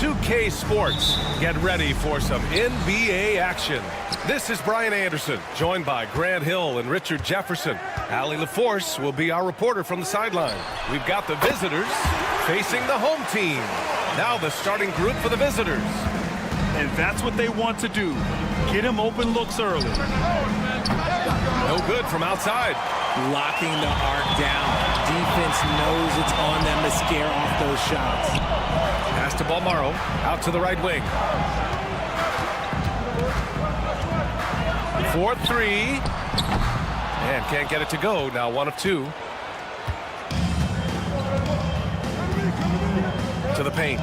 2K Sports. Get ready for some NBA action. This is Brian Anderson, joined by Grant Hill and Richard Jefferson. Allie LaForce will be our reporter from the sideline. We've got the visitors facing the home team. Now the starting group for the visitors. And that's what they want to do. Get him open looks early. No good from outside. Locking the arc down. Defense knows it's on them to scare off those shots. Pass to Balmaro, out to the right wing. 4-3. And can't get it to go. Now 1 of 2. To the paint.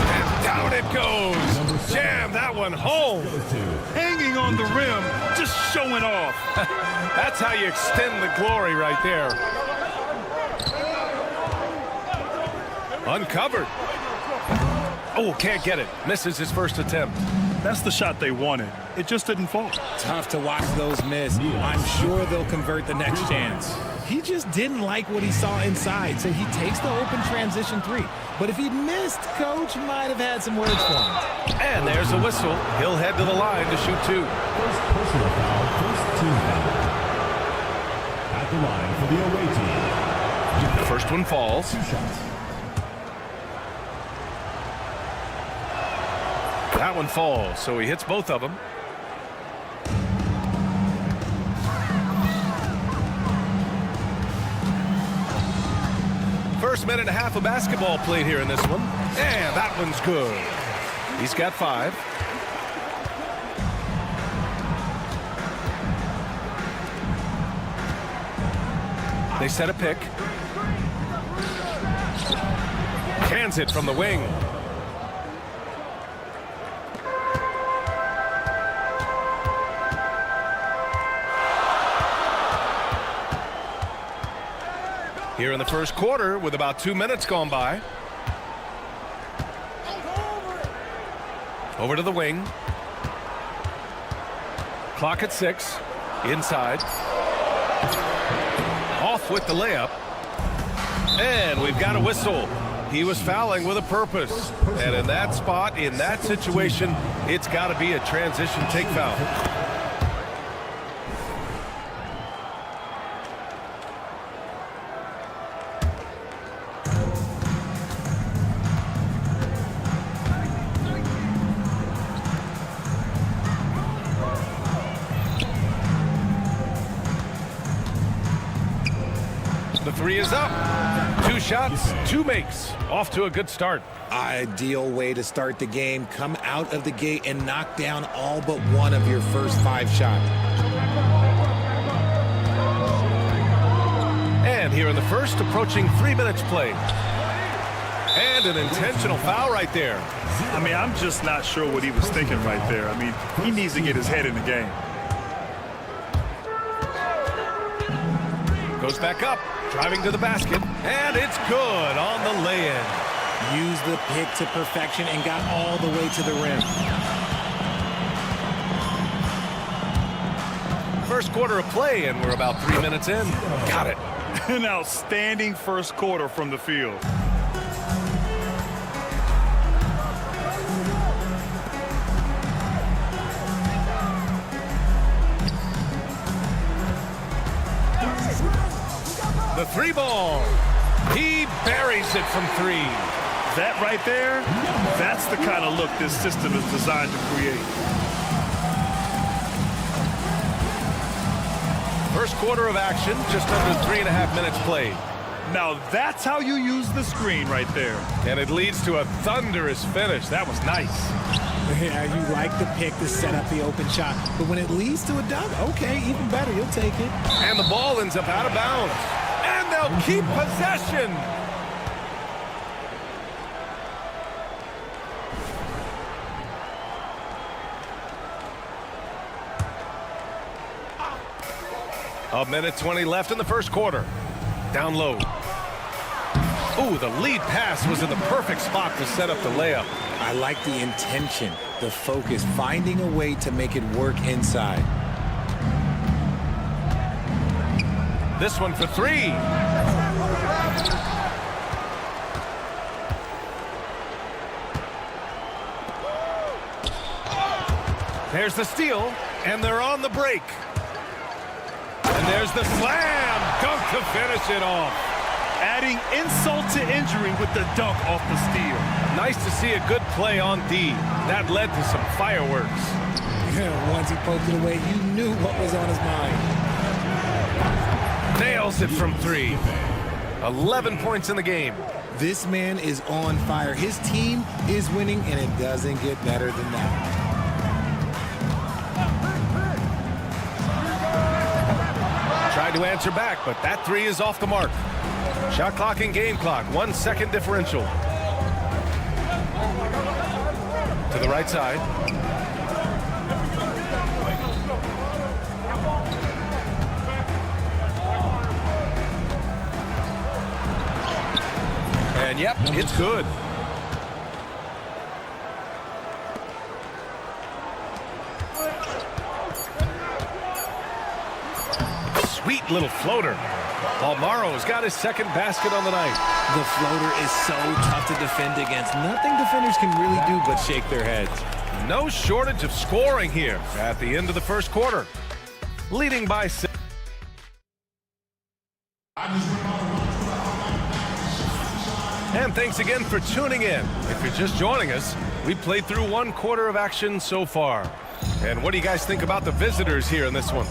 And down it goes. Jam that one home. Hanging on the rim, just showing off. That's how you extend the glory right there. Uncovered. Oh, can't get it. Misses his first attempt. That's the shot they wanted. It just didn't fall. Tough to watch those miss. I'm sure they'll convert the next chance. He just didn't like what he saw inside, so he takes the open transition 3. But if he'd missed, Coach might have had some words for him. And there's a whistle. He'll head to the line to shoot 2. First personal foul, first team foul. At the line for the away team. The first one falls. 2 shots. That one falls, so he hits both of them. First minute and a half of basketball played here in this one. And that one's good. He's got 5. They set a pick. Cans it from the wing. Here in the first quarter with about 2 minutes gone by. Over to the wing. Clock at 6. Inside. Off with the layup. And we've got a whistle. He was fouling with a purpose. And in that spot, in that situation, it's got to be a transition take foul. The 3 is up. 2 shots, 2 makes. Off to a good start. Ideal way to start the game. Come out of the gate and knock down all but one of your first 5 shots. And here in the first, approaching 3 minutes played. And an intentional foul right there. I mean, I'm just not sure what he was thinking right there. I mean, he needs to get his head in the game. Goes back up, driving to the basket, and it's good on the lay-in. Used the pick to perfection and got all the way to the rim. First quarter of play, and we're about 3 minutes in. Got it. An outstanding first quarter from the field. The 3 ball. He buries it from 3. That right there, that's the kind of look this system is designed to create. First quarter of action, just under 3.5 minutes played. Now that's how you use the screen right there. And it leads to a thunderous finish. That was nice. Yeah, you like the pick to set up the open shot. But when it leads to a dunk, okay, even better, you'll take it. And the ball ends up out of bounds. And they'll keep possession. A minute 20 left in the first quarter. Down low. Ooh, the lead pass was in the perfect spot to set up the layup. I like the intention, the focus, finding a way to make it work inside. This one for 3. There's the steal, and they're on the break. And there's the slam. Dunk to finish it off. Adding insult to injury with the dunk off the steal. Nice to see a good play on D. That led to some fireworks. Once he poked it away, you knew what was on his mind. Nails it from 3. 11 points in the game. This man is on fire. His team is winning, and it doesn't get better than that. Tried to answer back, but that 3 is off the mark. Shot clock and game clock, 1 second differential. To the right side. And yep, it's good. Sweet little floater. Almaro's got his second basket on the night. The floater is so tough to defend against. Nothing defenders can really do but shake their heads. No shortage of scoring here at the end of the first quarter. Leading by 6. And thanks again for tuning in. If you're just joining us, we played through 1 quarter of action so far. And what do you guys think about the visitors here in this one?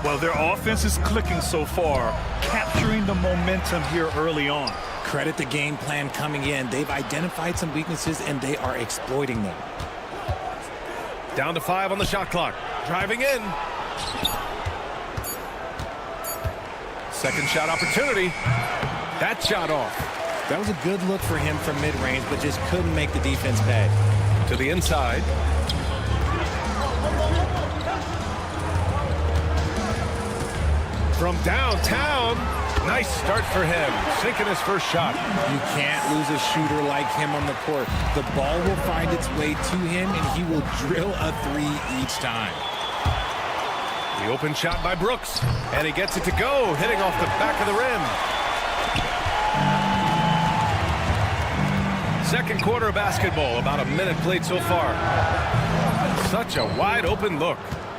Well, their offense is clicking so far, capturing the momentum here early on. Credit the game plan coming in. They've identified some weaknesses, and they are exploiting them. Down to 5 on the shot clock. Driving in. Second shot opportunity. That shot off. That was a good look for him from mid-range, but just couldn't make the defense pay. To the inside. From downtown. Nice start for him. Sinking his first shot. You can't lose a shooter like him on the court. The ball will find its way to him, and he will drill a 3 each time. The open shot by Brooks. And he gets it to go, hitting off the back of the rim. Second quarter of basketball, about a minute played so far. Such a wide open look.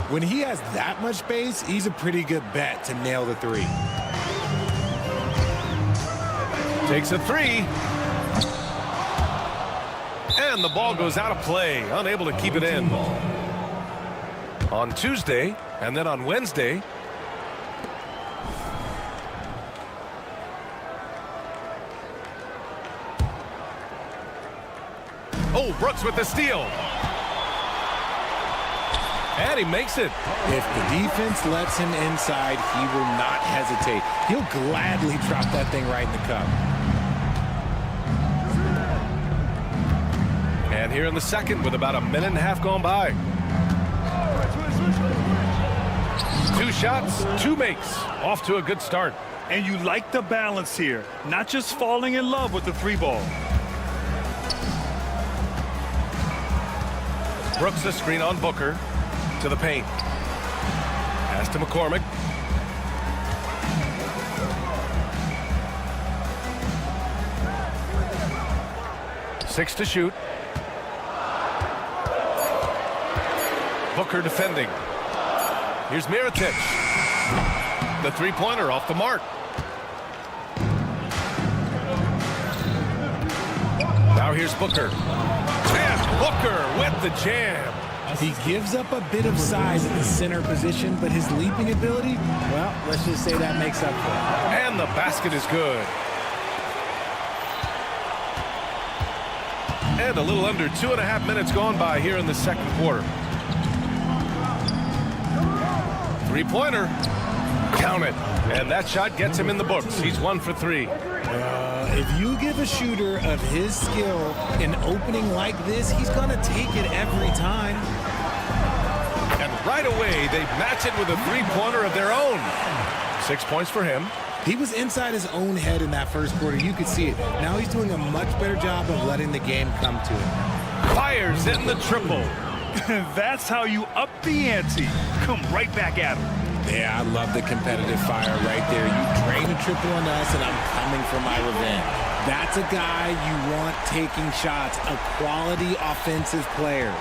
When he has that much space, he's a pretty good bet to nail the 3. Takes a 3. And the ball goes out of play, unable to keep it in. On Tuesday, and then on Wednesday, oh, Brooks with the steal. And he makes it. If the defense lets him inside, he will not hesitate. He'll gladly drop that thing right in the cup. And here in the second with about a minute and a half gone by. 2 shots, 2 makes. Off to a good start. And you like the balance here. Not just falling in love with the 3 ball. Brooks a screen on Booker. To the paint. Pass to McCormick. Six to shoot. Booker defending. Here's Mirotic. The 3-pointer off the mark. Now here's Booker. And Booker with the jam. He gives up a bit of size at the center position, but his leaping ability, well, let's just say that makes up for it. And the basket is good. And a little under 2.5 minutes gone by here in the second quarter. 3-pointer. Count it. And that shot gets him in the books. He's 1 for 3. If you give a shooter of his skill an opening like this, he's going to take it every time. And right away, they match it with a 3-pointer of their own. 6 points for him. He was inside his own head in that first quarter. You could see it. Now he's doing a much better job of letting the game come to him. Fires in the triple. That's how you up the ante. Come right back at him. Yeah, I love the competitive fire right there. You drain a triple on us, and I'm coming for my revenge. That's a guy you want taking shots, a quality offensive player.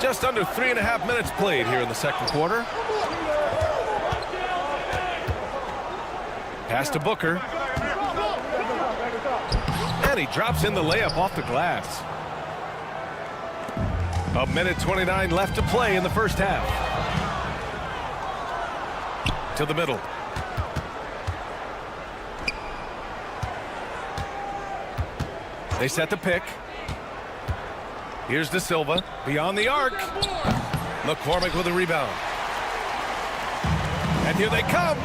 Just under 3.5 minutes played here in the second quarter. Pass to Booker. And he drops in the layup off the glass. A minute 29 left to play in the first half. To the middle. They set the pick. Here's De Silva beyond the arc. McCormick with a rebound. And here they come.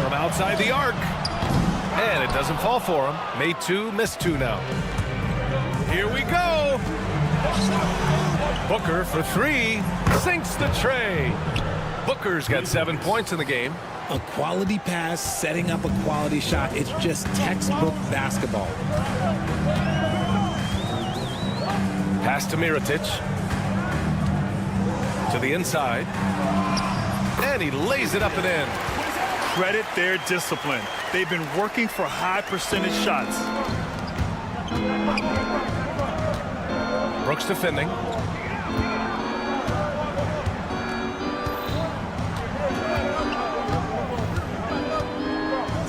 From outside the arc. And it doesn't fall for him. Made two, missed two now. Here we go. Booker for three. Sinks the tray. Booker's got 7 points in the game. A quality pass, setting up a quality shot. It's just textbook basketball. Pass to Mirotic. To the inside. And he lays it up and in. Credit their discipline. They've been working for high percentage shots. Brooks defending.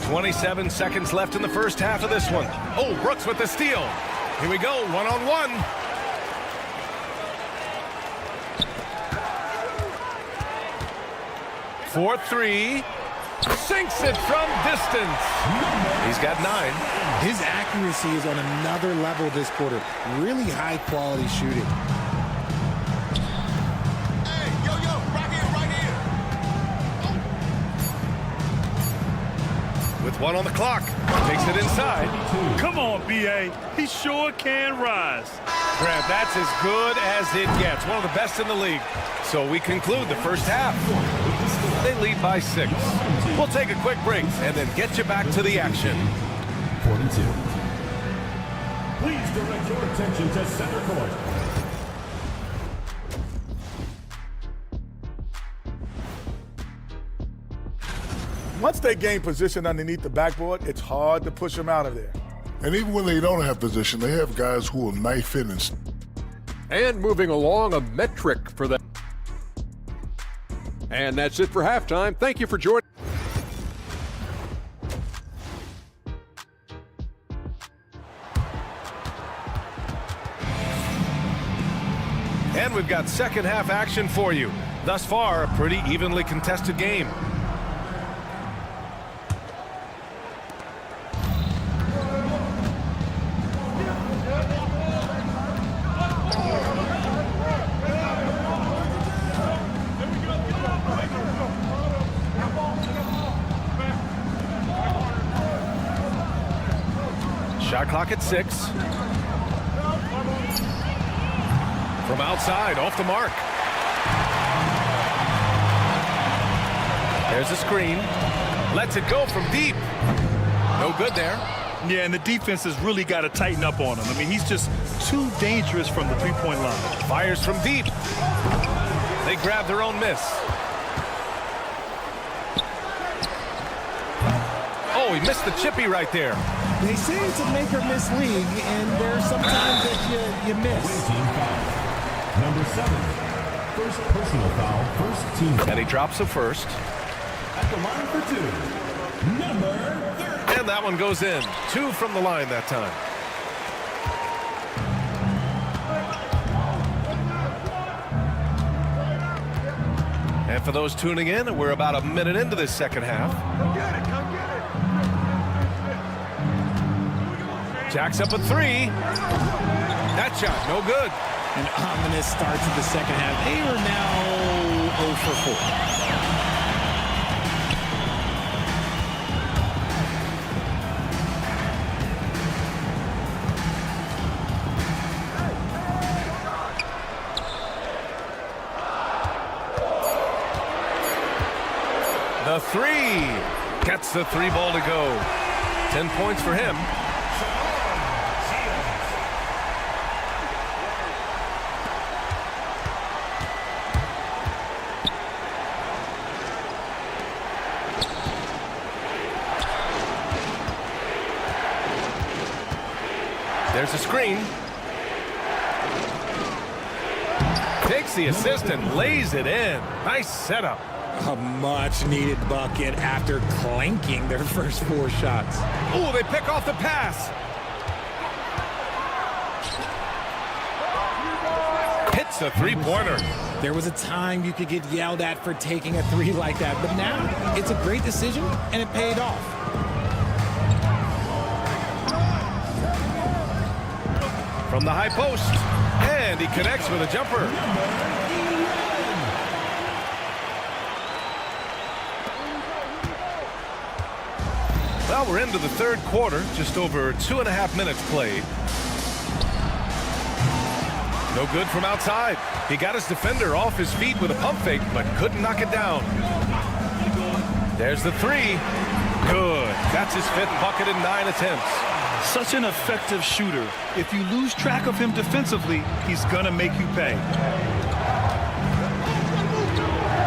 .27 seconds left in the first half of this one. Oh, Brooks with the steal. Here we go, one-on-one. For three. Sinks it from distance. He's got 9. His accuracy is on another level this quarter. Really high quality shooting. Hey, yo, right here. With 1 on the clock. Takes it inside. Come on, B.A. He sure can rise. Grant, that's as good as it gets. One of the best in the league. So we conclude the first half. They lead by 6. We'll take a quick break and then get you back to the action. 42. Please direct your attention to center court. Once they gain position underneath the backboard, it's hard to push them out of there. And even when they don't have position, they have guys who will knife in and... And moving along, a metric for them. And that's it for halftime. Thank you for joining. And we've got second half action for you. Thus far, a pretty evenly contested game. Shot clock at 6. From outside, off the mark. There's a screen. Lets it go from deep. No good there. Yeah, and the defense has really got to tighten up on him. I mean, he's just too dangerous from the three-point line. Fires from deep. They grab their own miss. Oh, he missed the chippy right there. They say it's a make or miss league, and there's sometimes that you miss. Team foul. Number 7. First personal foul, first team. And he drops a first. At the line for 2. Number 30. And that one goes in. 2 from the line that time. And for those tuning in, we're about a minute into this second half. Jacks up a 3. That shot, no good. An ominous start to the second half. They are now 0 for 4. The 3. Gets the 3 ball to go. 10 points for him. There's a screen. gets the assist and lays it in. Nice setup. A much-needed bucket after clanking their first 4 shots. Oh, they pick off the pass. Hits a three-pointer. There was a time you could get yelled at for taking a 3 like that, but now it's a great decision, and it paid off. From the high post, and he connects with a jumper. Well, we're into the third quarter, just over 2.5 minutes played. No good from outside. He got his defender off his feet with a pump fake, but couldn't knock it down. There's the 3. Good. That's his 5th bucket in 9 attempts. Such an effective shooter. If you lose track of him defensively, he's going to make you pay.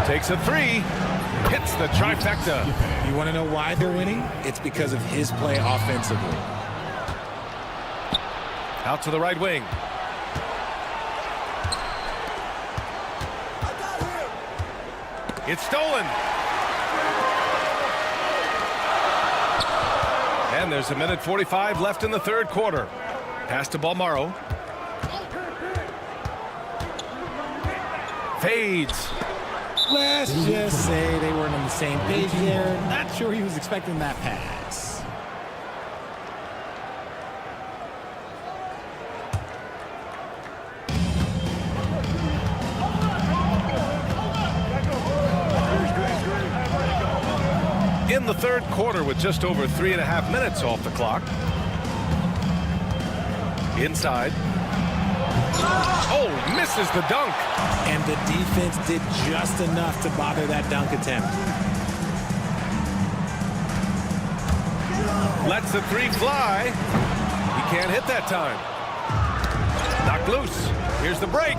Takes a 3. Hits the trifecta. You want to know why they're winning? It's because of his play offensively. Out to the right wing. It's stolen. And there's 1:45 left in the third quarter. Pass to Balmaro. Fades. Let's just say they weren't on the same page there. Not sure he was expecting that pass. In the third quarter with just over 3.5 minutes off the clock. Inside. Oh, misses the dunk. And the defense did just enough to bother that dunk attempt. Lets the 3 fly. He can't hit that time. Knocked loose. Here's the break.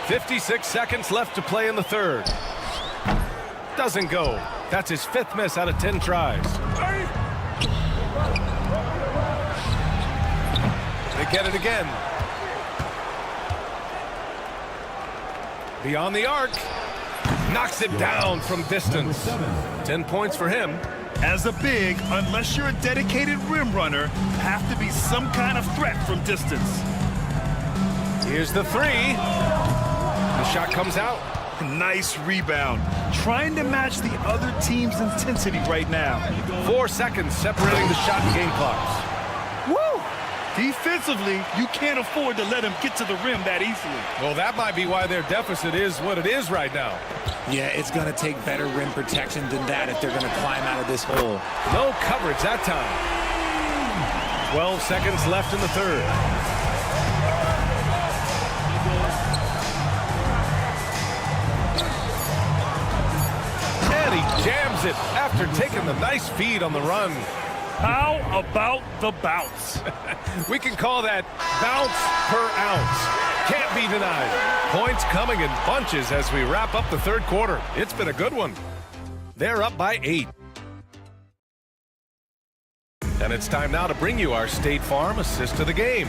.56 seconds left to play in the third. Doesn't go. That's his 5th miss out of 10 tries. They get it again. Beyond the arc. Knocks it down from distance. 10 points for him. As a big, unless you're a dedicated rim runner, have to be some kind of threat from distance. Here's the 3. The shot comes out. Nice rebound. Trying to match the other team's intensity right now. 4 seconds separating the shot and game clocks. Woo! Defensively, you can't afford to let him get to the rim that easily. Well, that might be why their deficit is what it is right now. Yeah, it's going to take better rim protection than that if they're going to climb out of this hole. No coverage that time. 12 seconds left in the third. And he jams it after taking the nice feed on the run. How about the bounce? We can call that bounce per ounce. Can't be denied. Points coming in bunches as we wrap up the third quarter. It's been a good one. They're up by 8. And it's time now to bring you our State Farm assist of the game.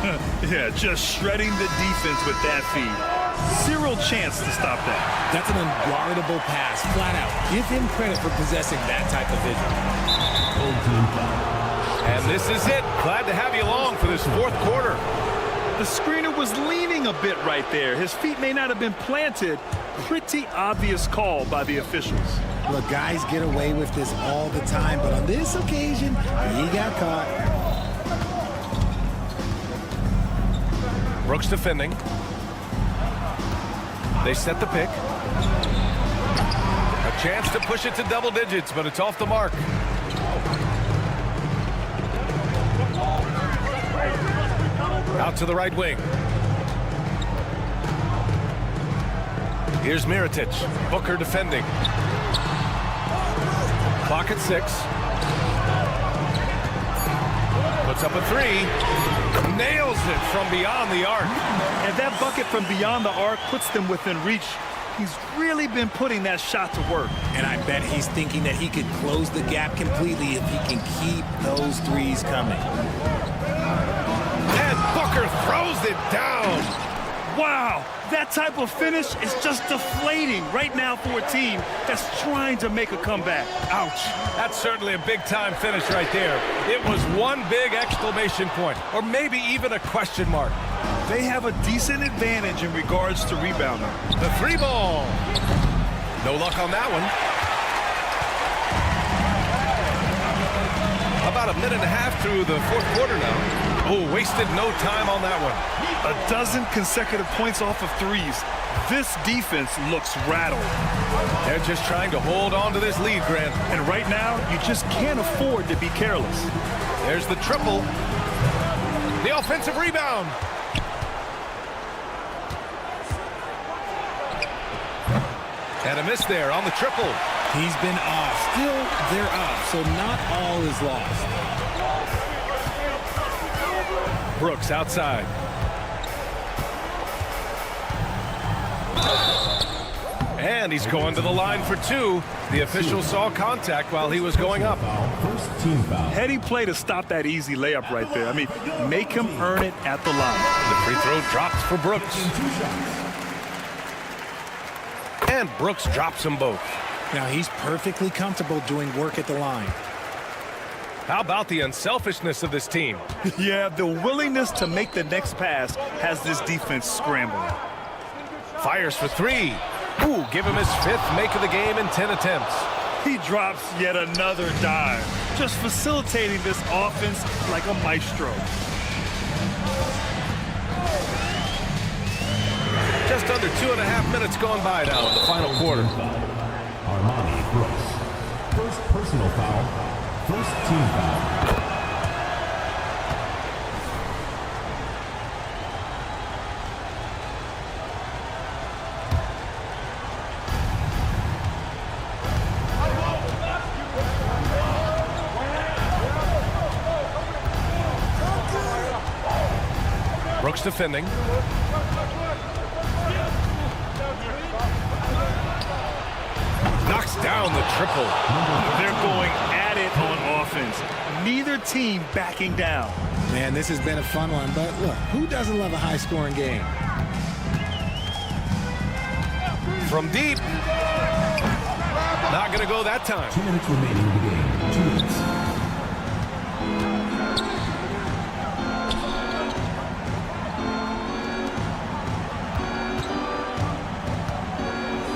Yeah, just shredding the defense with that feed. Zero chance to stop that. That's an unguardable pass, flat out. Give him credit for possessing that type of vision. And this is it. Glad to have you along for this fourth quarter. The screener was leaning a bit right there. His feet may not have been planted. Pretty obvious call by the officials. Look, guys get away with this all the time, but on this occasion, he got caught. Brooks defending. They set the pick. A chance to push it to double digits, but it's off the mark. Out to the right wing. Here's Mirotic. Booker defending. Clock at 6. Puts up a 3. Nails it from beyond the arc. And that bucket from beyond the arc puts them within reach. He's really been putting that shot to work. And I bet he's thinking that he could close the gap completely if he can keep those threes coming. And Booker throws it down. Wow, that type of finish is just deflating right now for a team that's trying to make a comeback. Ouch. That's certainly a big-time finish right there. It was one big exclamation point, or maybe even a question mark. They have a decent advantage in regards to rebounding. The three ball. No luck on that one. About a minute and a half through the fourth quarter now. Oh, wasted no time on that one. A dozen consecutive points off of threes. This defense looks rattled. They're just trying to hold on to this lead, Grant. And right now, you just can't afford to be careless. There's the triple. The offensive rebound. And a miss there on the triple. He's been off. Still, they're up, so not all is lost. Brooks outside. And he's going to the line for two. The official saw contact while he was going up. First team foul. Heady play to stop that easy layup right there. I mean, make him earn it at the line. The free throw drops for Brooks. And Brooks drops them both. Now, he's perfectly comfortable doing work at the line. How about the unselfishness of this team? Yeah, the willingness to make the next pass has this defense scrambling. Fires for three. Ooh, give him his fifth make of the game in 10 attempts. He drops yet another dive, just facilitating this offense like a maestro. Just under 2.5 minutes gone by now in the final quarter. Armani Brooks. First personal foul. First team foul. Brooks defending. Knocks down the triple. They're going at it on offense. Neither team backing down. Man, this has been a fun one, but look, who doesn't love a high-scoring game? From deep. Not going to go that time. 2 minutes remaining in the game. 2 minutes.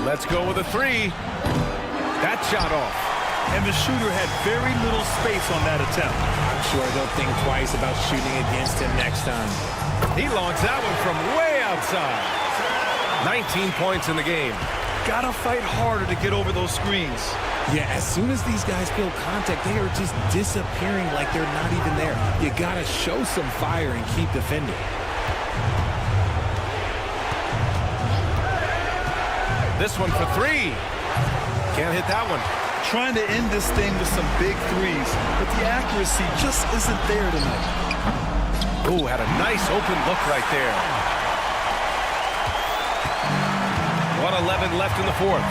Let's go with a three. That shot off. And the shooter had very little space on that attempt. I'm sure they'll think twice about shooting against him next time. He launched that one from way outside. 19 points in the game. Gotta fight harder to get over those screens. Yeah, as soon as these guys feel contact, they are just disappearing like they're not even there. You gotta show some fire and keep defending. This one for three. Can't hit that one. Trying to end this thing with some big threes, but the accuracy just isn't there tonight. Oh, had a nice open look right there. 1:11 left in the fourth.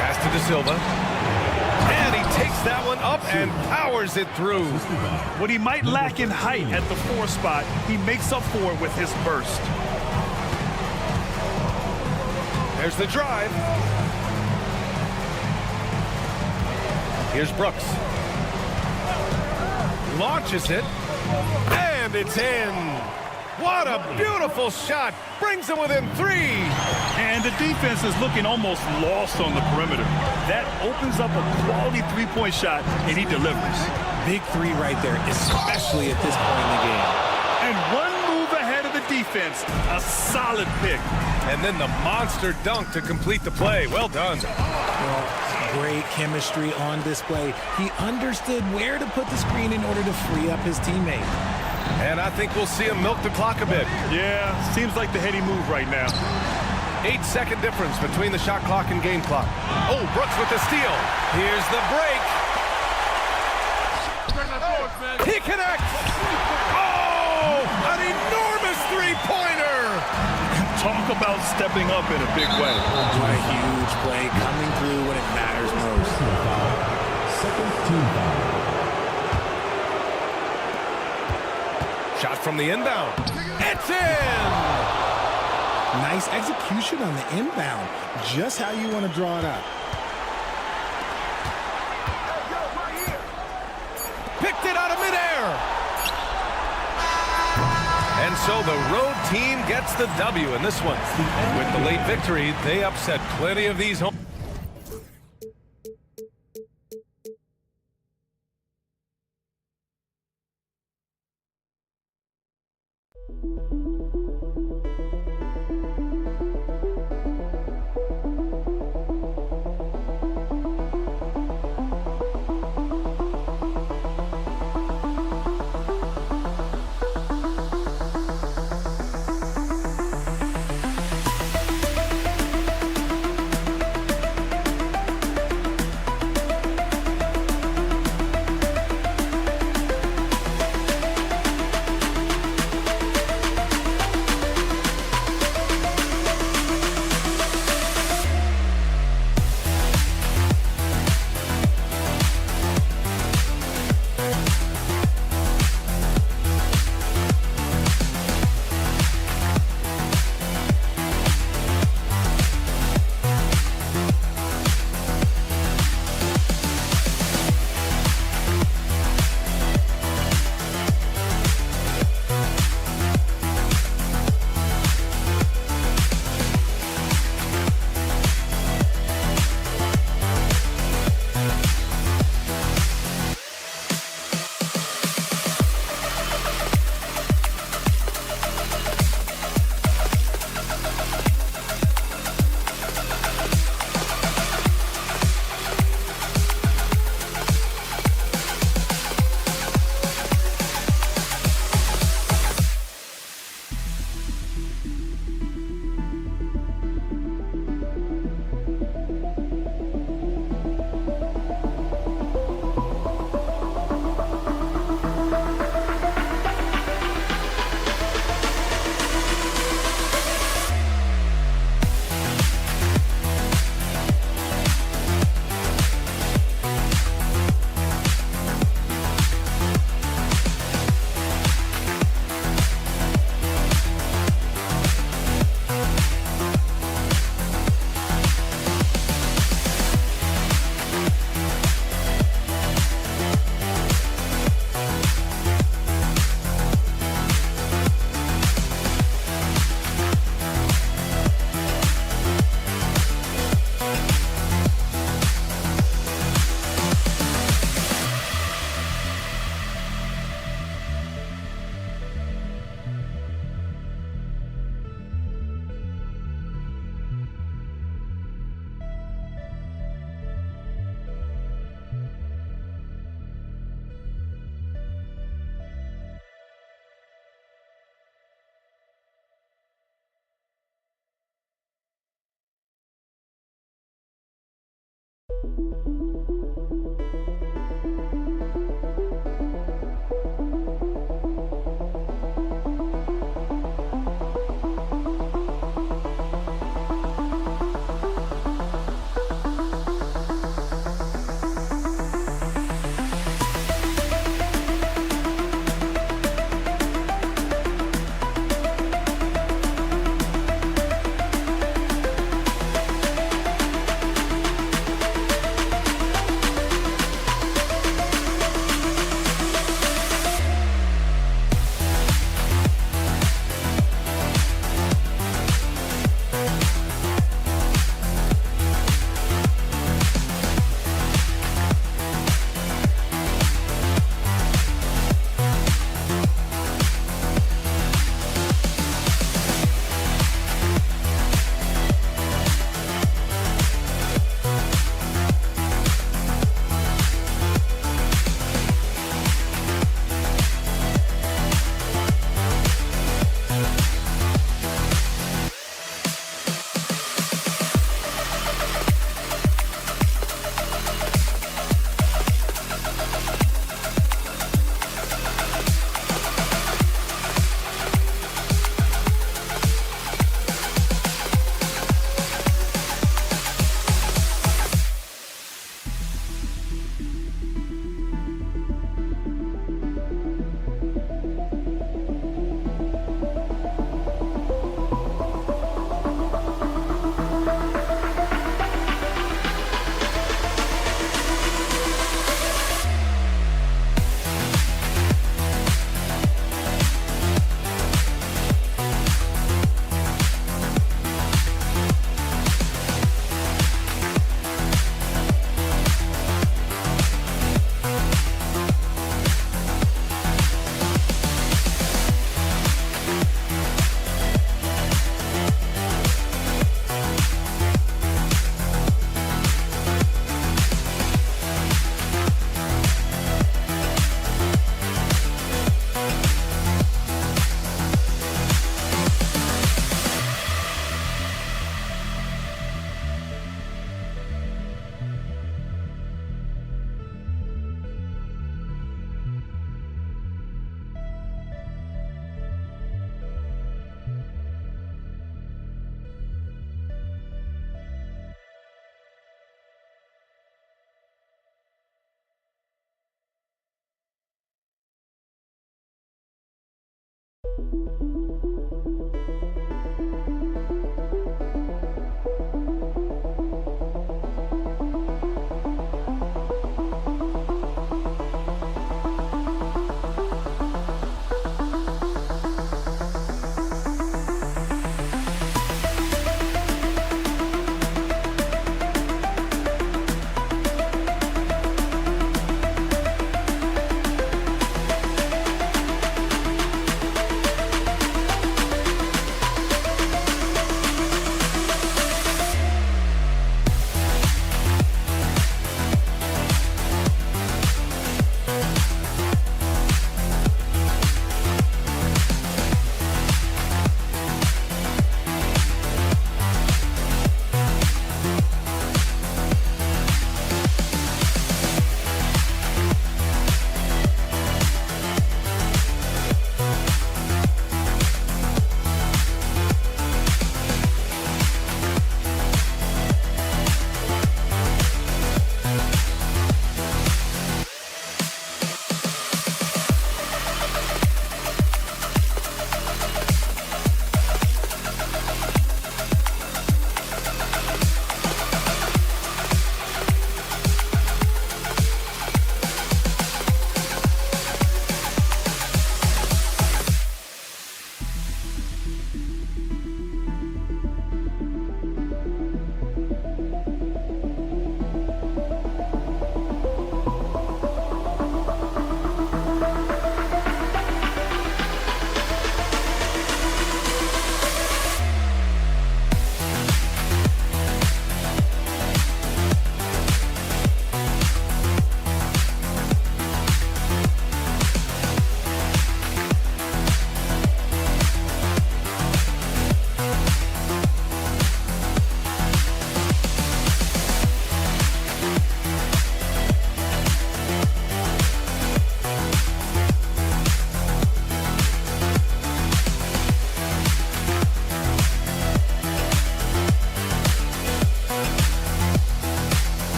Pass to De Silva. And he takes that one up and powers it through. What he might lack in height at the 4 spot, he makes up for it with his burst. There's the drive. Here's Brooks. Launches it. And it's in. What a beautiful shot. Brings him within 3. And the defense is looking almost lost on the perimeter. That opens up a quality three-point shot, and he delivers. Big three right there, especially at this point in the game. And one move ahead of the defense, a solid pick. And then the monster dunk to complete the play. Well done. Well, great chemistry on display. He understood where to put the screen in order to free up his teammate. And I think we'll see him milk the clock a bit. Yeah, seems like the heady move right now. 8-second difference between the shot clock and game clock. Oh, Brooks with the steal. Here's the break. He connects. Oh, an enormous three-pointer. Talk about stepping up in a big way. What a huge play coming through when it matters most. Second team foul. Shot from the inbound. It's in! Nice execution on the inbound. Just how you want to draw it up. Picked it out of midair. And so the road team gets the W in this one. With the late victory, they upset plenty of these home.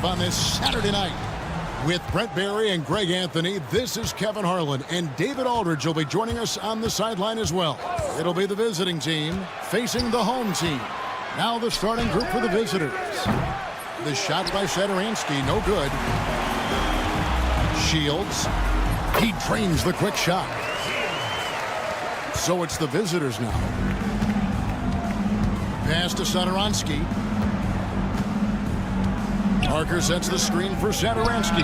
On this Saturday night with Brent Barry and Greg Anthony. This is Kevin Harlan, and David Aldridge will be joining us on the sideline as well. It'll be the visiting team facing the home team. Now the starting group for the visitors. The shot by Sadaransky, no good. Shields, he drains the quick shot. So it's the visitors now. Pass to Sadaransky. Parker sets the screen for Sadaransky.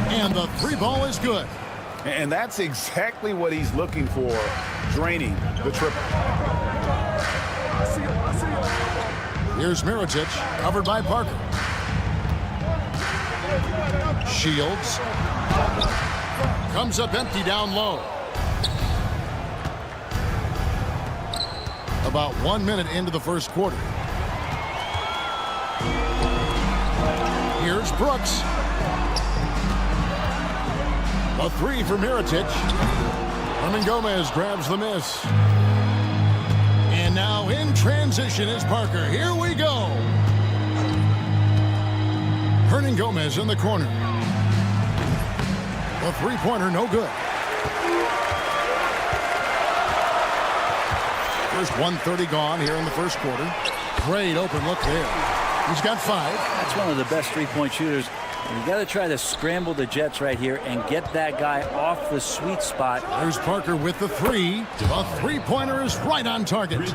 And the three ball is good. And that's exactly what he's looking for, draining the triple. Here's Mirotic, covered by Parker. Shields. Comes up empty down low. About 1 minute into the first quarter. Here's Brooks. A three for Mirotic. Hernan Gomez grabs the miss. And now in transition is Parker. Here we go. Hernan Gomez in the corner. A three-pointer, no good. First 1:30 gone here in the first quarter. Great open look there. He's got 5. That's one of the best three-point shooters. You got to try to scramble the Jets right here and get that guy off the sweet spot. There's Parker with the 3. The three-pointer is right on target.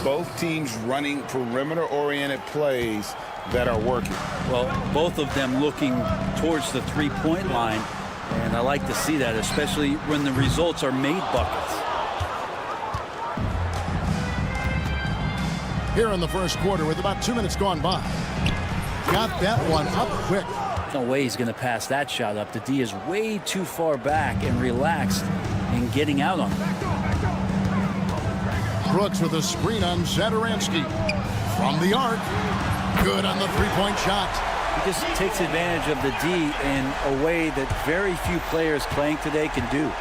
Both teams running perimeter-oriented plays that are working. Well, both of them looking towards the three-point line, and I like to see that, especially when the results are made buckets. Here in the first quarter with about 2 minutes gone by. Got that one up quick. No way he's going to pass that shot up. The D is way too far back and relaxed in getting out on it. Brooks with a screen on Sadaransky. From the arc. Good on the three-point shot. He just takes advantage of the D in a way that very few players playing today can do.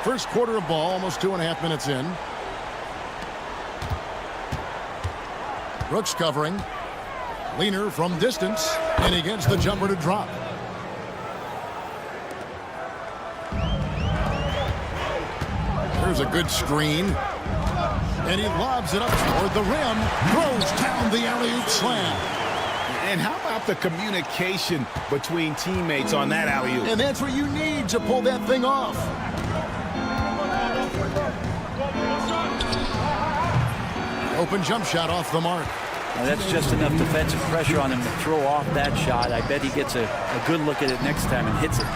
First quarter of ball, almost 2.5 minutes in. Brooks covering. Leaner from distance, and he gets the jumper to drop. There's a good screen. And he lobs it up toward the rim. Throws down the alley-oop slam. And how about the communication between teammates on that alley-oop? And that's what you need to pull that thing off. Open jump shot off the mark. Now that's just enough defensive pressure on him to throw off that shot. I bet he gets a good look at it next time and hits it.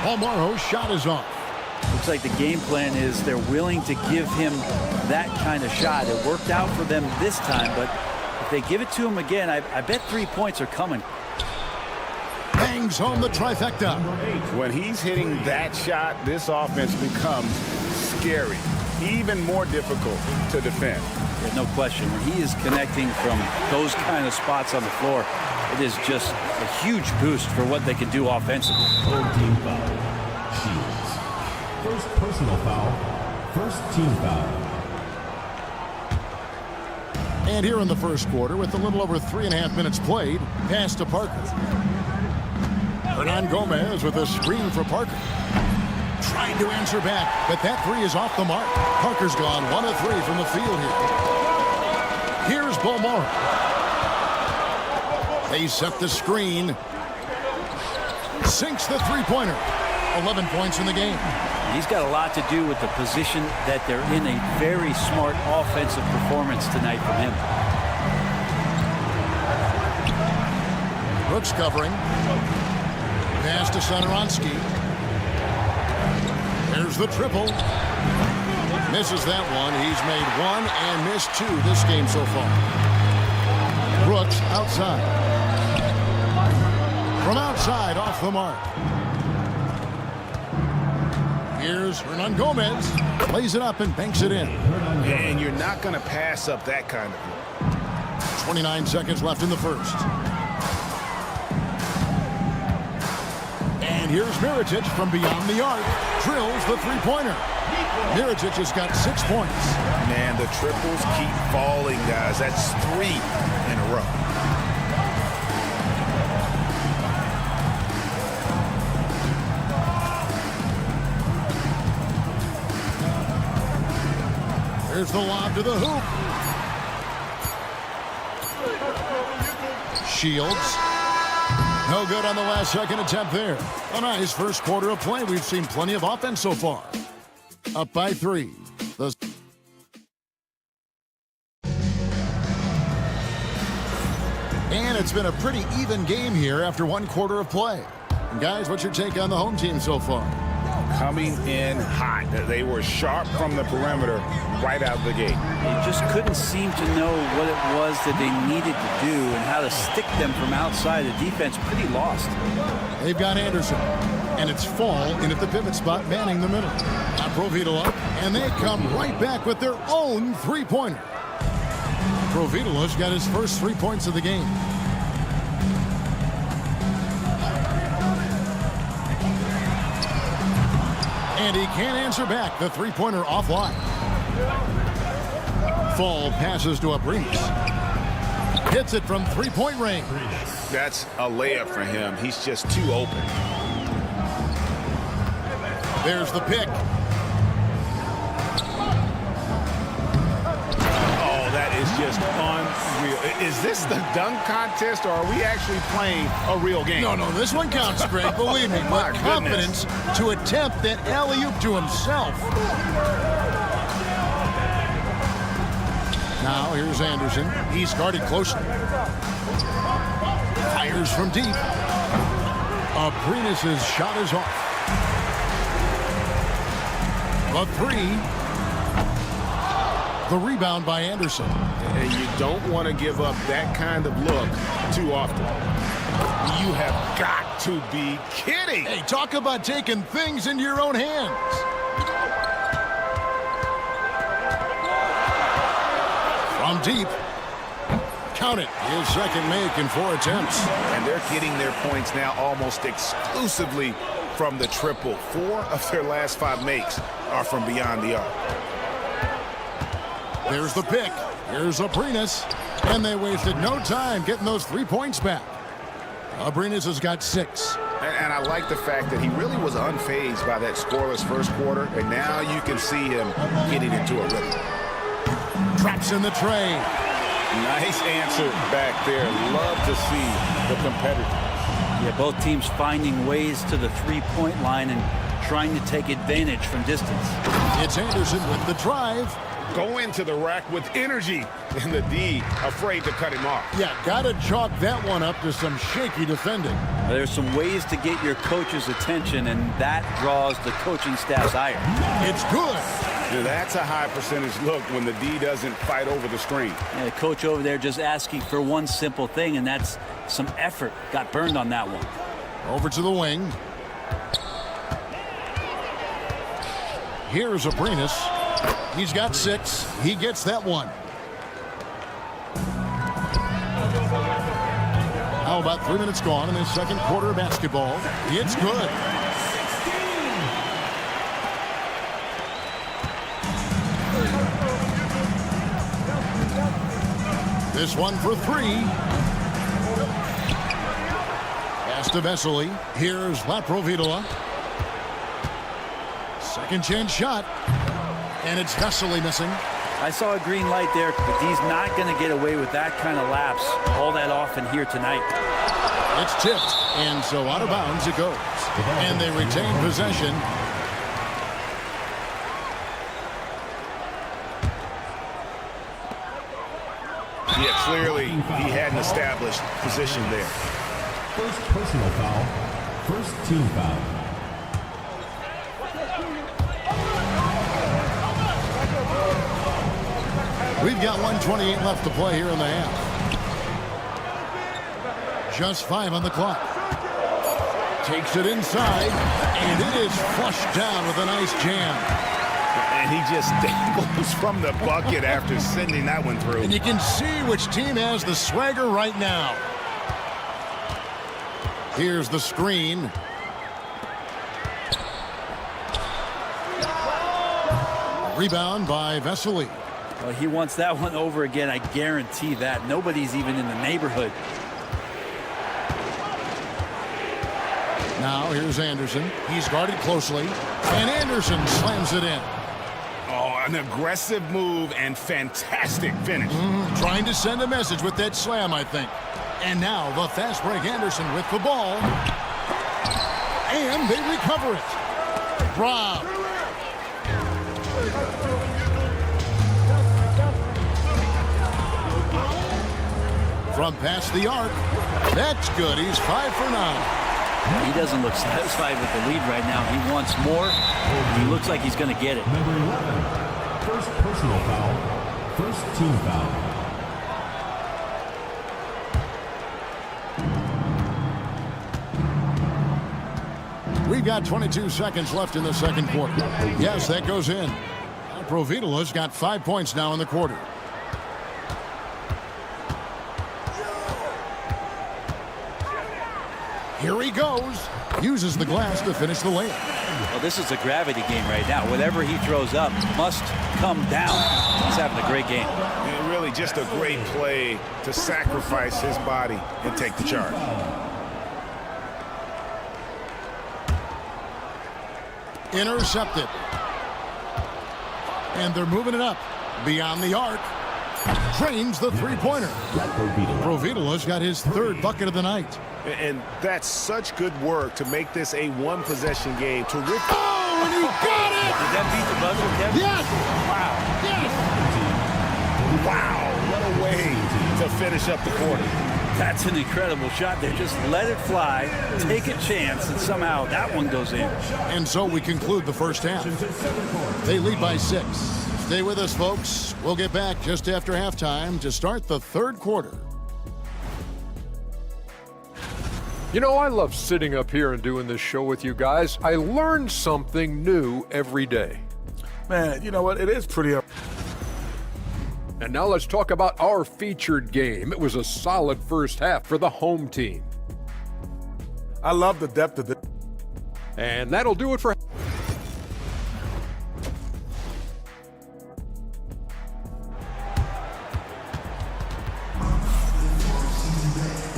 Paul Morrow's shot is off. Looks like the game plan is they're willing to give him that kind of shot. It worked out for them this time, but if they give it to him again, I bet 3 points are coming. Bangs home the trifecta. When he's hitting that shot, this offense becomes scary, even more difficult to defend. There's no question. When he is connecting from those kind of spots on the floor, it is just a huge boost for what they can do offensively. Third team foul. Shields. First personal foul. First team foul. And here in the first quarter, with a little over 3.5 minutes played, pass to Parker. Hernan Gomez with a screen for Parker. Trying to answer back, but that three is off the mark. Parker's gone 1 of 3 from the field here. Here's Bomora. They set the screen. Sinks the three-pointer. 11 points in the game. He's got a lot to do with the position that they're in. A very smart offensive performance tonight from him. Brooks covering. Pass to Sonoronsky. There's the triple. Misses that one. He's made 1 and missed 2 this game so far. Brooks outside. From outside, off the mark. Here's Hernan Gomez. Plays it up and banks it in. And you're not going to pass up that kind of look. 29 seconds left in the first. And here's Mirotic from beyond the arc. Drills the three-pointer. Mirotic has got 6 points. Man, the triples keep falling, guys. That's 3 in a row. There's the lob to the hoop. Shields. No good on the last second attempt there. A nice first quarter of play. We've seen plenty of offense so far. Up by 3. And it's been a pretty even game here after 1 quarter of play. And guys, what's your take on the home team so far? Coming in hot. They were sharp from the perimeter right out of the gate. They just couldn't seem to know what it was that they needed to do and how to stick them from outside. The defense pretty lost. They've got Anderson. And it's Fall in at the pivot spot, manning the middle. Now Provitola, and they come right back with their own three-pointer. Provitola's got his first 3 points of the game. And he can't answer back. The three-pointer offline. Fall passes to Abrines. Hits it from three-point range. That's a layup for him. He's just too open. There's the pick. Oh, that is just unreal. Is this the dunk contest, or are we actually playing a real game? No, this one counts, Greg, believe me. But confidence to attempt that alley-oop to himself. Now, here's Anderson. He's guarded closely. Fires from deep. Abrines' shot is off. The three. The rebound by Anderson. And you don't want to give up that kind of look too often. You have got to be kidding. Hey, talk about taking things into your own hands. From deep. Count it. His second make in 4 attempts. And they're getting their points now almost exclusively from the triple. 4 of their last 5 makes are from beyond the arc. There's the pick. Here's Abrines. And they wasted no time getting those 3 points back. Abrines has got 6. And I like the fact that he really was unfazed by that scoreless first quarter. And now you can see him getting into a rhythm. Traps in the tray. Nice answer back there. Love to see the competitors. Yeah, both teams finding ways to the three-point line and trying to take advantage from distance. It's Anderson with the drive. Go into the rack with energy, and the D afraid to cut him off. Yeah, gotta chalk that one up to some shaky defending. There's some ways to get your coach's attention, and that draws the coaching staff's ire. It's good. Now, that's a high percentage look when the D doesn't fight over the screen. Yeah, the coach over there just asking for one simple thing, and that's some effort. Got burned on that one. Over to the wing. Here's Abrinas. He's got 6. He gets that one. How about 3 minutes gone in the second quarter of basketball? It's good. This one for 3. Pass to Vesely. Here's Laprovitola. Second chance shot. And it's Vesely missing. I saw a green light there, but he's not going to get away with that kind of lapse all that often here tonight. It's tipped, and so out of bounds it goes. And they retain possession. Yeah, clearly he hadn't established position there. First personal foul. First team foul. We've got 1:28 left to play here in the half. Just 5 on the clock. Takes it inside, and it is flushed down with a nice jam. And he just dangles from the bucket after sending that one through. And you can see which team has the swagger right now. Here's the screen. Rebound by Vesely. Well, he wants that one over again. I guarantee that. Nobody's even in the neighborhood. Now here's Anderson. He's guarded closely. And Anderson slams it in. Oh, an aggressive move and fantastic finish. Trying to send a message with that slam, I think. And now the fast break Anderson with the ball. And they recover it. Rob. From past the arc. That's good. He's 5 for 9. He doesn't look satisfied with the lead right now. He wants more. He looks like he's going to get it. Number 11. First personal foul. First team foul. We've got 22 seconds left in the second quarter. Yes, that goes in. Provitola's got 5 points now in the quarter. Here he goes. Uses the glass to finish the layup. Well, this is a gravity game right now. Whatever he throws up must come down. He's having a great game. And really just a great play to sacrifice his body and take the charge. Intercepted. And they're moving it up. Beyond the arc. Drains the three-pointer. Provitola's got his 3rd bucket of the night. And that's such good work to make this a one-possession game. Terrific. Oh, and he got it! Did that beat the buzzer, Kevin? Yes! Wow. Yes! Wow, what a way to finish up the quarter. That's an incredible shot there. Just let it fly, take a chance, and somehow that one goes in. And so we conclude the first half. They lead by 6. Stay with us, folks. We'll get back just after halftime to start the third quarter. You know, I love sitting up here and doing this show with you guys. I learn something new every day. Man, you know what? It is pretty up. And now let's talk about our featured game. It was a solid first half for the home team. I love the depth of it. And that'll do it for...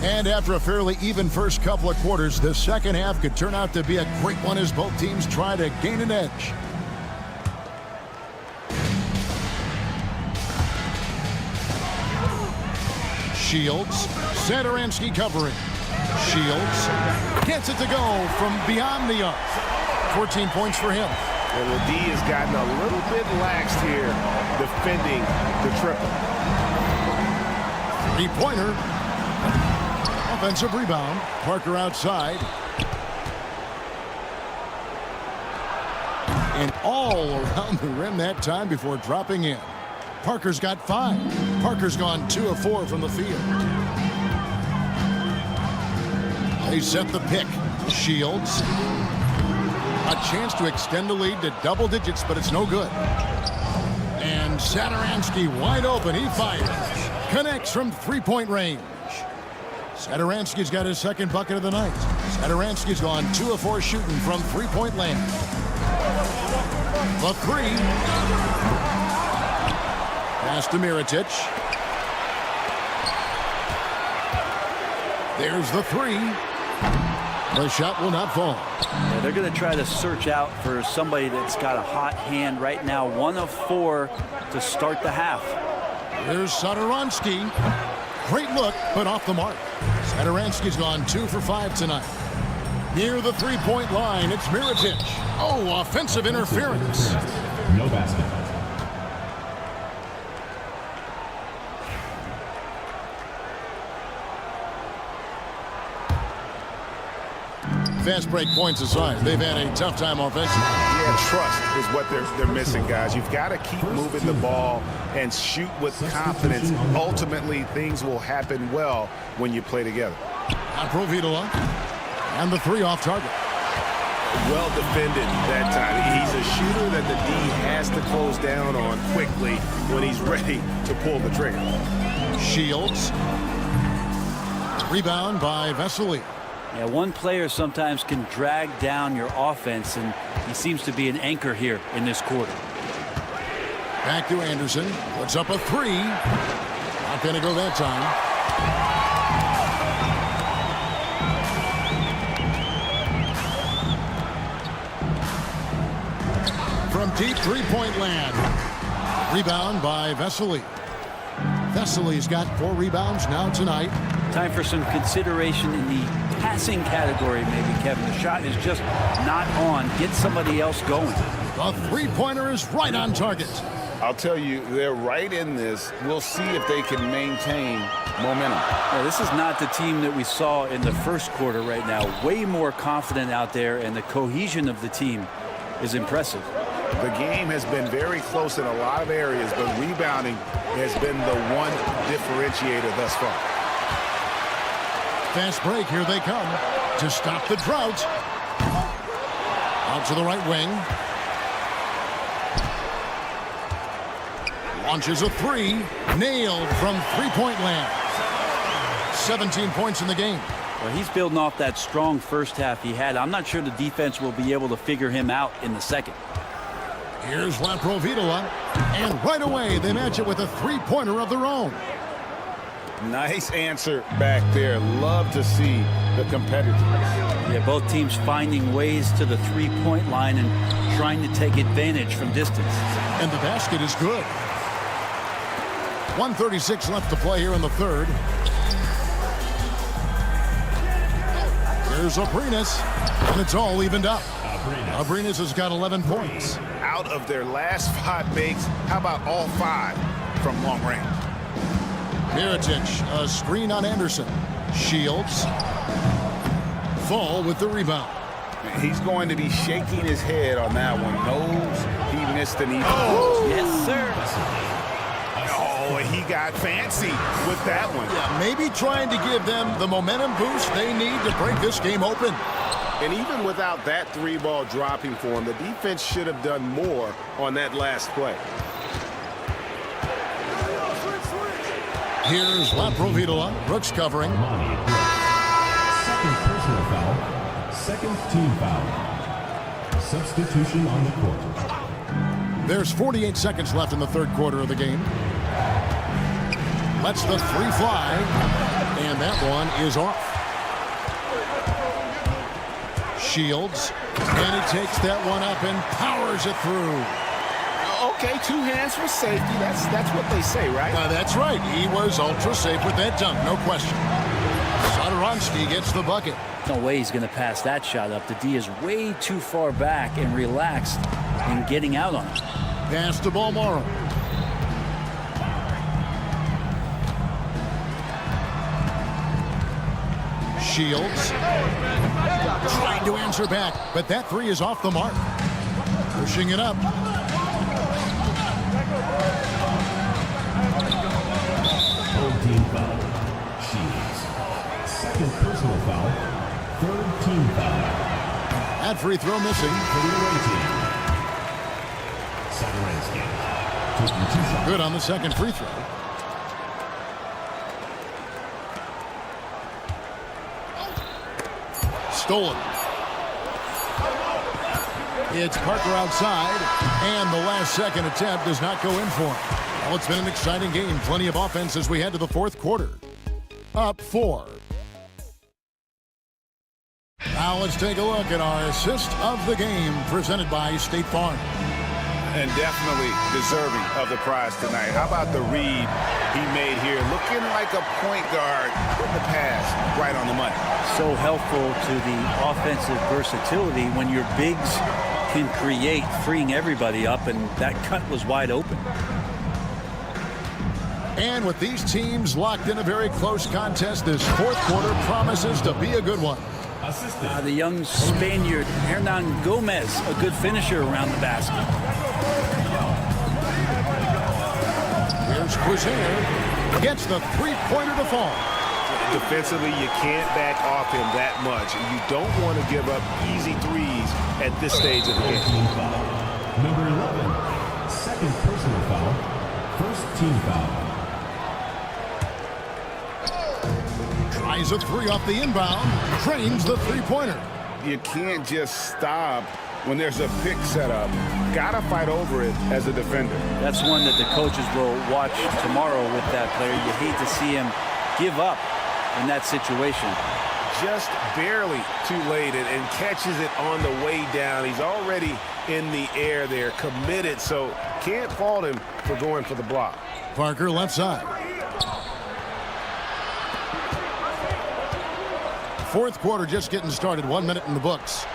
And after a fairly even first couple of quarters, the second half could turn out to be a great one as both teams try to gain an edge. Shields, Satoransky covering. Shields gets it to go from beyond the arc. 14 points for him. And the D has gotten a little bit laxed here defending the triple. Three-pointer. Offensive rebound. Parker outside. And all around the rim that time before dropping in. Parker's got 5. Parker's gone 2 of 4 from the field. They set the pick. Shields. A chance to extend the lead to double digits, but it's no good. And Satoransky wide open. He fires. Connects from three-point range. Satoransky's got his second bucket of the night. Satoransky's gone 2 of 4 shooting from three-point land. The three. Pass to Mirotic. There's the three. The shot will not fall. Yeah, they're going to try to search out for somebody that's got a hot hand right now. 1 of 4 to start the half. Here's Satoransky. Great look, but off the mark. Satoransky's gone 2 for 5 tonight. Near the three-point line, it's Mirotic. Oh, offensive interference. No basket. Fast break points aside, they've had a tough time offensively. Yeah, trust is what they're missing, guys. You've got to keep moving the ball and shoot with confidence. Ultimately, things will happen well when you play together. Provitola. And the three off target. Well defended that time. He's a shooter that the D has to close down on quickly when he's ready to pull the trigger. Shields. Rebound by Vesely. Yeah, one player sometimes can drag down your offense, and he seems to be an anchor here in this quarter. Back to Anderson. Puts up a three. Not going to go that time. From deep three-point land. Rebound by Vesely. Vesely's got 4 rebounds now tonight. Time for some consideration in the passing category, maybe, Kevin. The shot is just not on. Get somebody else going. The three-pointer is right on target. I'll tell you, they're right in this. We'll see if they can maintain momentum. Well, this is not the team that we saw in the first quarter right now. Way more confident out there, and the cohesion of the team is impressive. The game has been very close in a lot of areas, but rebounding has been the one differentiator thus far. Fast break, here they come to stop the drought. Out to the right wing. Launches a three. Nailed from three-point land. 17 points in the game. Well, he's building off that strong first half he had. I'm not sure the defense will be able to figure him out in the second. Here's Laprovitola. And right away, they match it with a three-pointer of their own. Nice answer back there. Love to see the competitiveness. Yeah, both teams finding ways to the three-point line and trying to take advantage from distance. And the basket is good. 1:36 left to play here in the third. Here's Abrinas, and it's all evened up. Abrinas has got 11 points. Out of their last 5 makes, how about all 5 from long range? Mirotic, a screen on Anderson. Shields. Fall with the rebound. He's going to be shaking his head on that one. Knows he missed an easy. Oh, yes, sir. Oh, he got fancy with that one. Yeah, maybe trying to give them the momentum boost they need to break this game open. And even without that 3-ball dropping for him, the defense should have done more on that last play. Here's Laprovitola. Brooks covering. Second personal foul. Second team foul. Substitution on the court. There's 48 seconds left in the third quarter of the game. Lets the three fly. And that one is off. Shields. And he takes that one up and powers it through. Okay, 2 hands for safety. That's what they say, right? That's right. He was ultra safe with that dunk, no question. Satoransky gets the bucket. No way he's going to pass that shot up. The D is way too far back and relaxed in getting out on it. Pass to Balmoro. Shields. Trying to answer back, but that three is off the mark. Pushing it up. Third team foul. Shields. Second personal foul. Third team foul. That free throw missing. For the away team. Sadaransky. Taking 2 shots. Good on the second free throw. Stolen. It's Parker outside, and the last second attempt does not go in for him. Well, it's been an exciting game. Plenty of offense as we head to the fourth quarter. Up 4. Now let's take a look at our assist of the game presented by State Farm. And definitely deserving of the prize tonight. How about the read he made here? Looking like a point guard with the pass right on the money. So helpful to the offensive versatility when your bigs can create, freeing everybody up, and that cut was wide open. And with these teams locked in a very close contest, this fourth quarter promises to be a good one. The young Spaniard, Hernan Gomez, a good finisher around the basket. Here's Quizier. Gets the three-pointer to fall. Defensively, you can't back off him that much. And you don't want to give up easy threes at this stage of the game. Number 11, second personal foul, first team foul. Tries a three off the inbound. Drains the three-pointer. You can't just stop when there's a pick set up. Gotta fight over it as a defender. That's one that the coaches will watch tomorrow with that player. You hate to see him give up in that situation. Just barely too late and catches it on the way down. He's already in the air there, committed, so can't fault him for going for the block. Parker left side. Fourth quarter just getting started. 1 minute in the books.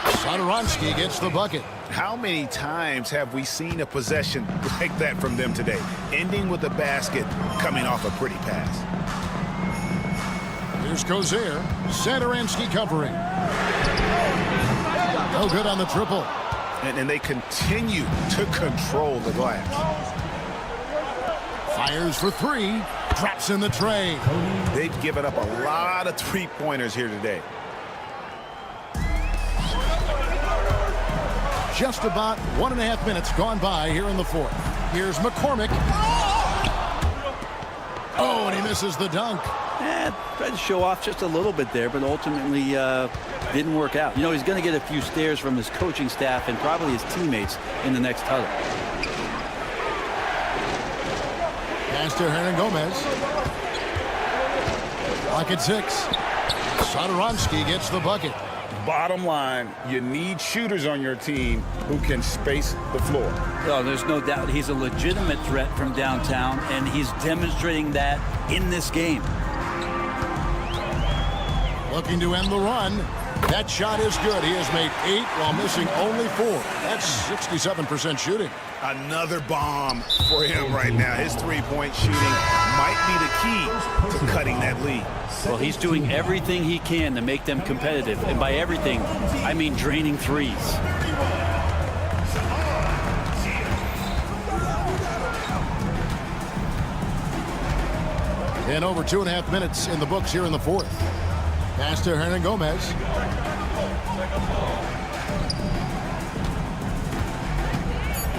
Sadaransky gets the bucket. How many times have we seen a possession like that from them today? Ending with a basket, coming off a pretty pass. Here's Quizier. Sadaransky covering. No good on the triple. And they continue to control the glass. Fires for three. Drops in the tray. They've given up a lot of three-pointers here today. Just about 1.5 minutes gone by here in the fourth. Here's McCormick. Oh, and he misses the dunk. Tried to show off just a little bit there, but ultimately didn't work out. You know, he's going to get a few stares from his coaching staff and probably his teammates in the next huddle. Pass to Hernan Gomez. Clock at 6. Sadaransky gets the bucket. Bottom line, you need shooters on your team who can space the floor. Oh, there's no doubt he's a legitimate threat from downtown, and he's demonstrating that in this game. Looking to end the run. That shot is good. He has made 8 while missing only 4. That's 67% shooting. Another bomb for him right now. His three-point shooting might be the key to cutting that lead. Well, he's doing everything he can to make them competitive. And by everything, I mean draining threes. And over 2.5 minutes in the books here in the fourth. Pass to Hernan Gomez.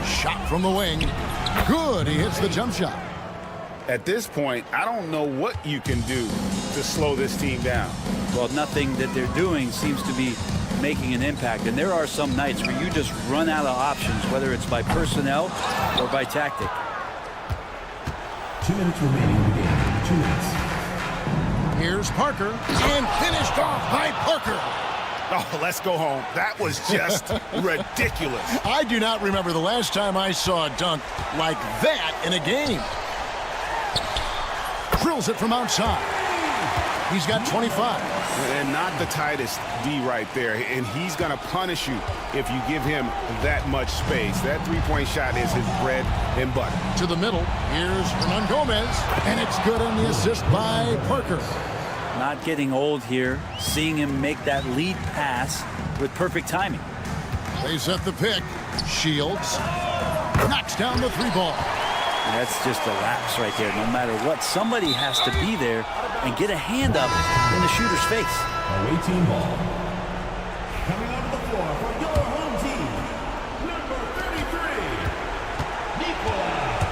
Shot from the wing. Good. He hits the jump shot. At this point, I don't know what you can do to slow this team down. Well, nothing that they're doing seems to be making an impact. And there are some nights where you just run out of options, whether it's by personnel or by tactic. 2 minutes remaining in the game. 2 minutes. Here's Parker. And finished off by Parker. Oh, let's go home. That was just ridiculous. I do not remember the last time I saw a dunk like that in a game. Drills it from outside. He's got 25. And not the tightest D right there. And he's going to punish you if you give him that much space. That three-point shot is his bread and butter. To the middle. Here's Hernan Gomez. And it's good on the assist by Parker. Not getting old here. Seeing him make that lead pass with perfect timing. They set the pick. Shields. Knocks down the three ball. That's just a lapse right there. No matter what, somebody has to be there and get a hand up in the shooter's face. Away team ball. Coming onto the floor score for your home team, number 33,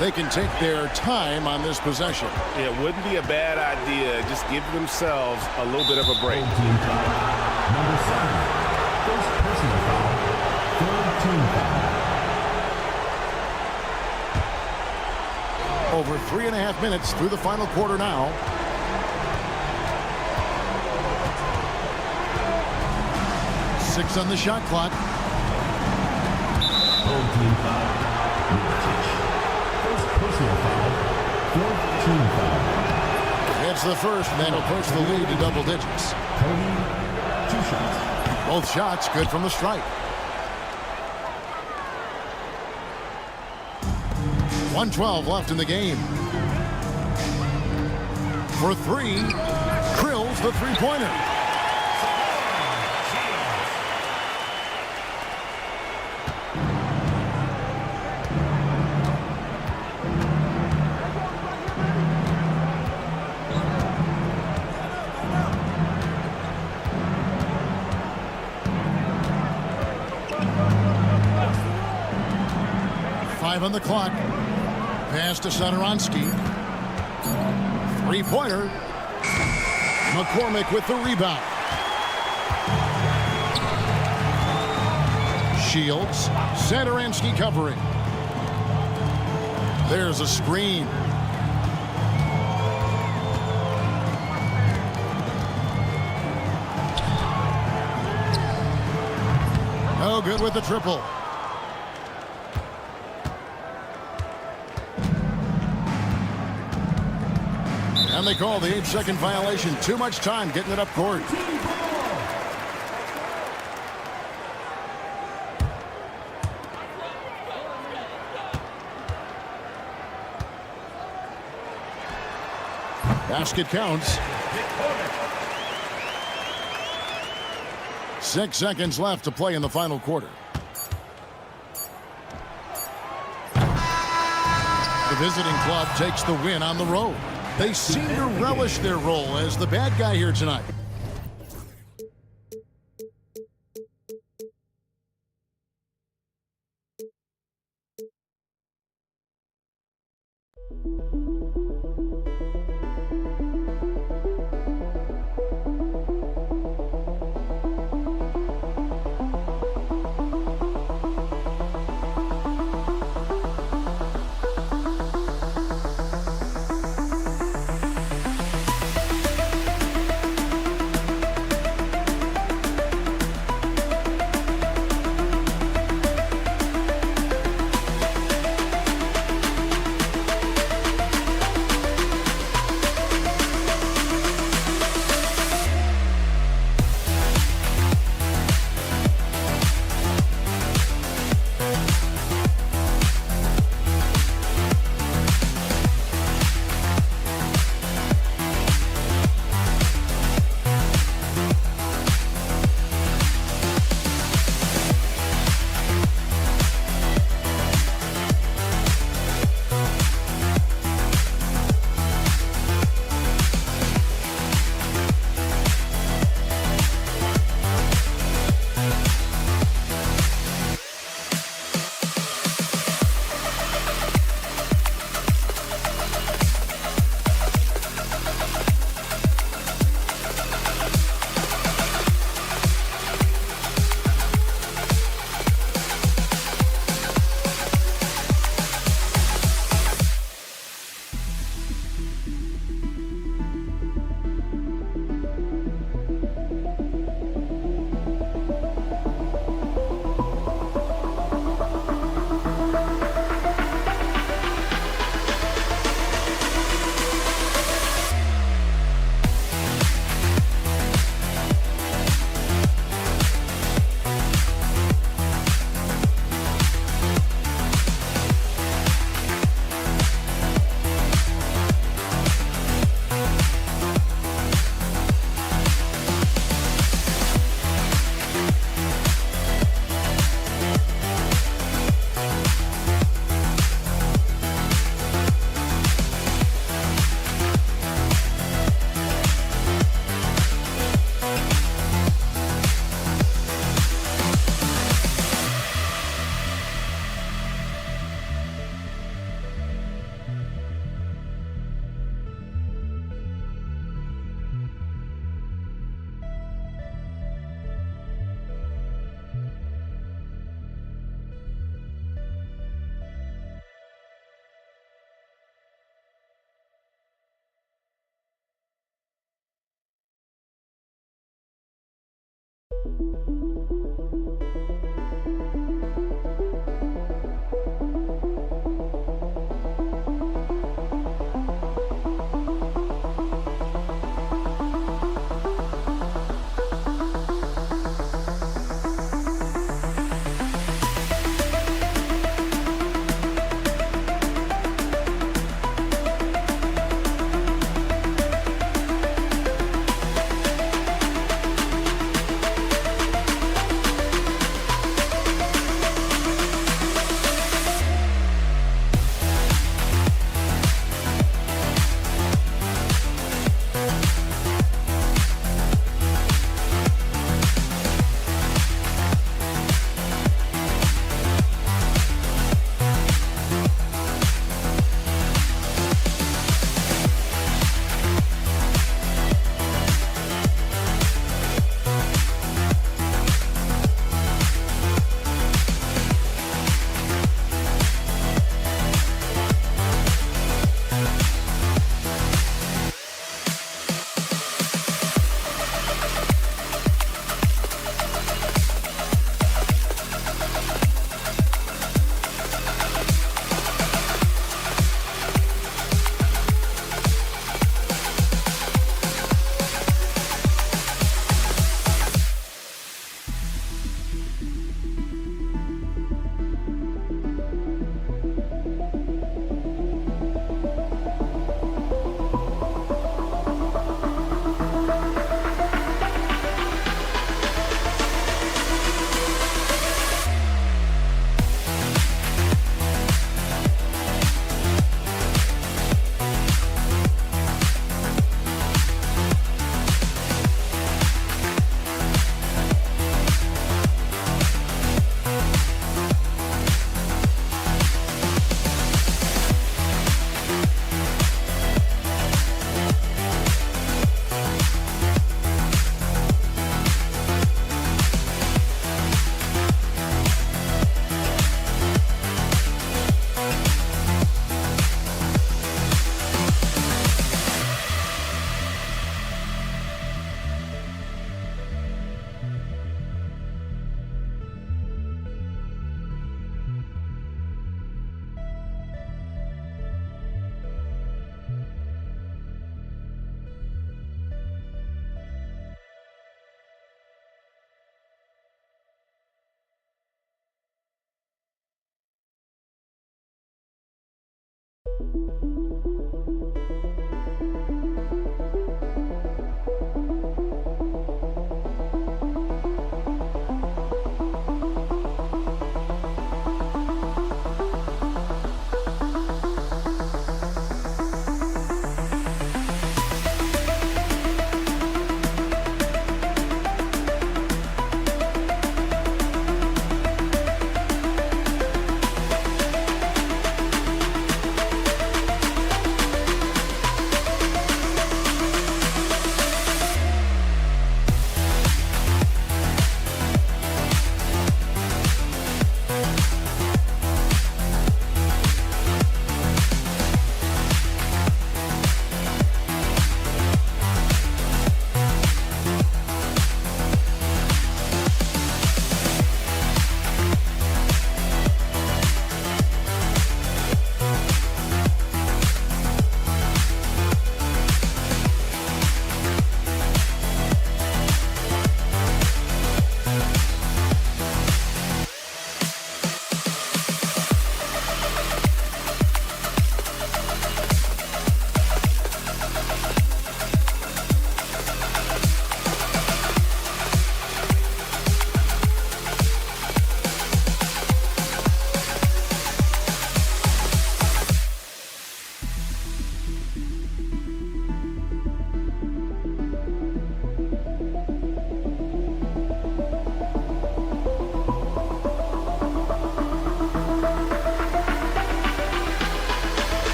They can take their time on this possession. It wouldn't be a bad idea. Just give themselves a little bit of a break. team foul. Number 7, first personal foul, third team foul. Over 3.5 minutes through the final quarter now. Six on the shot clock. Home team foul. First personal foul, fourth team foul. It's the first, and that'll push the lead to double digits. Cody, 2 shots. Both shots good from the stripe. 1:12 left in the game. For 3, Krill's the three-pointer. On the clock. Pass to Satoransky. Three-pointer. McCormick with the rebound. Shields. Satoransky covering. There's a screen. No good with the triple. And they call the 8-second violation. Too much time getting it up court. Basket counts. 6 seconds left to play in the final quarter. The visiting club takes the win on the road. They seem to relish their role as the bad guy here tonight.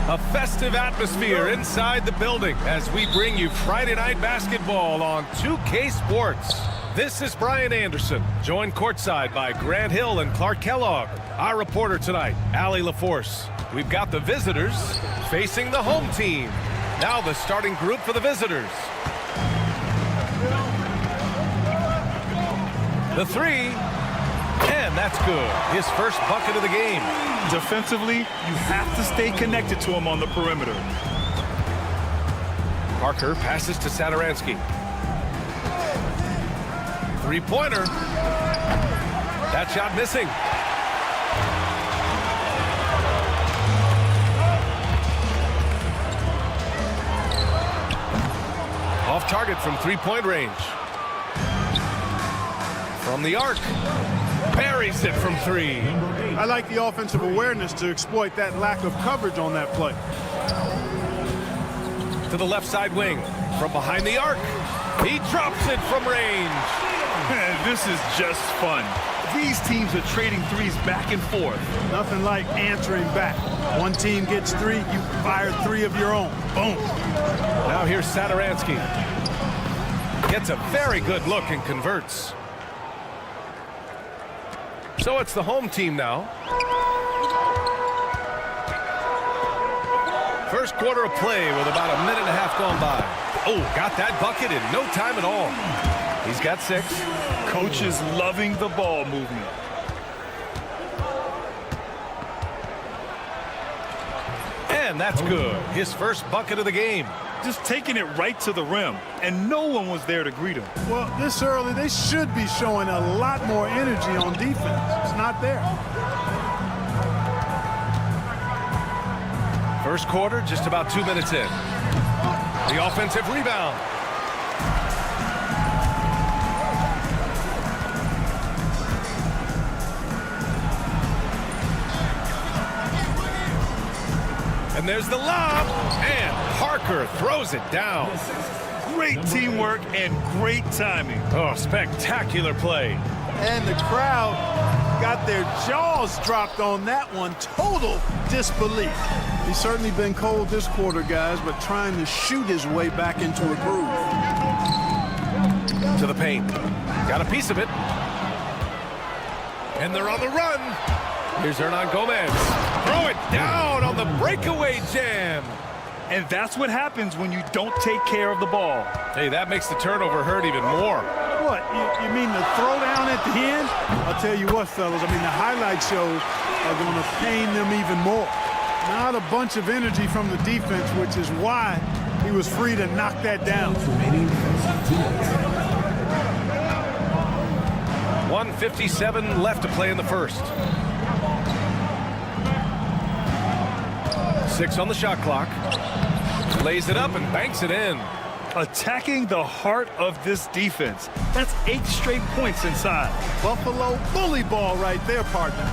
A festive atmosphere inside the building as we bring you Friday Night Basketball on 2K Sports. This is Brian Anderson, joined courtside by Grant Hill and Clark Kellogg. Our reporter tonight, Allie LaForce. We've got the visitors facing the home team. Now the starting group for the visitors. The three, and that's good. His first bucket of the game. Defensively, you have to stay connected to him on the perimeter. Parker passes to Satoransky. Three-pointer. That shot missing. Off target from three-point range. From the arc. Buries it from three. I like the offensive awareness to exploit that lack of coverage on that play. To the left side wing. From behind the arc. He drops it from range. This is just fun. These teams are trading threes back and forth. Nothing like answering back. One team gets three, you fire three of your own. Boom. Now here's Satoransky. Gets a very good look and converts. So it's the home team now. First quarter of play with about a minute and a half gone by. Oh, got that bucket in no time at all. He's got 6. Coach is loving the ball movement. And that's good. His first bucket of the game. Just taking it right to the rim, and no one was there to greet him. Well, this early, they should be showing a lot more energy on defense. It's not there. First quarter, just about 2 minutes in. The offensive rebound. And there's the lob, and Parker throws it down. Great teamwork and great timing. Oh, spectacular play. And the crowd got their jaws dropped on that one. Total disbelief. He's certainly been cold this quarter, guys, but trying to shoot his way back into a groove. To the paint. Got a piece of it. And they're on the run. Here's Hernan Gomez. Throw it down on the breakaway jam. And that's what happens when you don't take care of the ball. Hey, that makes the turnover hurt even more. What, you mean the throwdown at the end? I'll tell you what, fellas, I mean, the highlight shows are going to pain them even more. Not a bunch of energy from the defense, which is why he was free to knock that down. 1:57 left to play in the first. 6 on the shot clock. Lays it up and banks it in. Attacking the heart of this defense. That's 8 straight points inside. Buffalo bully ball right there, partner.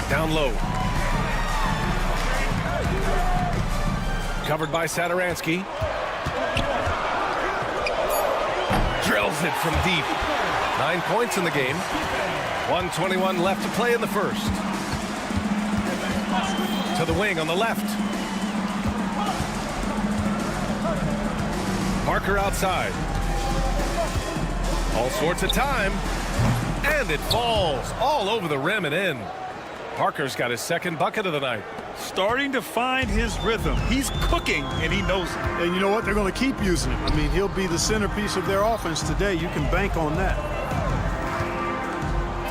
Down low. Covered by Saturansky. Drills it from deep. 9 points in the game. 1:21 left to play in the first. To the wing on the left. Parker outside. All sorts of time. And it falls all over the rim and in. Parker's got his second bucket of the night. Starting to find his rhythm. He's cooking, and he knows it. And you know what? They're going to keep using him. I mean, he'll be the centerpiece of their offense today. You can bank on that.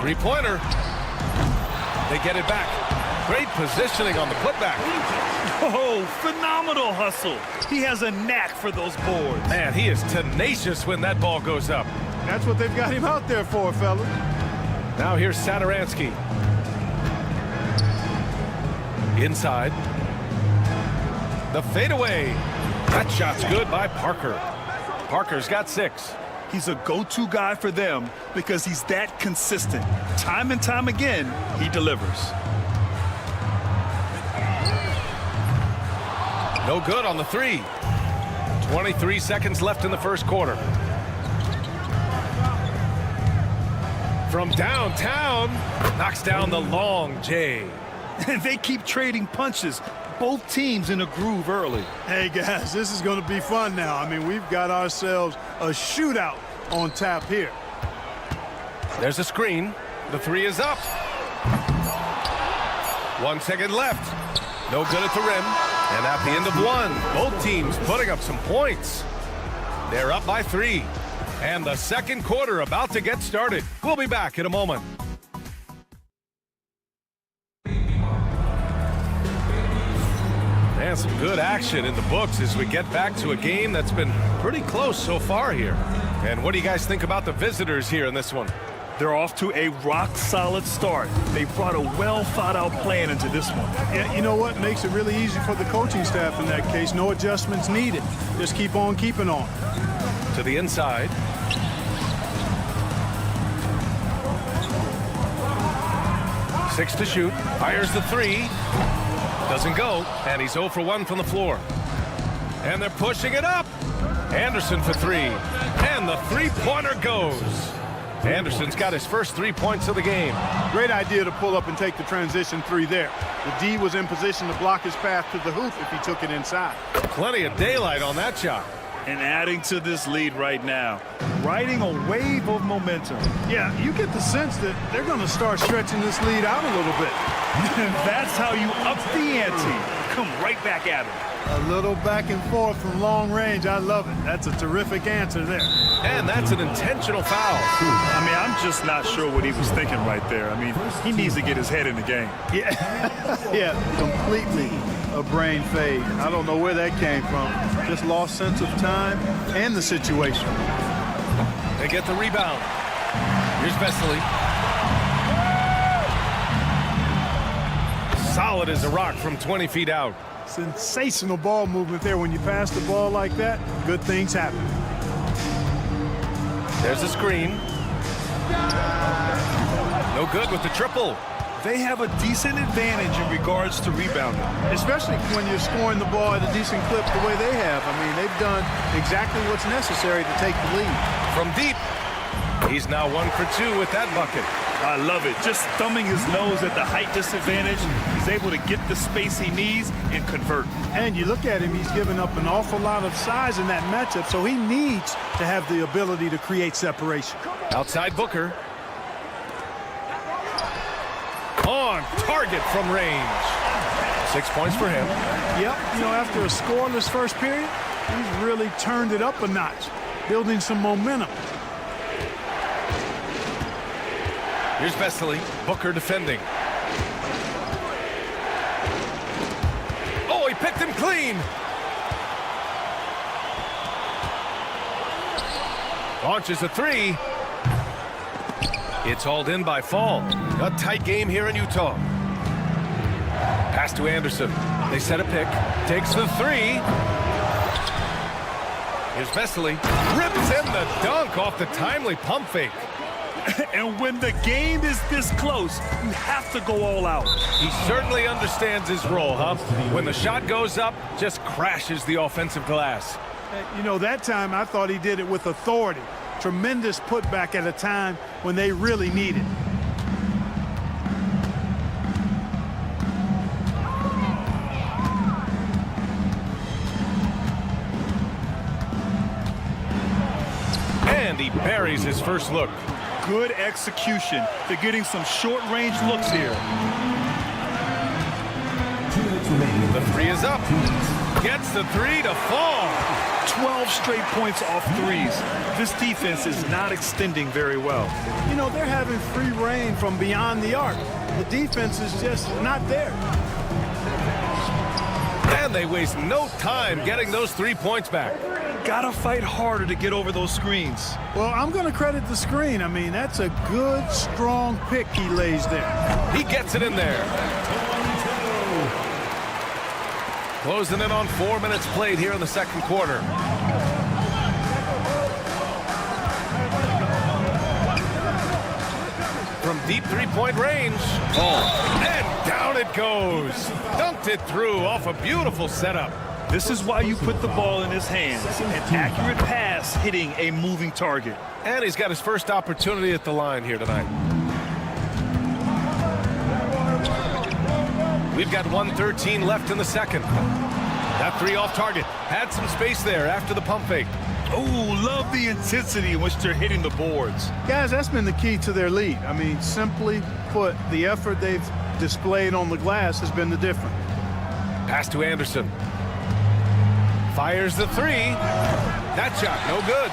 Three-pointer. They get it back. Great positioning on the putback. Oh, phenomenal hustle. He has a knack for those boards. Man, he is tenacious when that ball goes up. That's what they've got him out there for, fellas. Now here's Saturansky. Inside. The fadeaway. That shot's good by Parker. Parker's got 6. He's a go-to guy for them because he's that consistent. Time and time again, he delivers. No good on the 3. 23 seconds left in the first quarter. From downtown, knocks down the long J. They keep trading punches. Both teams in a groove early. Hey, guys, this is going to be fun now. I mean, we've got ourselves a shootout on tap here. There's a screen. The 3 is up. 1 second left. No good at the rim. And at the end of 1, both teams putting up some points. They're up by 3. And the second quarter about to get started. We'll be back in a moment. And some good action in the books as we get back to a game that's been pretty close so far here. And what do you guys think about the visitors here in this one? They're off to a rock-solid start. They brought a well-thought-out plan into this one. Yeah, you know what? Makes it really easy for the coaching staff in that case. No adjustments needed. Just keep on keeping on. To the inside. Six to shoot. Fires the 3. Doesn't go. And he's 0 for 1 from the floor. And they're pushing it up. Anderson for 3. And the three-pointer goes. Anderson's got his first 3 points of the game. Great idea to pull up and take the transition 3 there. The D was in position to block his path to the hoop if he took it inside. Plenty of daylight on that shot. And adding to this lead right now, riding a wave of momentum. Yeah, you get the sense that they're going to start stretching this lead out a little bit. That's how you up the ante. Come right back at him. A little back and forth from long range. I love it. That's a terrific answer there. And that's an intentional foul. I mean, I'm just not sure what he was thinking right there. I mean, he needs to get his head in the game. Yeah, yeah, completely a brain fade. I don't know where that came from. Just lost sense of time and the situation. They get the rebound. Here's Vesely. Solid as a rock from 20 feet out. Sensational ball movement there. When you pass the ball like that, good things happen. There's a screen. No good with the triple. They have a decent advantage in regards to rebounding. Especially when you're scoring the ball at a decent clip the way they have. I mean, they've done exactly what's necessary to take the lead. From deep. He's now 1 for 2 with that bucket. I love it. Just thumbing his nose at the height disadvantage. He's able to get the space he needs and convert. And you look at him, he's given up an awful lot of size in that matchup, so he needs to have the ability to create separation. Outside Booker. On target from range. 6 points for him. Yep, you know, after a scoreless first period, he's really turned it up a notch, building some momentum. Here's Vesely. Booker defending. Oh, he picked him clean. Launches a 3. It's hauled in by Fall. A tight game here in Utah. Pass to Anderson. They set a pick. Takes the three. Here's Vesely. Rips in the dunk off the timely pump fake. And when the game is this close, you have to go all out. He certainly understands his role, huh? When the shot goes up, just crashes the offensive glass. You know, that time I thought he did it with authority. Tremendous putback at a time when they really need it. And he buries his first look. Good execution. They're getting some short-range looks here. 2 minutes remaining. The three is up. Gets the three to fall. 12 straight points off threes. This defense is not extending very well. You know, they're having free reign from beyond the arc. The defense is just not there. And they waste no time getting those 3 points back. Gotta fight harder to get over those screens. Well, I'm going to credit the screen. I mean, that's a good, strong pick he lays there. He gets it in there. Closing in on 4 minutes played here in the second quarter. From deep three-point range. And down it goes. Dunked it through off a beautiful setup. This is why you put the ball in his hands. An accurate pass hitting a moving target. And he's got his first opportunity at the line here tonight. We've got 1:13 left in the second. That three off target. Had some space there after the pump fake. Oh, love the intensity in which they're hitting the boards. Guys, that's been the key to their lead. I mean, simply put, the effort they've displayed on the glass has been the difference. Pass to Anderson. Fires the three. That shot, no good.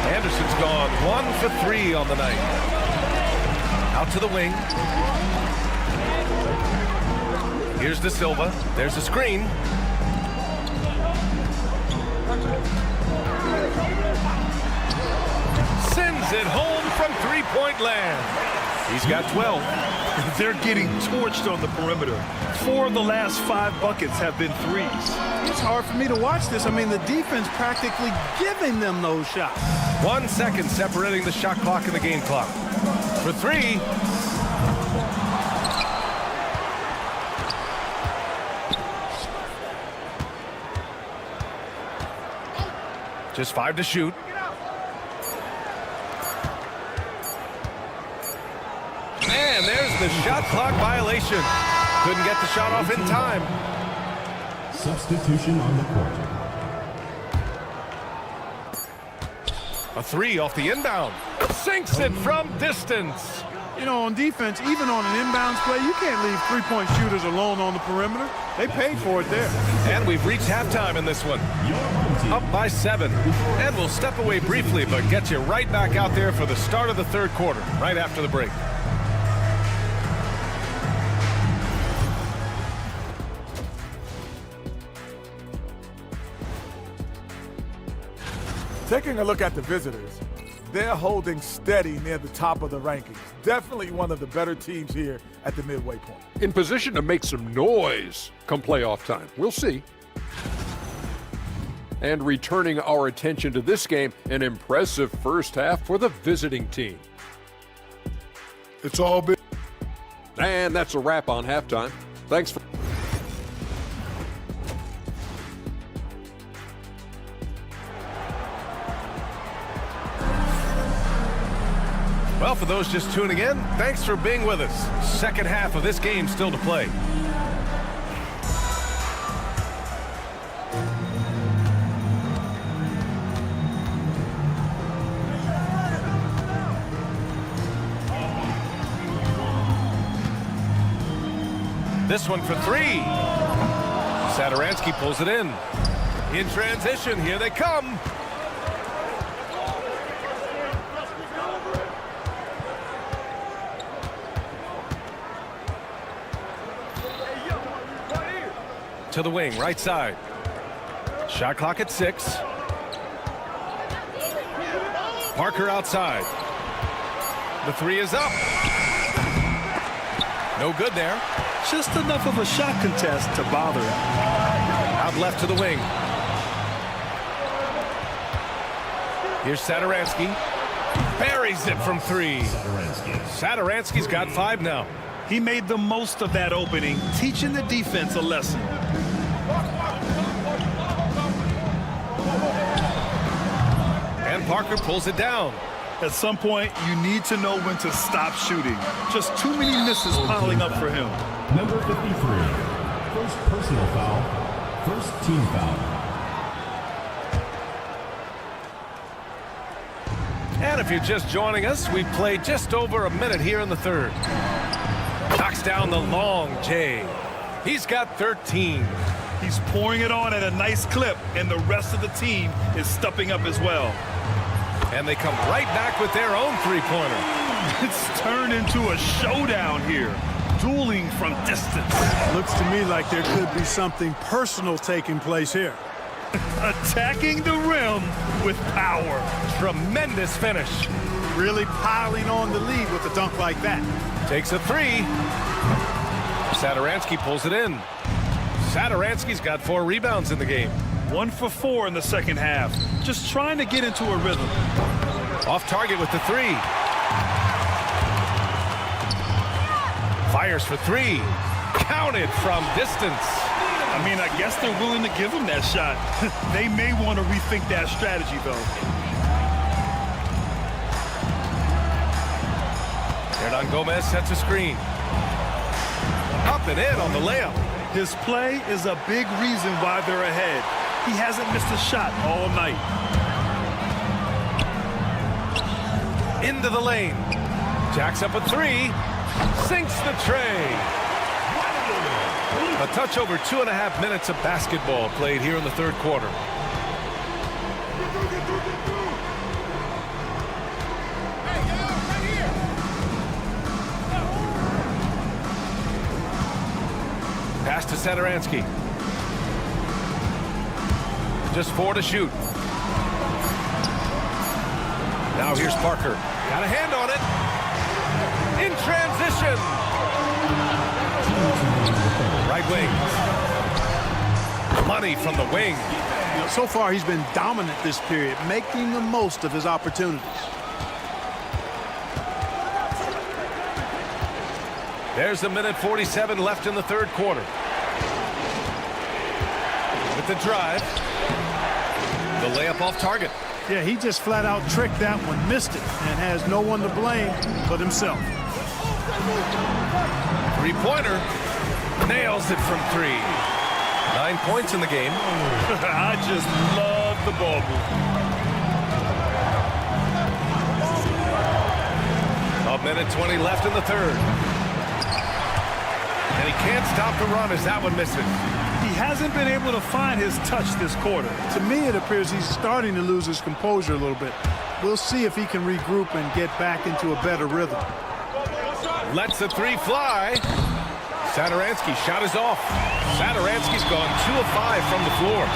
Anderson's gone 1 for 3 on the night. Out to the wing. Here's De Silva. There's a screen. Sends it home from three-point land. He's got 12. They're getting torched on the perimeter. 4 of the last 5 buckets have been threes. It's hard for me to watch this. I mean, the defense practically giving them those shots. 1 second separating the shot clock and the game clock. For 3. Just 5 to shoot. And there's the shot clock violation. Couldn't get the shot off in time. Substitution on the court. A 3 off the inbound. Sinks it from distance. You know, on defense, even on an inbounds play, you can't leave three-point shooters alone on the perimeter. They paid for it there. And we've reached halftime in this one. Up by 7. And we'll step away briefly, but get you right back out there for the start of the third quarter, right after the break. Taking a look at the visitors, they're holding steady near the top of the rankings. Definitely one of the better teams here at the midway point. In position to make some noise come playoff time. We'll see. And returning our attention to this game, an impressive first half for the visiting team. It's all been. And that's a wrap on halftime. Thanks for... Well, for those just tuning in, thanks for being with us. Second half of this game still to play. This one for 3. Satoransky pulls it in. In transition, here they come. To the wing, right side. Shot clock at 6. Parker outside. The three is up. No good there. Just enough of a shot contest to bother him. Out left to the wing. Here's Satoransky. Buries it from three. Satoransky's got 5 now. He made the most of that opening, teaching the defense a lesson. And Parker pulls it down. At some point, you need to know when to stop shooting. Just too many misses piling up for him. Number 53. First personal foul. First team foul. And if you're just joining us, we've played just over a minute here in the third. Knocks down the long J. He's got 13. He's pouring it on at a nice clip, and the rest of the team is stepping up as well. And they come right back with their own three-pointer. It's turned into a showdown here. Dueling from distance. Looks to me like there could be something personal taking place here. Attacking the rim with power. Tremendous finish. Really piling on the lead with a dunk like that. Takes a three. Satoransky pulls it in. Satoransky's got 4 rebounds in the game. 1 for 4 in the second half. Just trying to get into a rhythm. Off target with the 3. Fires for 3. Counted from distance. I mean, I guess they're willing to give him that shot. They may want to rethink that strategy, though. Hernan Gomez sets a screen. Up and in on the layup. His play is a big reason why they're ahead. He hasn't missed a shot all night. Into the lane. Jacks up a 3. Sinks the tray. A touch over 2.5 minutes of basketball played here in the third quarter. Pass to Satoransky. Just 4 to shoot. Now here's Parker. Got a hand on it. In transition. Right wing. Money from the wing. So far, he's been dominant this period, making the most of his opportunities. There's 1:47 left in the third quarter. With the drive. The layup off target. Yeah, he just flat out tricked that one, missed it, and has no one to blame but himself. Three-pointer. Nails it from 3. 9 points in the game. I just love the ball movement. 1:20 left in the third. And he can't stop the run as that one misses. He hasn't been able to find his touch this quarter. To me, it appears he's starting to lose his composure a little bit. We'll see if he can regroup and get back into a better rhythm. Lets the 3 fly. Satoransky's shot is off. Satoransky's gone 2 of 5 from the floor.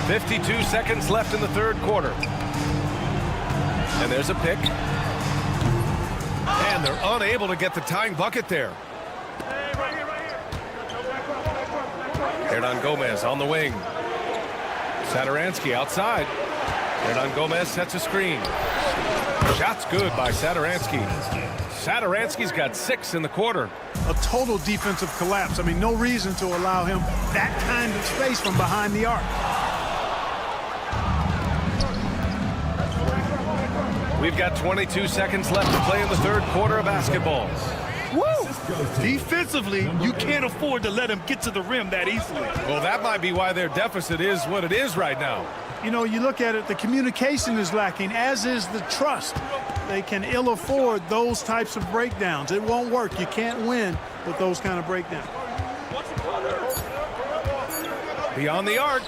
52 seconds left in the third quarter. And there's a pick. And they're unable to get the tying bucket there. Hernan Gomez on the wing. Satoransky outside. Hernan Gomez sets a screen. Shot's good by Satoransky. Satoransky's got 6 in the quarter. A total defensive collapse. I mean, no reason to allow him that kind of space from behind the arc. We've got 22 seconds left to play in the third quarter of basketball. Woo! Defensively, you can't afford to let him get to the rim that easily. Well, that might be why their deficit is what it is right now. You know, you look at it, the communication is lacking, as is the trust. They can ill afford those types of breakdowns. It won't work. You can't win with those kind of breakdowns. Beyond the arc.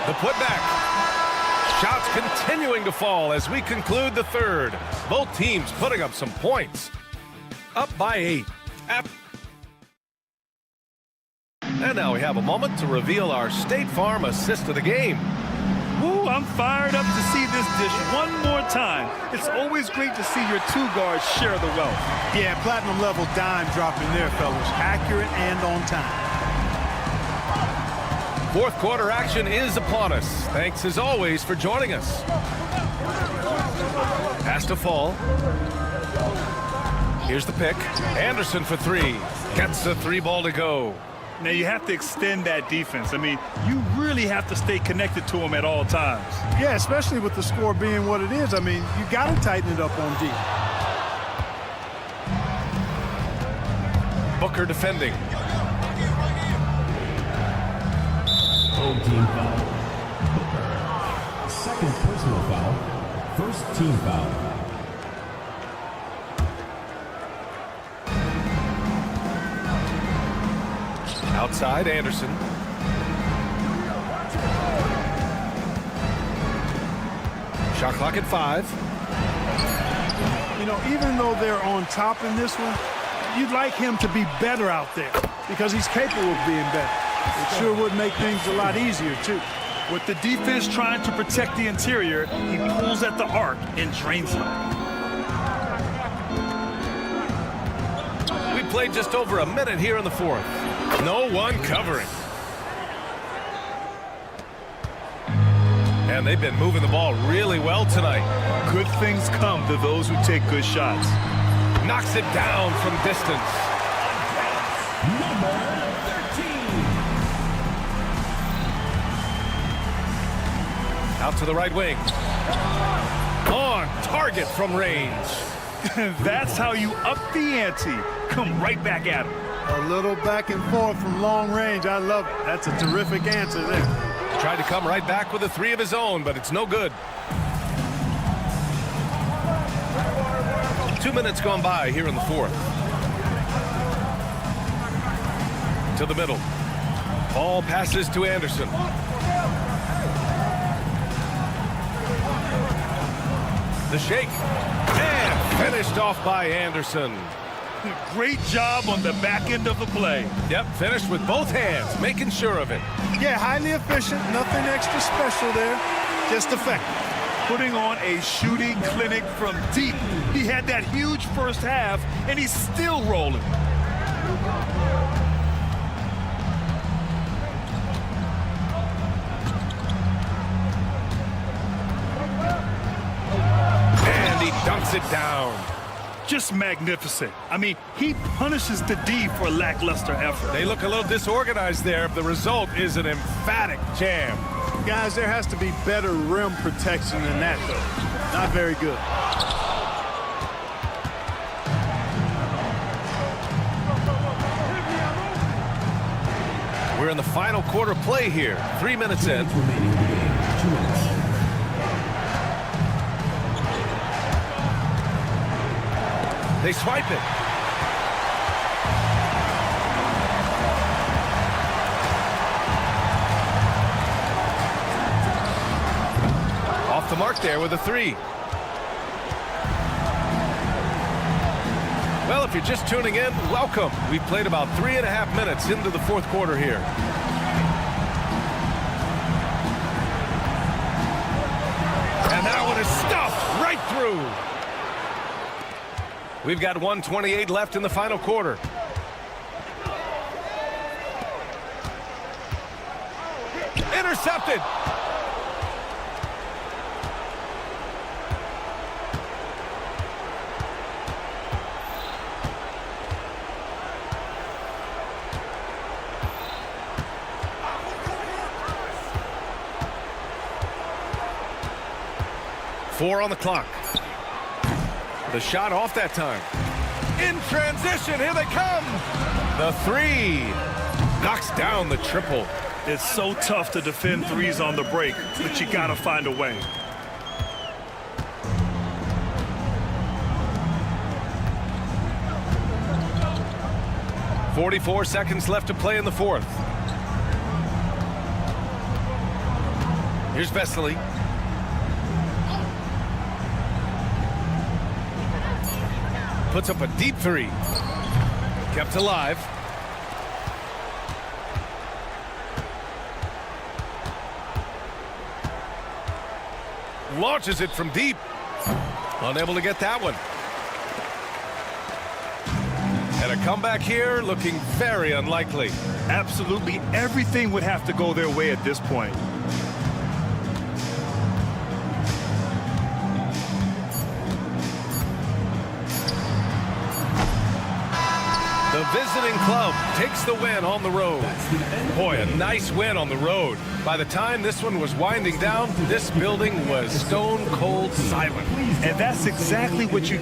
The putback. Shots continuing to fall as we conclude the third. Both teams putting up some points. Up by 8. And now we have a moment to reveal our State Farm assist of the game. Ooh, I'm fired up to see this dish one more time. It's always great to see your two guards share the wealth. Yeah, platinum level dime dropping there, fellas. Accurate and on time. Fourth quarter action is upon us. Thanks as always for joining us. Pass to Fall. Here's the pick. Anderson for three. Gets the three ball to go. Now you have to extend that defense. I mean, you really have to stay connected to them at all times. Yeah, especially with the score being what it is. I mean, you got to tighten it up on D. Booker defending. Home team foul. Second personal foul. First team foul. Outside, Anderson. Shot clock at 5. You know, even though they're on top in this one, you'd like him to be better out there because he's capable of being better. It sure would make things a lot easier, too. With the defense trying to protect the interior, he pulls at the arc and drains them. We played just over a minute here in the fourth. No one covering. And they've been moving the ball really well tonight. Good things come to those who take good shots. Knocks it down from distance. Number 13. Out to the right wing. On target from range. That's how you up the ante. Come right back at him. A little back and forth from long range. I love it. That's a terrific answer there. Tried to come right back with a three of his own, but it's no good. 2 minutes gone by here in the fourth. To the middle. Ball passes to Anderson. The shake. And finished off by Anderson. Great job on the back end of the play. Yep, finished with both hands, making sure of it. Yeah, highly efficient. Nothing extra special there. Just effective. Putting on a shooting clinic from deep. He had that huge first half, and he's still rolling. And he dunks it down. Just magnificent. I mean, he punishes the D for lackluster effort. They look a little disorganized there. The result is an emphatic jam. Guys, there has to be better rim protection than that, though. Not very good. We're in the final quarter play here. 3 minutes in. Remaining in the game. 2 minutes. They swipe it. Off the mark there with a three. Well, if you're just tuning in, welcome. We've played about 3.5 minutes into the fourth quarter here. And that one is stuffed right through. We've got 1:28 left in the final quarter. Intercepted. Four on the clock. The shot off that time. In transition, here they come. The three knocks down the triple. It's so tough to defend threes on the break, but you gotta find a way. .44 seconds left to play in the fourth. Here's Vesely. Puts up a deep three. Kept alive. launches it from deep. Unable to get that one. And a comeback here looking very unlikely. Absolutely everything would have to go their way at this point. The visiting club takes the win on the road. Boy, a nice win on the road. By the time this one was winding down, this building was stone cold silent. And that's exactly what you...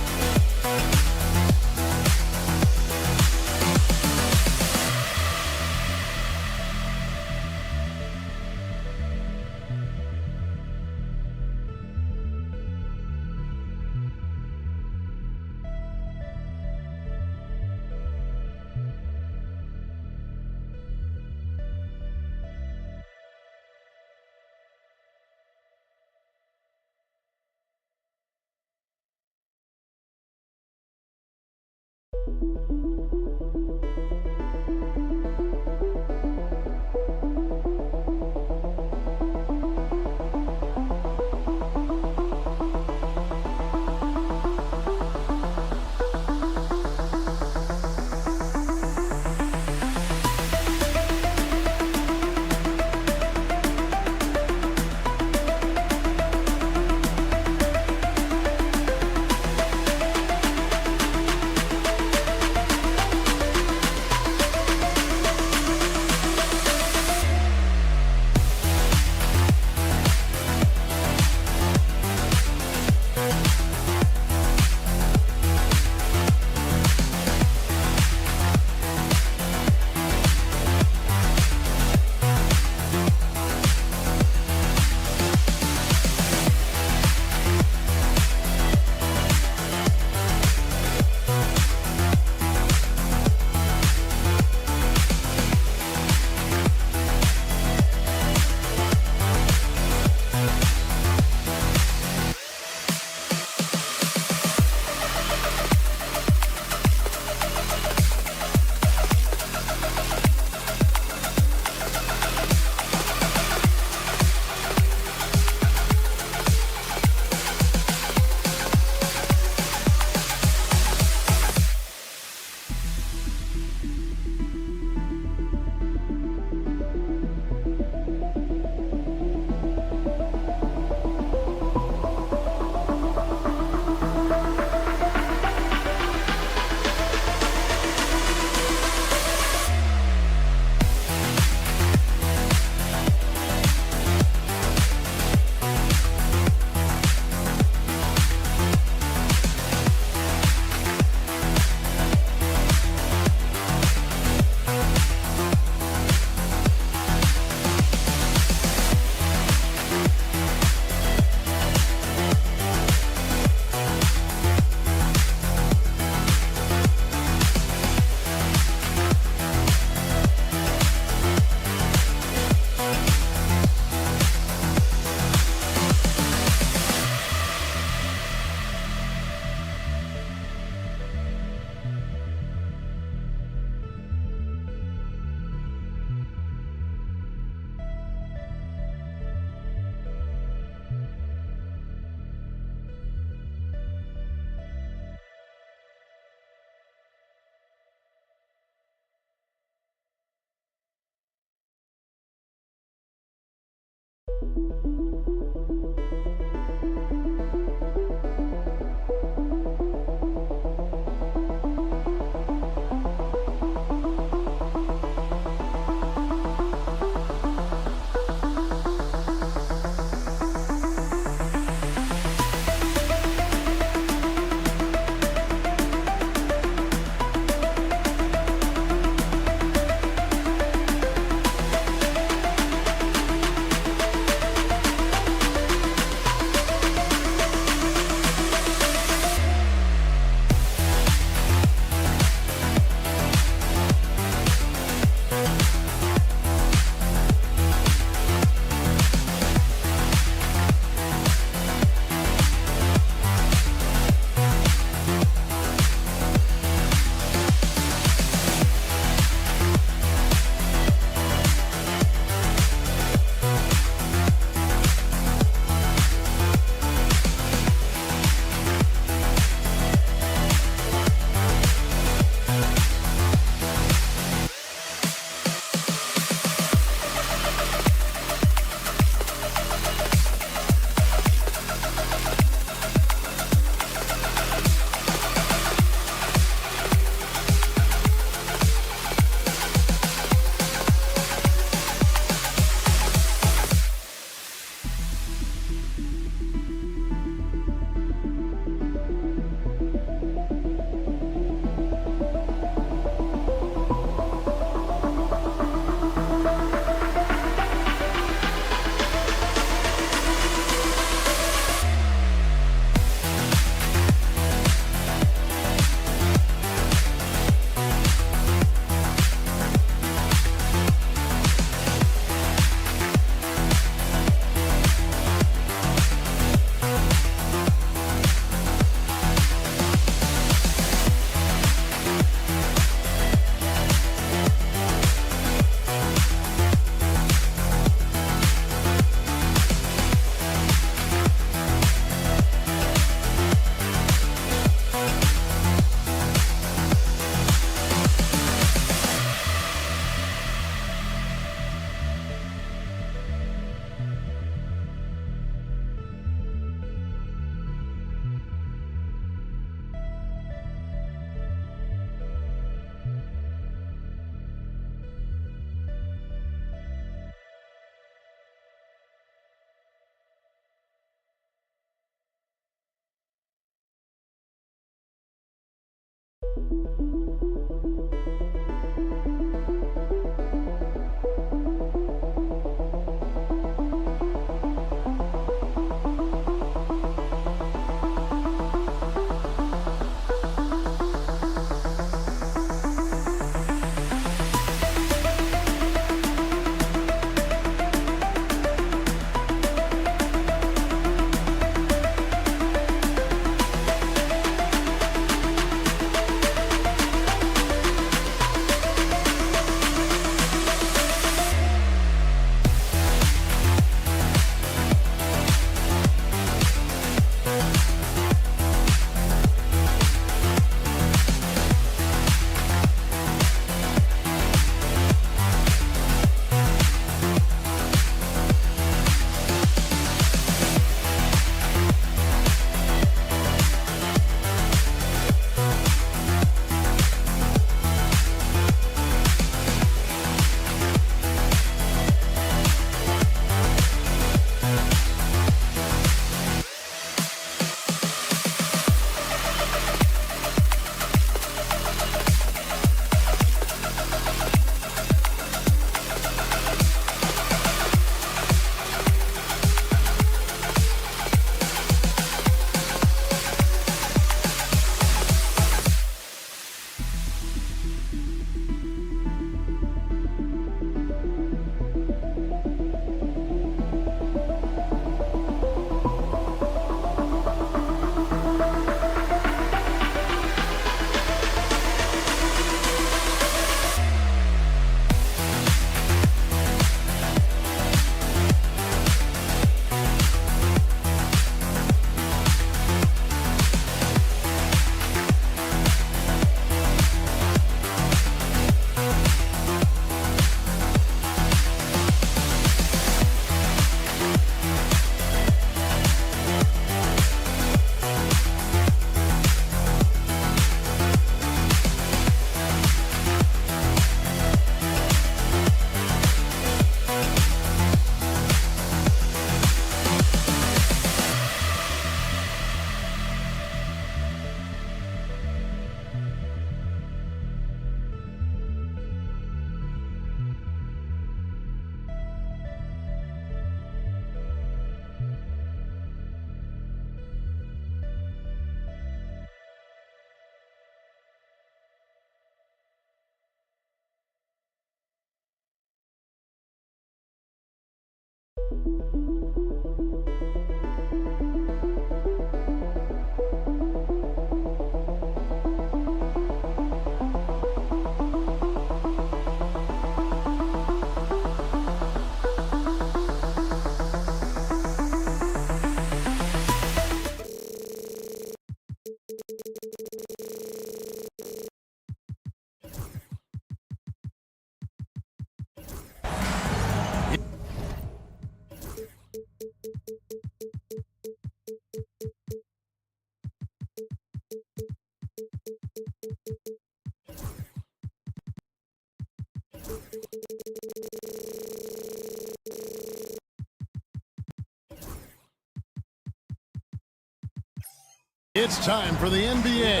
It's time for the NBA,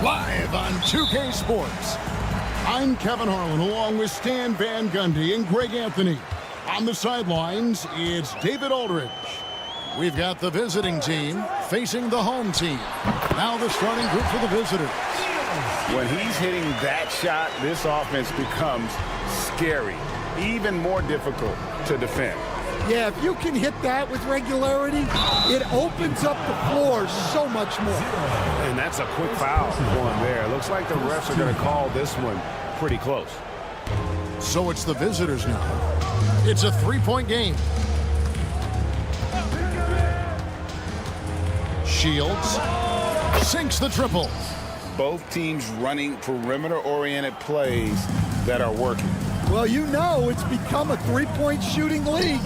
live on 2K Sports. I'm Kevin Harlan, along with Stan Van Gundy and Greg Anthony. On the sidelines, it's David Aldridge. We've got the visiting team facing the home team. Now the starting group for the visitors. When he's hitting that shot, this offense becomes scary, even more difficult to defend. Yeah, if you can hit that with regularity, it opens up the floor so much more. And that's a quick foul one there. Looks like the refs are going to call this one pretty close. So it's the visitors now. It's a three-point game. Shields sinks the triple. Both teams running perimeter-oriented plays that are working. Well, you know it's become a three-point shooting league.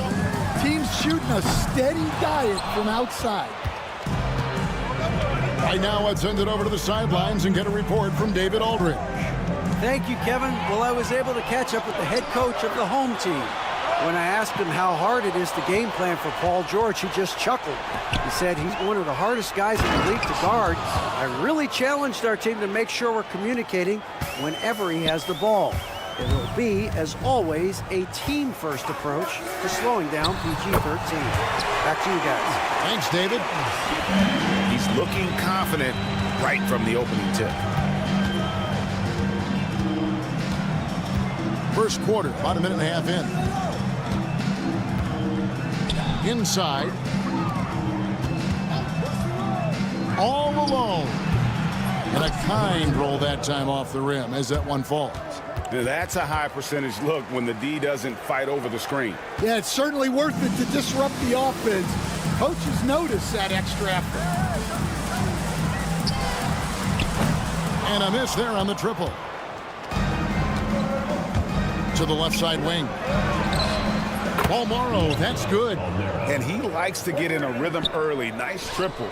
Teams shooting a steady diet from outside. Right now, let's send it over to the sidelines and get a report from David Aldridge. Thank you, Kevin. Well, I was able to catch up with the head coach of the home team. When I asked him how hard it is to game plan for Paul George, he just chuckled. He said he's one of the hardest guys in the league to guard. I really challenged our team to make sure we're communicating whenever he has the ball. It will be, as always, a team-first approach to slowing down PG-13. Back to you guys. Thanks, David. He's looking confident right from the opening tip. First quarter, about a minute and a half in. Inside. All alone. And a kind roll that time off the rim as that one falls. That's a high percentage look when the D doesn't fight over the screen. Yeah, it's certainly worth it to disrupt the offense. Coaches notice that extra effort. And a miss there on the triple. To the left side wing. Paul Morrow, that's good. And he likes to get in a rhythm early. Nice triple.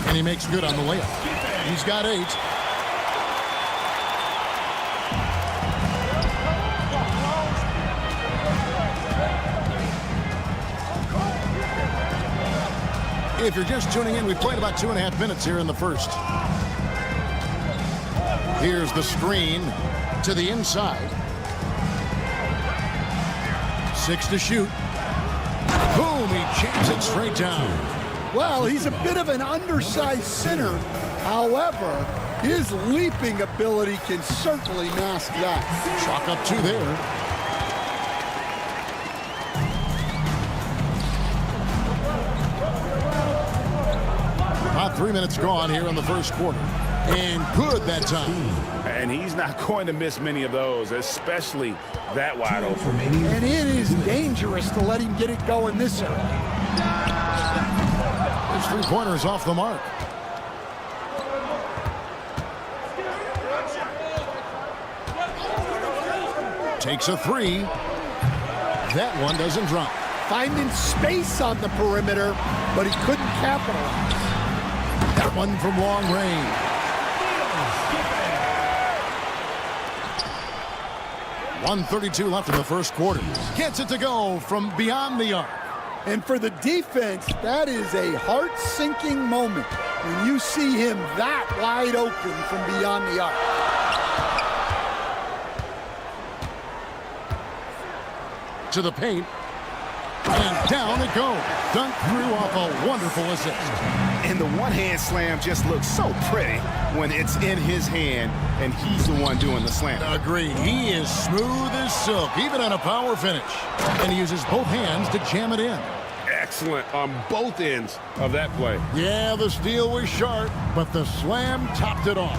And he makes good on the layup. He's got 8. If you're just tuning in, we played about 2.5 minutes here in the first. Here's the screen to the inside. 6 to shoot. Boom, he jams it straight down. Well, he's a bit of an undersized center. However, his leaping ability can certainly mask that. Chalk up 2 there. About 3 minutes gone here in the first quarter. And good that time. And he's not going to miss many of those, especially that wide open. And it is dangerous to let him get it going this early. His three-pointer's off the mark. Takes a 3. That one doesn't drop. Finding space on the perimeter, but he couldn't capitalize. That one from long range. .132 left in the first quarter. Gets it to go from beyond the arc. And for the defense, that is a heart-sinking moment when you see him that wide open from beyond the arc. To the paint. And down it goes. Dunked through off a wonderful assist. And the one-hand slam just looks so pretty when it's in his hand and he's the one doing the slam. Agreed. He is smooth as silk, even on a power finish. And he uses both hands to jam it in. Excellent on both ends of that play. Yeah, the steal was sharp, but the slam topped it off.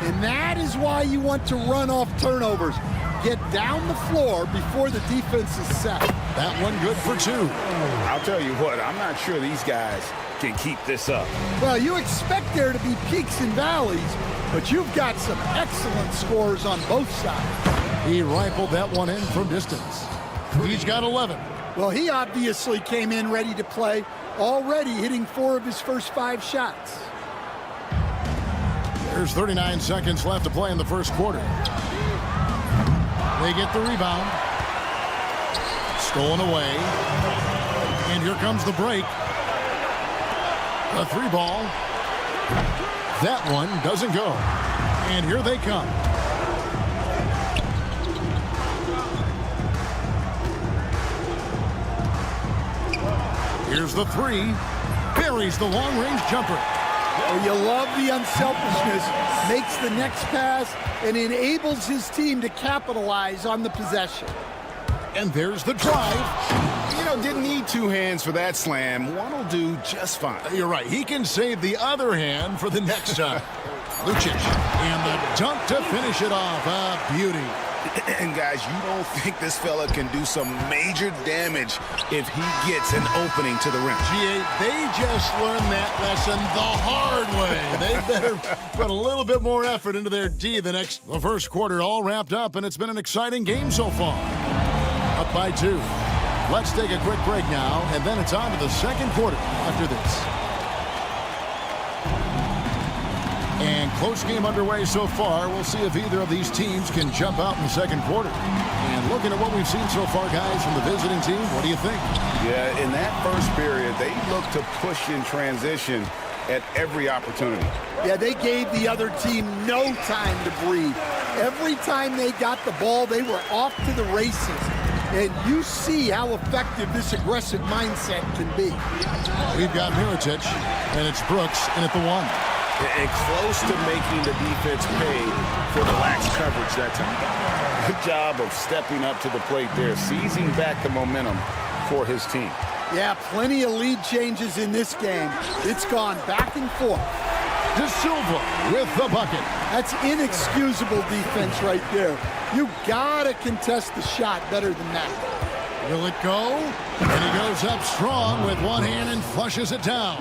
And that is why you want to run off turnovers. Get down the floor before the defense is set. That one good for 2. I'll tell you what, I'm not sure these guys can keep this up. Well, you expect there to be peaks and valleys, but you've got some excellent scores on both sides. He rifled that one in from distance. He's got 11. Well, he obviously came in ready to play, already hitting 4 of his first 5 shots. There's 39 seconds left to play in the first quarter. They get the rebound. Stolen away. And here comes the break. A 3-ball. That one doesn't go. And here they come. Here's the 3. Buries the long-range jumper. Oh, you love the unselfishness. Makes the next pass and enables his team to capitalize on the possession. And there's the drive. You know, didn't need 2 hands for that slam. One will do just fine. You're right. He can save the other hand for the next time. Lucic. And the dunk to finish it off. A beauty. And guys, you don't think this fella can do some major damage if he gets an opening to the rim. They just learned that lesson the hard way. They better put a little bit more effort into their D. The first quarter all wrapped up, and it's been an exciting game so far. Up by 2. Let's take a quick break now, and then it's on to the second quarter after this. And close game underway so far. We'll see if either of these teams can jump out in the second quarter. And looking at what we've seen so far, guys, from the visiting team, what do you think? Yeah, in that first period, they looked to push in transition at every opportunity. Yeah, they gave the other team no time to breathe. Every time they got the ball, they were off to the races. And you see how effective this aggressive mindset can be. We've got Mirotic, and it's Brooks in at the 1. And close to making the defense pay for the lax coverage that time. Good job of stepping up to the plate there, seizing back the momentum for his team. Yeah, plenty of lead changes in this game. It's gone back and forth. De Silva with the bucket. That's inexcusable defense right there. You gotta contest the shot better than that. Will it go? And he goes up strong with one hand and flushes it down.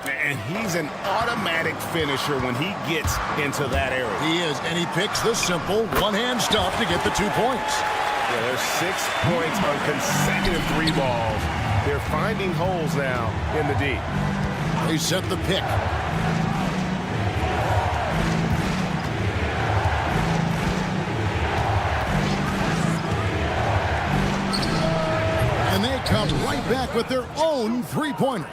And he's an automatic finisher when he gets into that area. He is, and he picks the simple one-hand stuff to get the 2 points. Yeah, there's 6 points on consecutive 3 balls. They're finding holes now in the D. They set the pick. And they come right back with their own 3-pointer.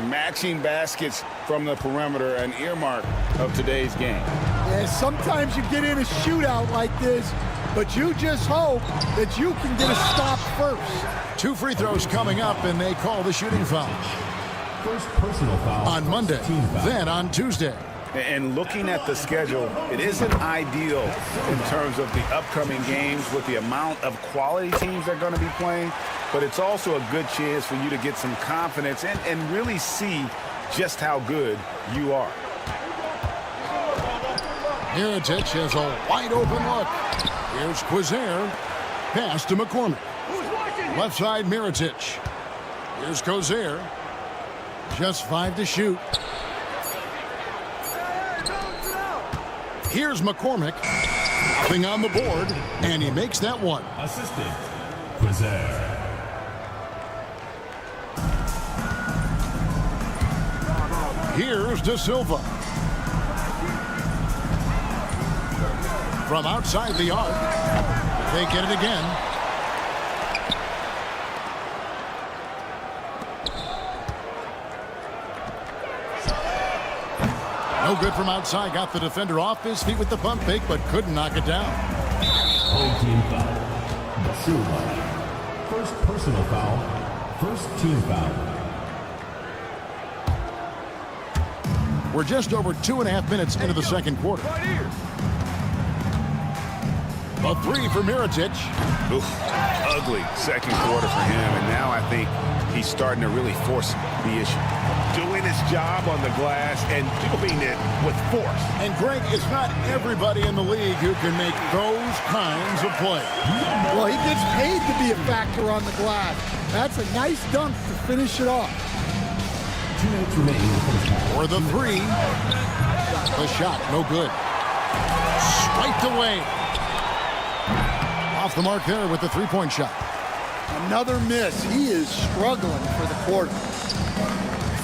Matching baskets from the perimeter, an earmark of today's game. Yeah, sometimes you get in a shootout like this, but you just hope that you can get a stop first. 2 free throws coming up, and they call the shooting foul. First personal foul. On Monday, then on Tuesday. And looking at the schedule, it isn't ideal in terms of the upcoming games with the amount of quality teams they're going to be playing, but it's also a good chance for you to get some confidence and really see just how good you are. Mirotic has a wide-open look. Here's Quizair. Pass to McCormick. Left side, Mirotic. Here's Quizair. Just 5 to shoot. Here's McCormick. Nothing on the board, and he makes that one. Assistant, Quizair. Here's De Silva. From outside the arc, they get it again. No good from outside. Got the defender off his feet with the pump fake, but couldn't knock it down. Home team foul. De Silva. First personal foul. First team foul. We're just over 2.5 minutes into the second quarter. A three for Mirotic. Oof, ugly second quarter for him, and now I think he's starting to really force the issue. Doing his job on the glass and doing it with force. And Greg, it's not everybody in the league who can make those kinds of plays. Well, he gets paid to be a factor on the glass. That's a nice dunk to finish it off. 2 minutes remaining in the first half. For the three. The shot, no good. Swiped away. Off the mark there with the three-point shot. Another miss. He is struggling for the quarter.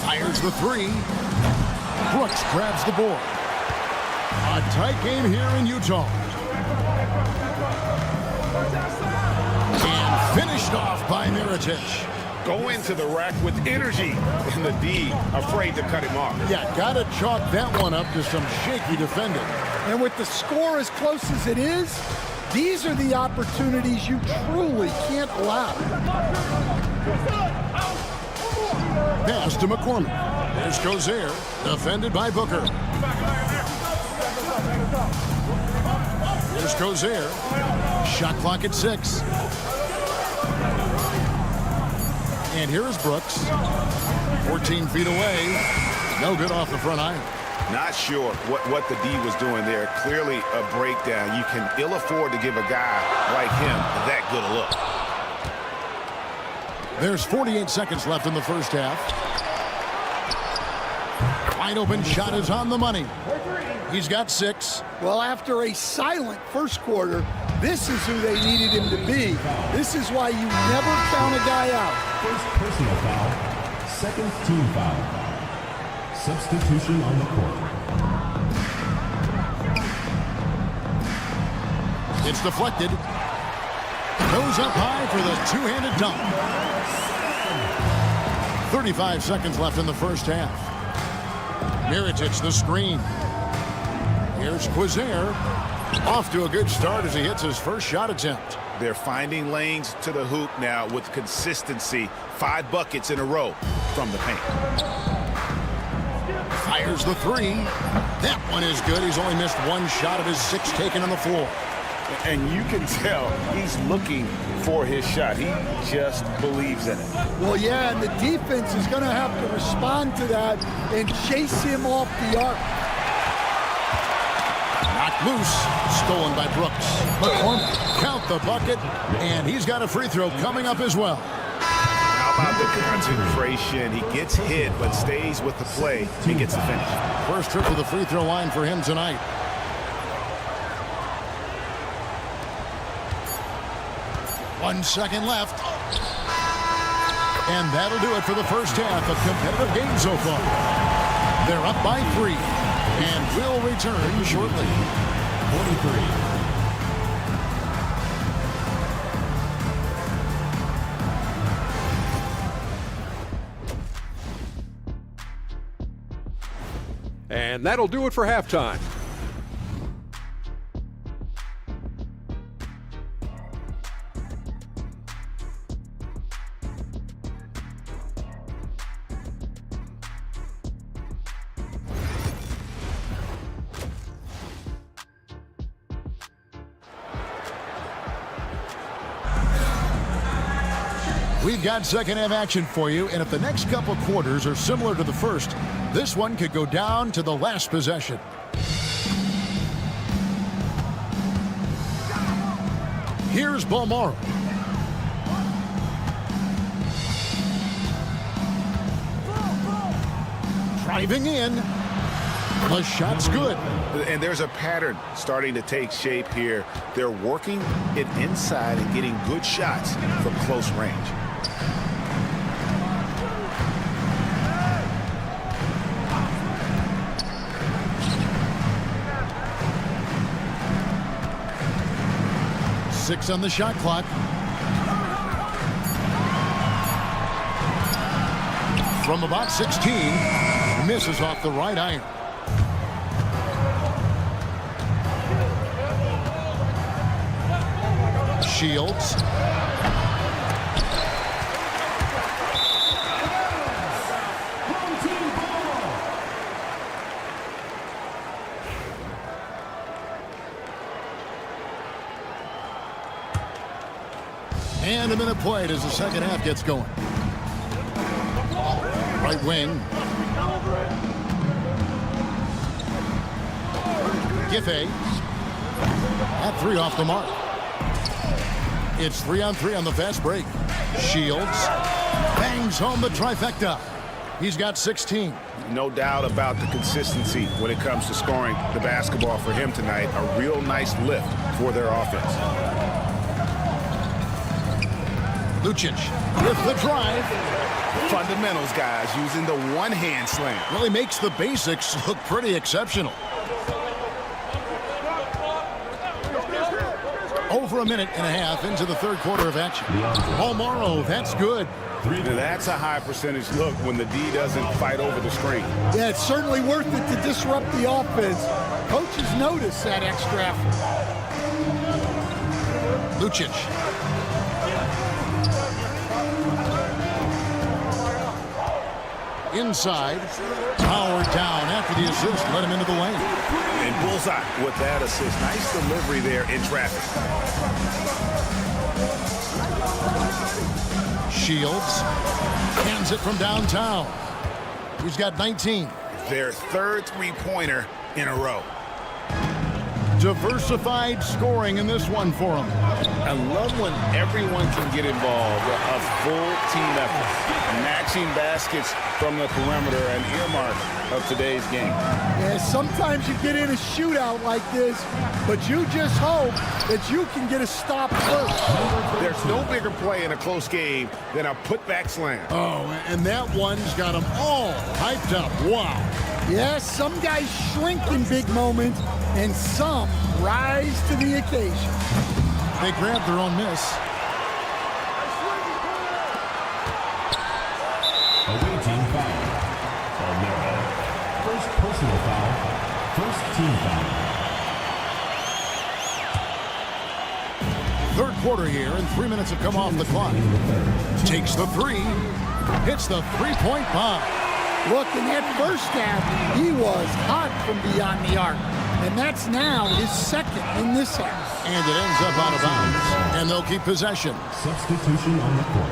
Fires the three. Brooks grabs the board. A tight game here in Utah. And finished off by Mirotic. Go into the rack with energy, and the D afraid to cut him off. Yeah, gotta chalk that one up to some shaky defending. And with the score as close as it is, these are the opportunities you truly can't allow. Pass to McCormick. There's Gozer, defended by Booker. There's Gozer. Shot clock at 6. And here is Brooks. 14 feet away. No good off the front iron. Not sure what the D was doing there. Clearly a breakdown. You can ill afford to give a guy like him that good a look. There's 48 seconds left in the first half. Wide open shot is on the money. He's got 6. Well, after a silent first quarter, this is who they needed him to be. This is why you never count a guy out. First personal foul. Second team foul. Substitution on the court. It's deflected. Goes up high for the two-handed dunk. 35 seconds left in the first half. Mirotic the screen. Here's Quizer. Off to a good start as he hits his first shot attempt. They're finding lanes to the hoop now with consistency. 5 buckets in a row from the paint. Fires the three. That one is good. He's only missed 1 shot of his 6 taken on the floor. And you can tell he's looking for his shot. He just believes in it. Well, yeah, and the defense is going to have to respond to that and chase him off the arc. Knocked loose. Stolen by Brooks. McCormick. Count the bucket. And he's got a free throw coming up as well. How about the concentration? He gets hit but stays with the play and gets the finish. First trip to the free throw line for him tonight. One second left. And that'll do it for the first half. A competitive game so far. They're up by 3. And we'll return shortly. 43. And that'll do it for halftime. We've got second half action for you, and if the next couple quarters are similar to the first, this one could go down to the last possession. Here's Balmaro. Driving in. The shot's good. And there's a pattern starting to take shape here. They're working it inside and getting good shots from close range. Six on the shot clock. From about 16, misses off the right iron. Shields. a minute played as the second half gets going. Right wing. Giffey. At 3 off the mark. It's 3-on-3 on the fast break. Shields bangs home the trifecta. He's got 16. No doubt about the consistency when it comes to scoring the basketball for him tonight. A real nice lift for their offense. Lucic with the drive. Fundamentals, guys, using the one-hand slam. Really makes the basics look pretty exceptional. Over a minute and a half into the third quarter of action. Balmaro, that's good. That's a high percentage look when the D doesn't fight over the screen. Yeah, it's certainly worth it to disrupt the offense. Coaches notice that extra effort. Lucic. Inside. Power down after the assist. Let him into the lane. And bullseye with that assist. Nice delivery there in traffic. Shields hands it from downtown. He's got 19. Their third three-pointer in a row. Diversified scoring in this one for him. I love when everyone can get involved. A full team effort. Matching baskets from the perimeter, an earmark of today's game. Yeah, sometimes you get in a shootout like this, but you just hope that you can get a stop first. There's no bigger play in a close game than a putback slam. Oh, and that one's got them all hyped up. Wow. Yes, some guys shrink in big moments, and some rise to the occasion. They grabbed their own miss. Away team foul. Balmaro. First personal foul. First team foul. Third quarter here, and 3 minutes have come off the clock. Takes the three. Hits the three-point bomb. Look, in that first half, he was hot from beyond the arc. And that's now his second in this half. And it ends up out of bounds. And they'll keep possession. Substitution on the court.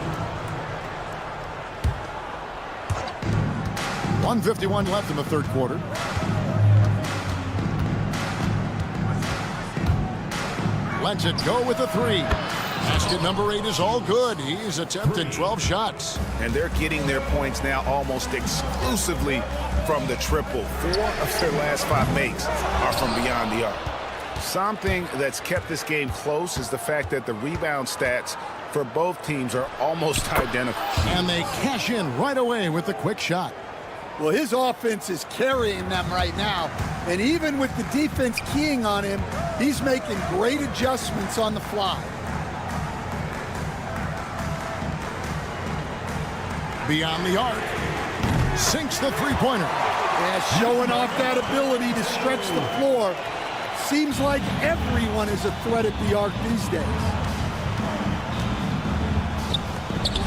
1:51 left in the third quarter. Lets it go with a three. Basket number 8 is all good. He's attempted 12 shots. And they're getting their points now almost exclusively from the triple. 4 of their last 5 makes are from beyond the arc. Something that's kept this game close is the fact that the rebound stats for both teams are almost identical. And they cash in right away with the quick shot. Well, his offense is carrying them right now. And even with the defense keying on him, he's making great adjustments on the fly. Beyond the arc. Sinks the three-pointer. Yeah, showing off that ability to stretch the floor. Seems like everyone is a threat at the arc these days.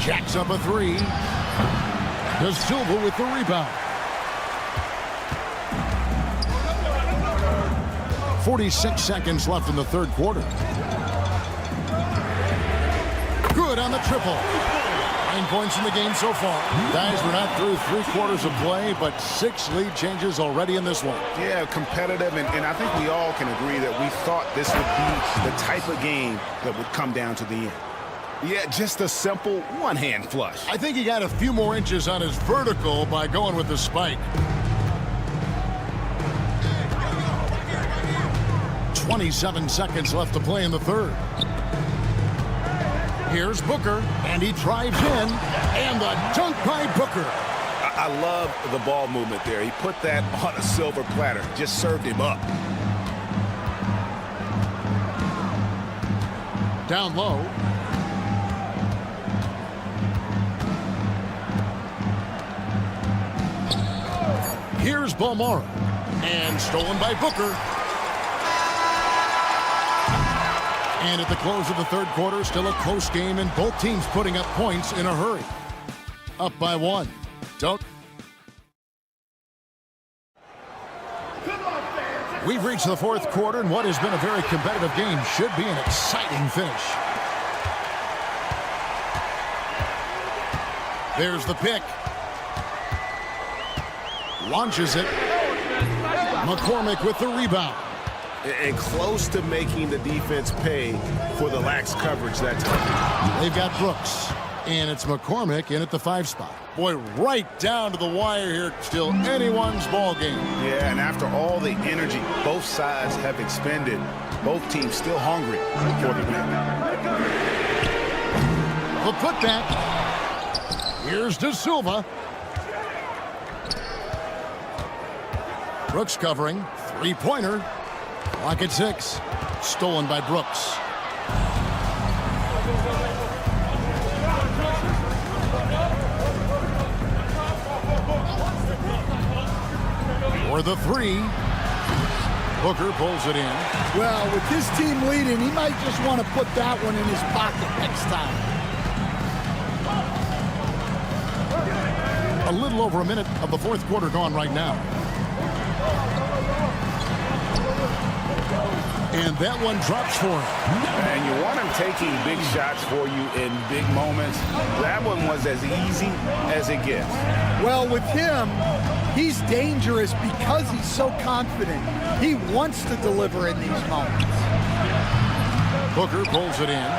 Jacks up a three. Da Silva with the rebound. 46 seconds left in the third quarter. Good on the triple. 9 points in the game so far. Guys, we're not through 3 quarters of play, but 6 lead changes already in this one. Yeah, competitive, and I think we all can agree that we thought this would be the type of game that would come down to the end. Yeah, just a simple one-hand flush. I think he got a few more inches on his vertical by going with the spike. 27 seconds left to play in the third. Here's Booker, and he drives in, and the dunk by Booker. I love the ball movement there. He put that on a silver platter, just served him up. Down low. Here's Balmaro, and stolen by Booker. And at the close of the third quarter, still a close game, and both teams putting up points in a hurry. Up by 1. We've reached the fourth quarter, and what has been a very competitive game should be an exciting finish. There's the pick. Launches it. McCormick with the rebound. And close to making the defense pay for the lax coverage that time. They've got Brooks. And it's McCormick in at the 5 spot. Boy, right down to the wire here. Still anyone's ball game. Yeah, and after all the energy both sides have expended, both teams still hungry for the win. The putback. Here's De Silva. Brooks covering. 3-pointer. Clock at 6. Stolen by Brooks. For the 3. Booker pulls it in. Well, with his team leading, he might just want to put that one in his pocket next time. A little over a minute of the 4th quarter gone right now. And that one drops for him. And you want him taking big shots for you in big moments. That one was as easy as it gets. Well, with him, he's dangerous because he's so confident. He wants to deliver in these moments. Booker pulls it in.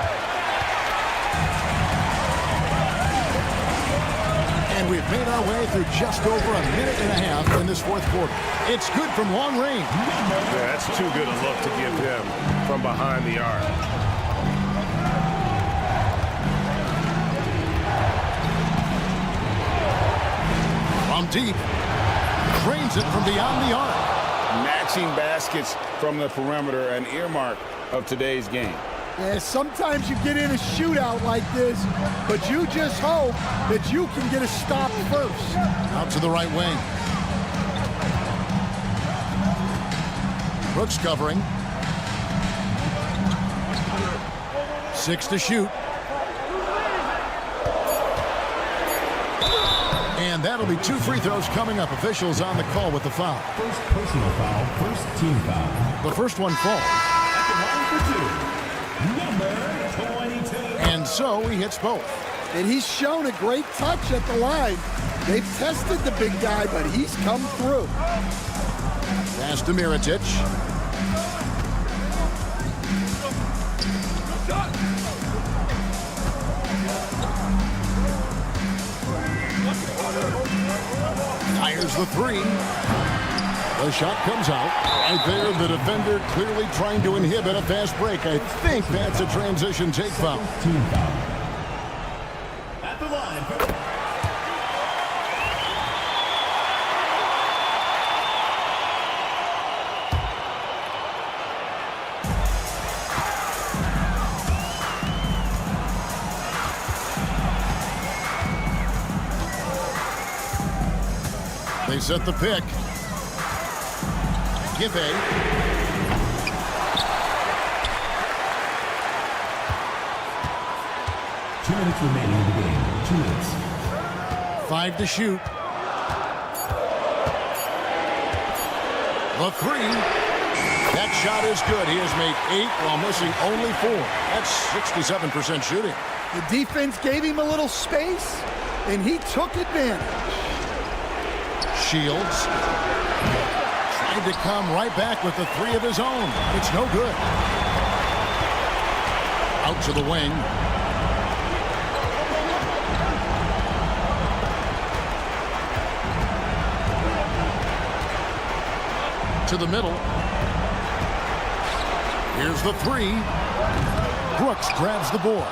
And we've made our way through just over a minute and a half in this 4th quarter. It's good from long range. Yeah, that's too good a look to give him from behind the arc. From deep. Cranes it from beyond the arc. Matching baskets from the perimeter, an earmark of today's game. Yeah, sometimes you get in a shootout like this, but you just hope that you can get a stop first. Out to the right wing. Brooks covering. 6 to shoot. And that'll be 2 free throws coming up. Officials on the call with the foul. First personal foul, first team foul. The first one falls. At the line for 2, number 22. And so he hits both. And he's shown a great touch at the line. They've tested the big guy, but he's come through. Pass to Mirotic. Fires the 3. The shot comes out. Right there, the defender clearly trying to inhibit a fast break. I think that's a transition take foul. Team foul. At the line. They set the pick. Give a. 2 minutes remaining in the game. 2 minutes. 5 to shoot. The 3. That shot is good. He has made 8 while missing only 4. That's 67% shooting. The defense gave him a little space, and he took advantage. Shields tried to come right back with the 3 of his own. It's no good. Out to the wing. To the middle. Here's the 3. Brooks grabs the board.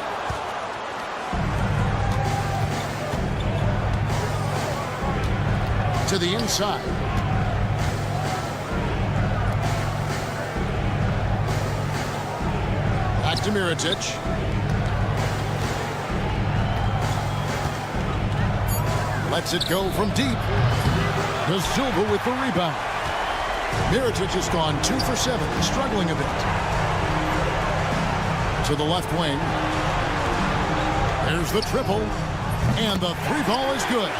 To the inside. Back to Mirotic. Lets it go from deep. De Silva with the rebound. Mirotic has gone 2 for 7, struggling a bit. To the left wing. There's the triple. And the 3 ball is good.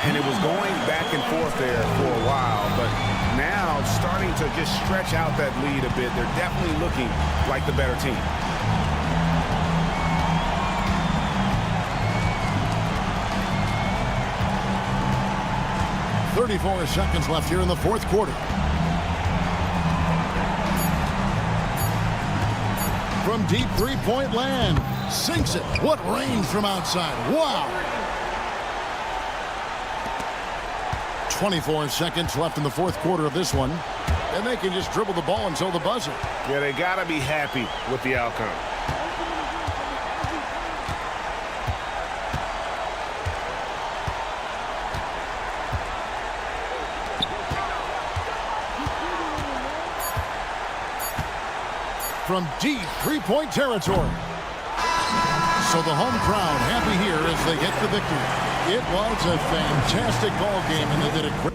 And it was going back and forth there for a while, but now starting to just stretch out that lead a bit. They're definitely looking like the better team. 34 seconds left here in the fourth quarter. From deep three-point land. Sinks it. What range from outside. Wow. 24 seconds left in the fourth quarter of this one. And they can just dribble the ball until the buzzer. Yeah, they got to be happy with the outcome. From deep three-point territory. So the home crowd happy here as they get the victory. It was a fantastic ball game, and they did a great.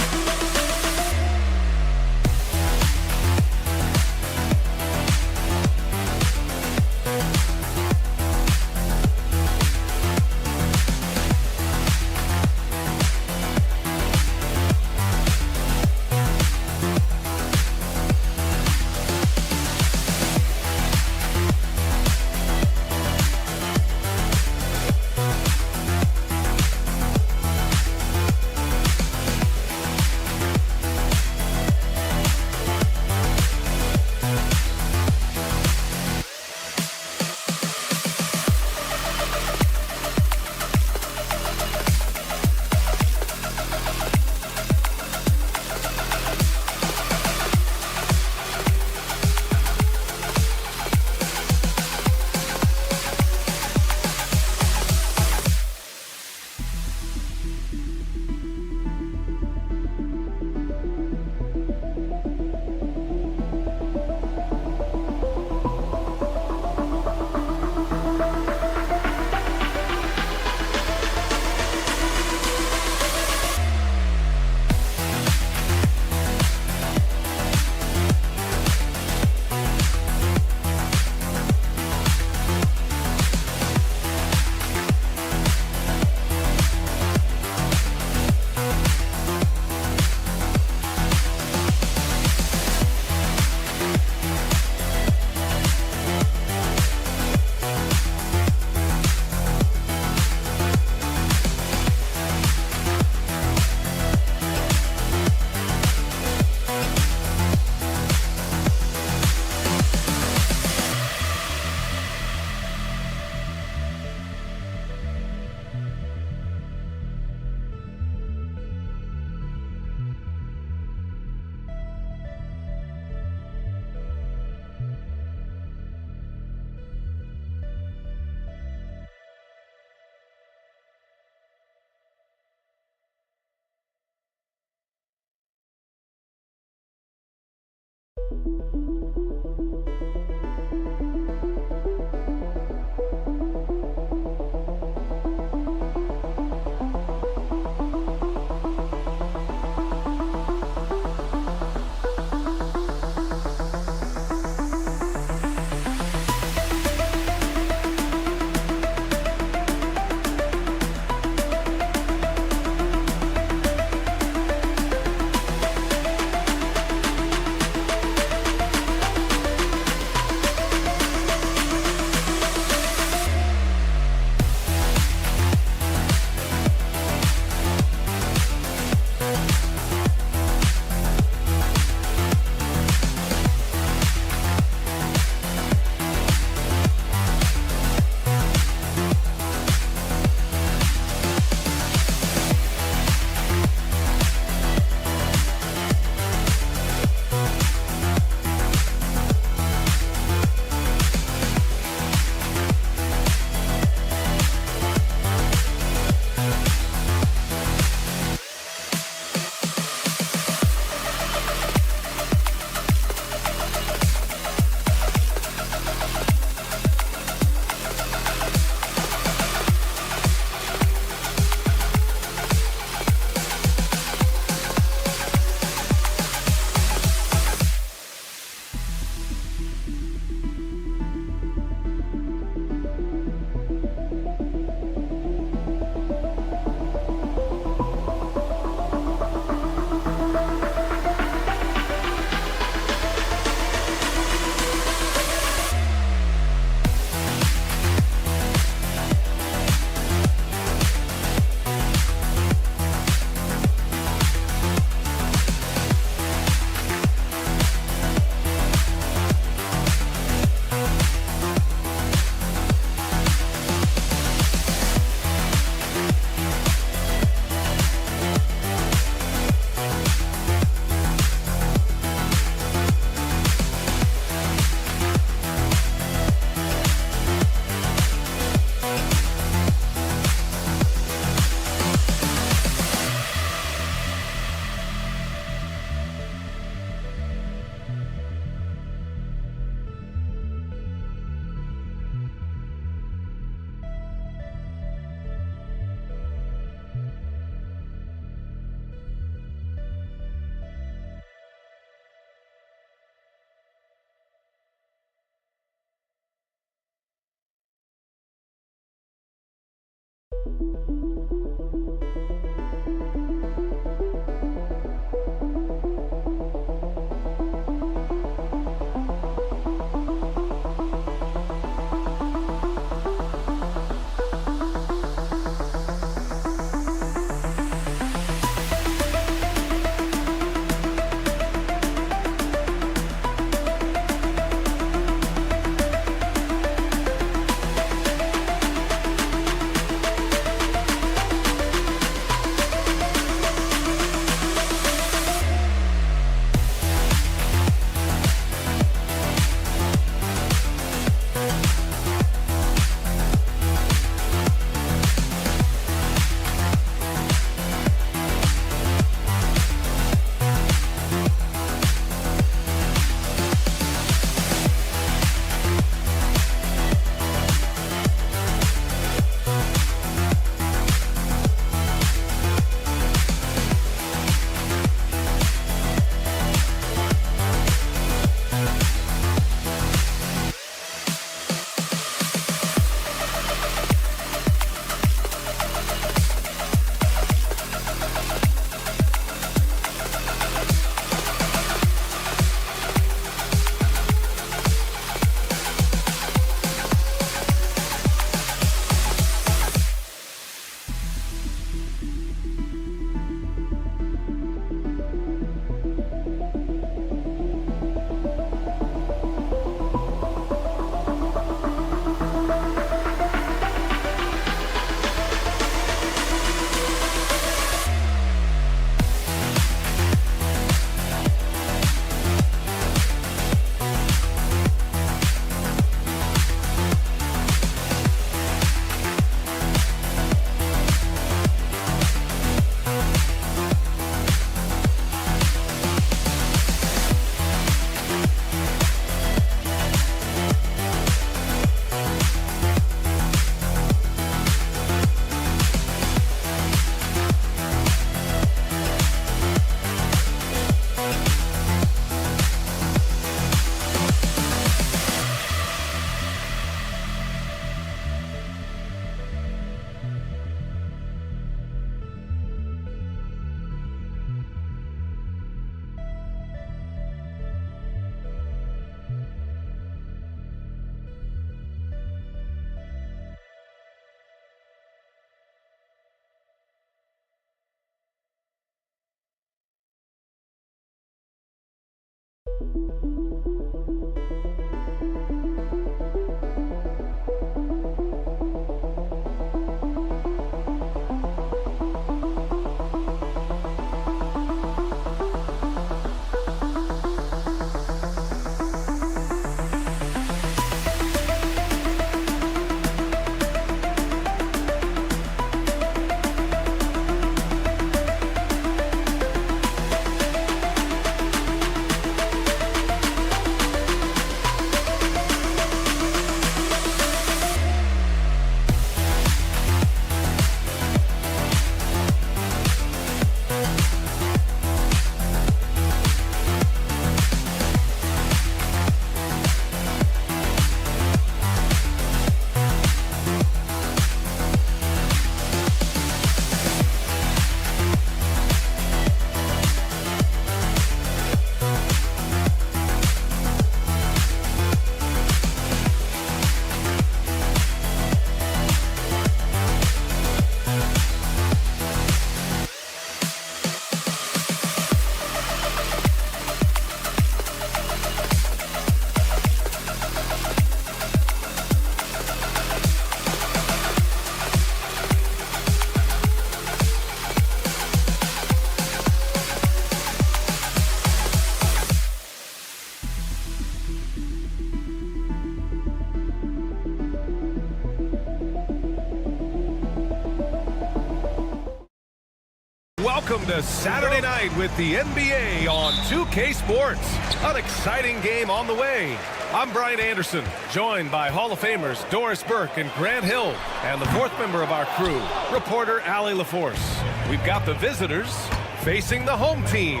Welcome to Saturday night with the NBA on 2K Sports. An exciting game on the way. I'm Brian Anderson, joined by Hall of Famers Doris Burke and Grant Hill, and the fourth member of our crew, reporter Allie LaForce. We've got the visitors facing the home team.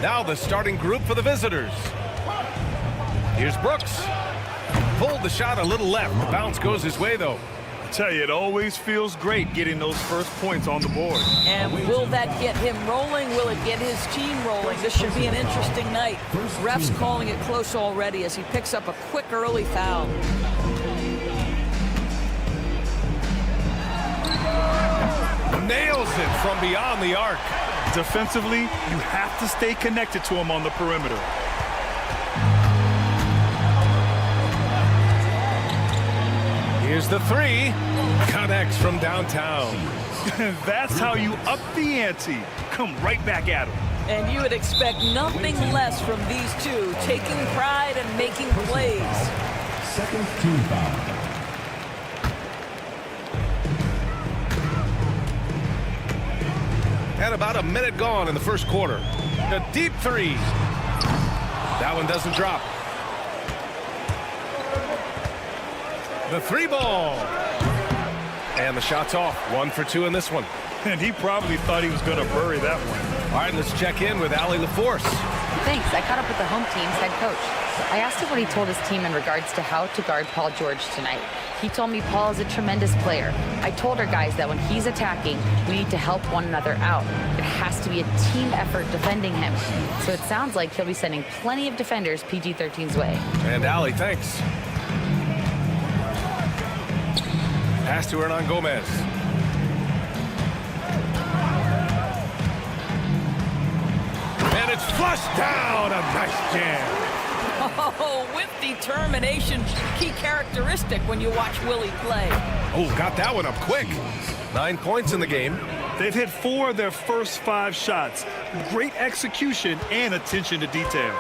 Now the starting group for the visitors. Here's Brooks. Pulled the shot a little left. The bounce goes his way, though. Tell you, it always feels great getting those first points on the board. And will that get him rolling? Will it get his team rolling? This should be an interesting night. Refs calling it close already as he picks up a quick early foul. Nails it from beyond the arc. Defensively, you have to stay connected to him on the perimeter. Here's the three. Connects from downtown. That's how you up the ante. Come right back at him. And you would expect nothing less from these two, taking pride and making plays. Second team foul. And about a minute gone in the first quarter. A deep three. That one doesn't drop. The three ball. And the shot's off. 1 for 2 in this one. And he probably thought he was going to bury that one. All right, let's check in with Allie LaForce. Thanks. I caught up with the home team's head coach. I asked him what he told his team in regards to how to guard Paul George tonight. He told me Paul is a tremendous player. I told our guys that when he's attacking, we need to help one another out. It has to be a team effort defending him. So it sounds like he'll be sending plenty of defenders PG-13's way. And Allie, thanks. Pass to Hernan Gomez. And it's flushed down. A nice jam. Oh, with determination, key characteristic when you watch Willie play. Oh, got that one up quick. 9 points in the game. They've hit 4 of their first 5 shots. Great execution and attention to detail.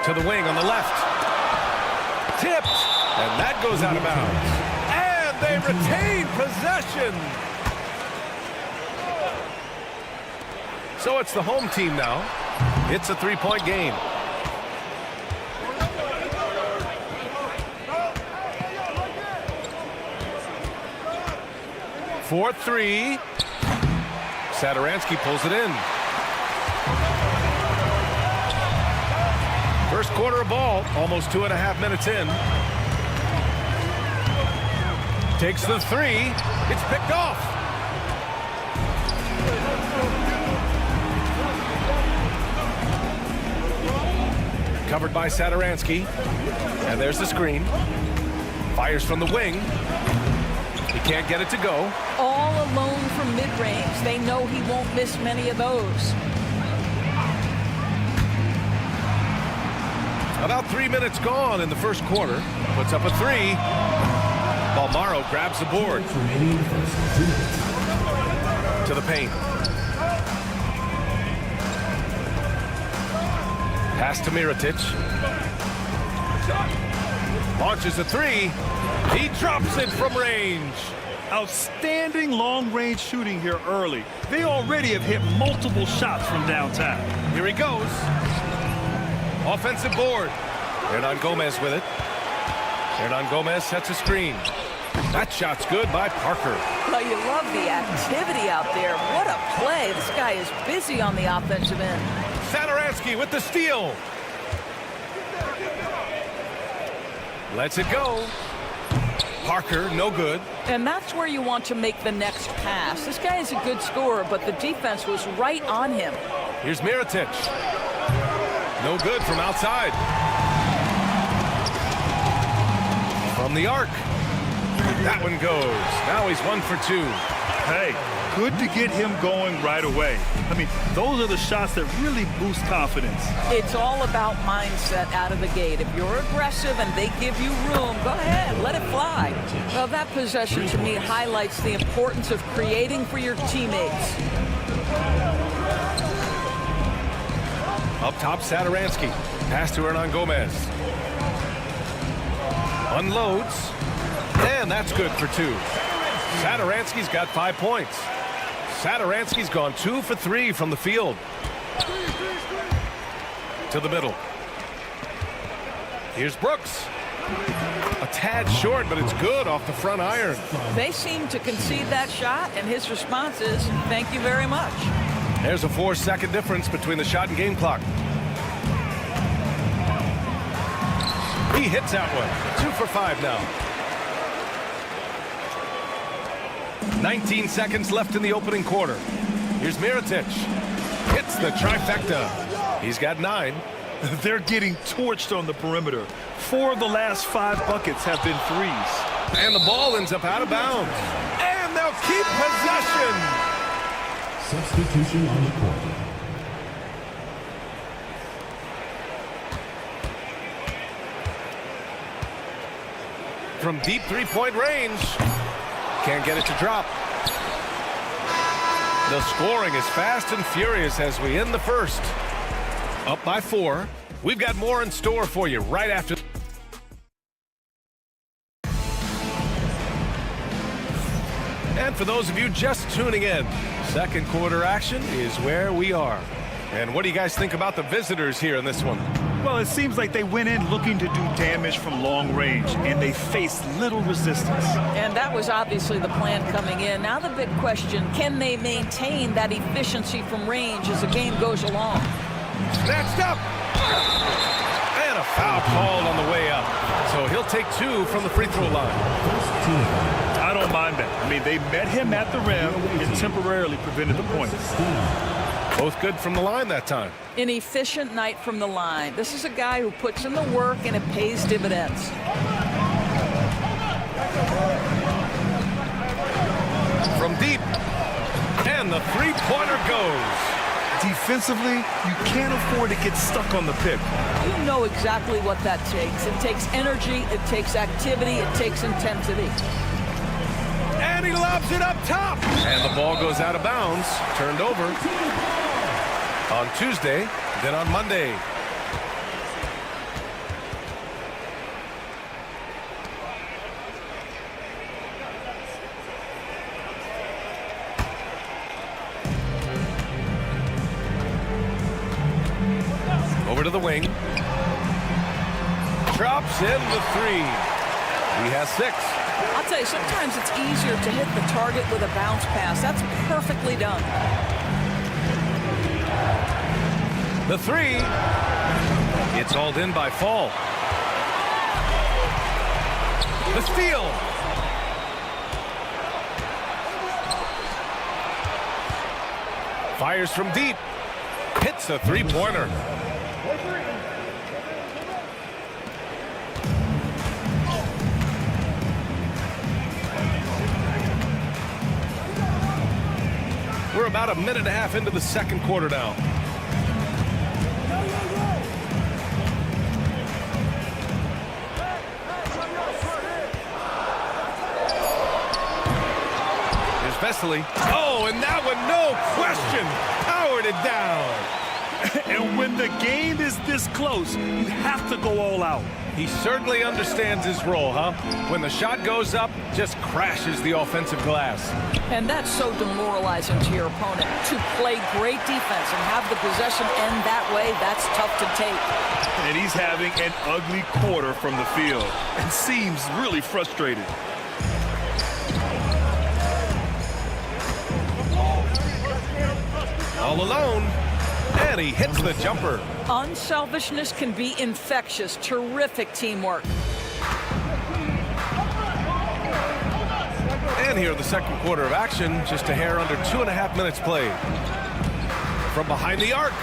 To the wing on the left. Tipped. And that goes out of bounds. And they retain possession. So it's the home team now. It's a 3-point game. Fourth three. Sadaransky pulls it in. First quarter of ball, almost 2.5 minutes in. Takes the three. It's picked off. Covered by Sadaransky. And there's the screen. Fires from the wing. He can't get it to go. All alone from mid-range. They know he won't miss many of those. About 3 minutes gone in the first quarter. Puts up a three. Balmaro grabs the board. To the paint. Pass to Mirotic. Launches a three. He drops it from range. Outstanding long-range shooting here early. They already have hit multiple shots from downtown. Here he goes. Offensive board. Hernan Gomez with it. Hernan Gomez sets a screen. That shot's good by Parker. Well, you love the activity out there. What a play. This guy is busy on the offensive end. Sadaransky with the steal. Lets it go. Parker, no good. And that's where you want to make the next pass. This guy is a good scorer, but the defense was right on him. Here's Mirotic. No good from outside. From the arc. That one goes. Now he's 1 for 2. Hey, good to get him going right away. I mean, those are the shots that really boost confidence. It's all about mindset out of the gate. If you're aggressive and they give you room, go ahead, let it fly. Well, that possession to me highlights the importance of creating for your teammates. Up top, Sadaransky. Pass to Hernan Gomez. Unloads. And that's good for 2. Sadaransky's got 5 points. Sadaransky's gone 2 for 3 from the field. To the middle. Here's Brooks. A tad short, but it's good off the front iron. They seem to concede that shot, and his response is, thank you very much. There's a 4-second difference between the shot and game clock. He hits that one. 2 for 5 now. 19 seconds left in the opening quarter. Here's Mirotic. Hits the trifecta. He's got 9. They're getting torched on the perimeter. 4 of the last 5 buckets have been threes. And the ball ends up out of bounds. And they'll keep possession. Substitution on the court. From deep three-point range. Can't get it to drop. The scoring is fast and furious as we end the first. Up by 4. We've got more in store for you right after. And for those of you just tuning in, second quarter action is where we are. And what do you guys think about the visitors here in this one? Well, it seems like they went in looking to do damage from long range, and they faced little resistance. And that was obviously the plan coming in. Now the big question, can they maintain that efficiency from range as the game goes along? Snatched up! And a foul called on the way up. So he'll take 2 from the free throw line. I don't mind that. I mean, they met him at the rim and temporarily prevented the points. Both good from the line that time. An efficient night from the line. This is a guy who puts in the work and it pays dividends. From deep. And the three-pointer goes. Defensively, you can't afford to get stuck on the pick. You know exactly what that takes. It takes energy, it takes activity, it takes intensity. And he lobs it up top. And the ball goes out of bounds. Turned over. On Tuesday, then on Monday. Over to the wing. Drops in the 3. He has 6. I'll tell you, sometimes it's easier to hit the target with a bounce pass. That's perfectly done. The 3. It's hauled in by Fall. The steal. Fires from deep. Hits a three-pointer. We're about a minute and a half into the second quarter now. Here's Vesely. Oh, and that one, no question, powered it down. And when the game is this close, you have to go all out. He certainly understands his role, huh? When the shot goes up, just crashes the offensive glass. And that's so demoralizing to your opponent. To play great defense and have the possession end that way, that's tough to take. And he's having an ugly quarter from the field and seems really frustrated. All alone. And he hits the jumper. Unselfishness can be infectious. Terrific teamwork. And here the second quarter of action, just a hair under 2.5 minutes played. From behind the arc.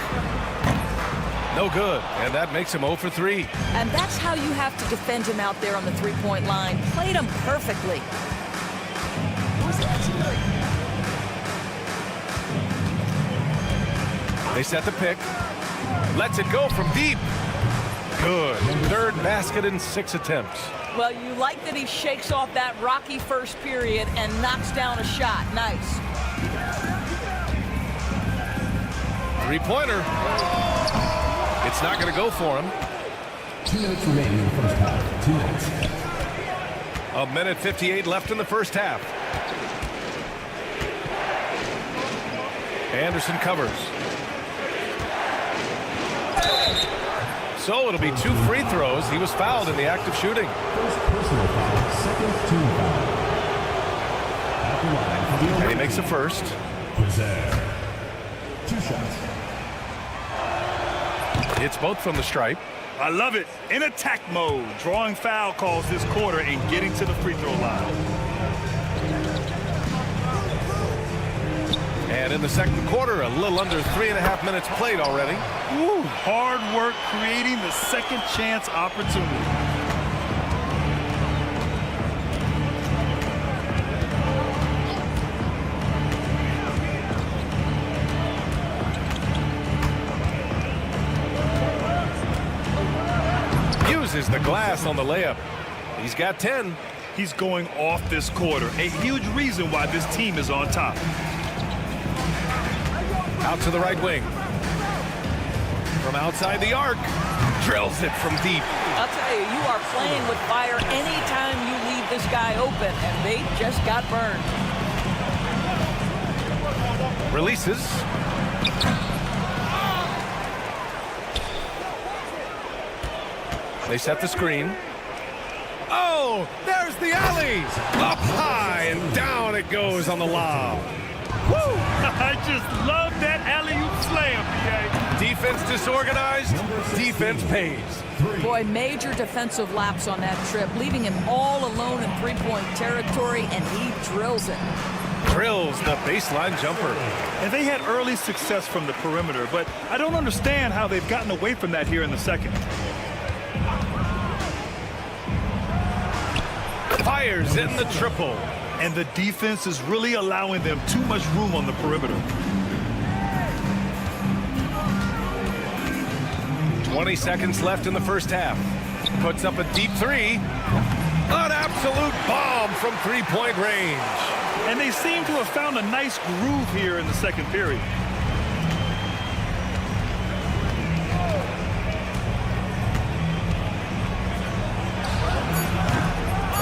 No good, and that makes him 0 for 3. And that's how you have to defend him out there on the three-point line. Played him perfectly. They set the pick. Lets it go from deep. Good. Third basket in 6 attempts. Well, you like that he shakes off that rocky first period and knocks down a shot. Nice. Three-pointer. It's not going to go for him. 2 minutes remaining in the first half. 2 minutes. A minute 58 left in the first half. Anderson covers. So it'll be 2 free throws. He was fouled in the act of shooting. First personal foul, second team foul. At the line for the And he makes the first. Preserve. 2 shots. It's both from the stripe. I love it. In attack mode, drawing foul calls this quarter and getting to the free throw line. And in the second quarter, a little under 3.5 minutes played already. Woo, hard work creating the second chance opportunity. Uses the glass on the layup. He's got 10. He's going off this quarter. A huge reason why this team is on top. Out to the right wing. From outside the arc. Drills it from deep. I'll tell you, you are playing with fire anytime you leave this guy open, and they just got burned. Releases. They set the screen. Oh, there's the alley. Up high and down it goes on the lob. Woo! I just love that alley-oop slam, PA. Defense disorganized, defense pays. Boy, major defensive lapse on that trip, leaving him all alone in three-point territory, and he drills it. Drills the baseline jumper. And they had early success from the perimeter, but I don't understand how they've gotten away from that here in the second. Fires in the triple. And the defense is really allowing them too much room on the perimeter. 20 seconds left in the first half. Puts up a deep three. An absolute bomb from three-point range. And they seem to have found a nice groove here in the second period.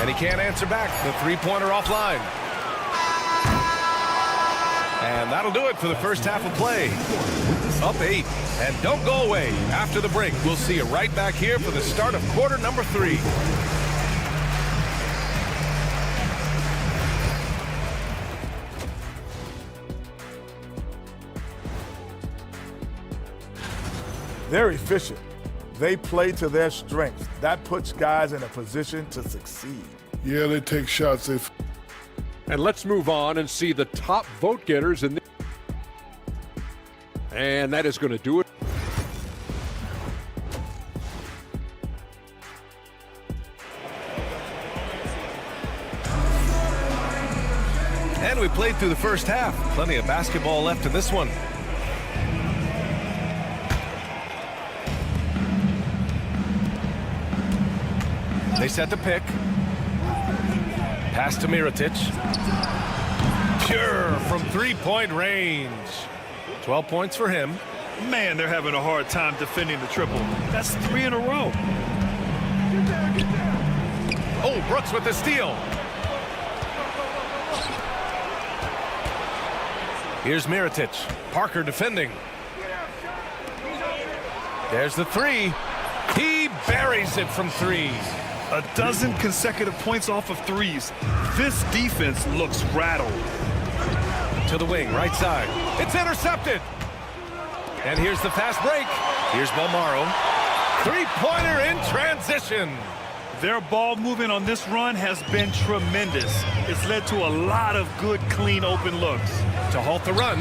And he can't answer back. The three-pointer offline. And that'll do it for the first half of play. Up 8. And don't go away. After the break, we'll see you right back here for the start of quarter number 3. They're efficient. They play to their strengths. That puts guys in a position to succeed. Yeah, they take shots. And let's move on and see the top vote getters in the... And that is going to do it. And we played through the first half. Plenty of basketball left in this one. They set the pick. Pass to Mirotic. Pure from three-point range. 12 points for him. Man, they're having a hard time defending the triple. That's 3 in a row. Oh, Brooks with the steal. Here's Mirotic. Parker defending. There's the three. He buries it from 3. A dozen consecutive points off of threes. This defense looks rattled. To the wing, right side. It's intercepted. And here's the fast break. Here's Balmaro. Three-pointer in transition. Their ball movement on this run has been tremendous. It's led to a lot of good, clean, open looks. To halt the run,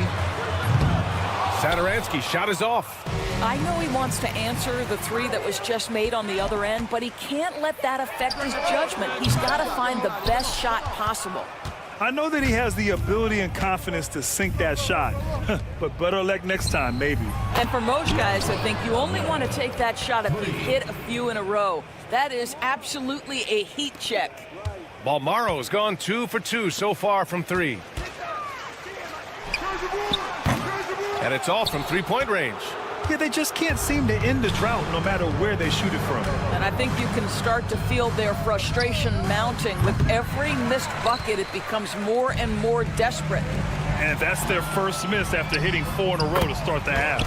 Satoransky's shot is off. I know he wants to answer the three that was just made on the other end, but he can't let that affect his judgment. He's got to find the best shot possible. I know that he has the ability and confidence to sink that shot, but better luck next time, maybe. And for most guys, I think you only want to take that shot if you hit a few in a row. That is absolutely a heat check. Balmaro's gone 2 for 2 so far from 3. And it's all from three-point range. Yeah, they just can't seem to end the drought no matter where they shoot it from. And I think you can start to feel their frustration mounting. With every missed bucket, it becomes more and more desperate. And that's their first miss after hitting 4 in a row to start the half.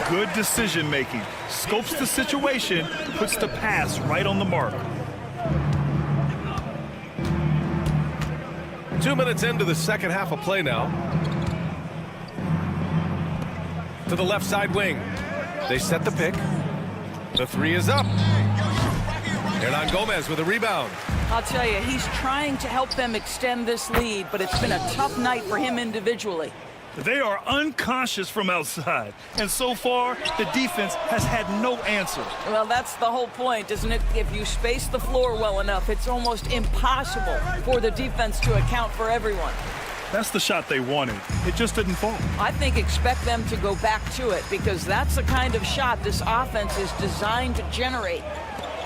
Good decision making. Scopes the situation, puts the pass right on the mark. 2 minutes into the second half of play now. To the left side wing. They set the pick. The three is up. Hernan Gomez with a rebound. I'll tell you, he's trying to help them extend this lead, but it's been a tough night for him individually. They are unconscious from outside, and so far, the defense has had no answer. Well, that's the whole point, isn't it? If you space the floor well enough, it's almost impossible for the defense to account for everyone. That's the shot they wanted. It just didn't fall. I think expect them to go back to it, because that's the kind of shot this offense is designed to generate.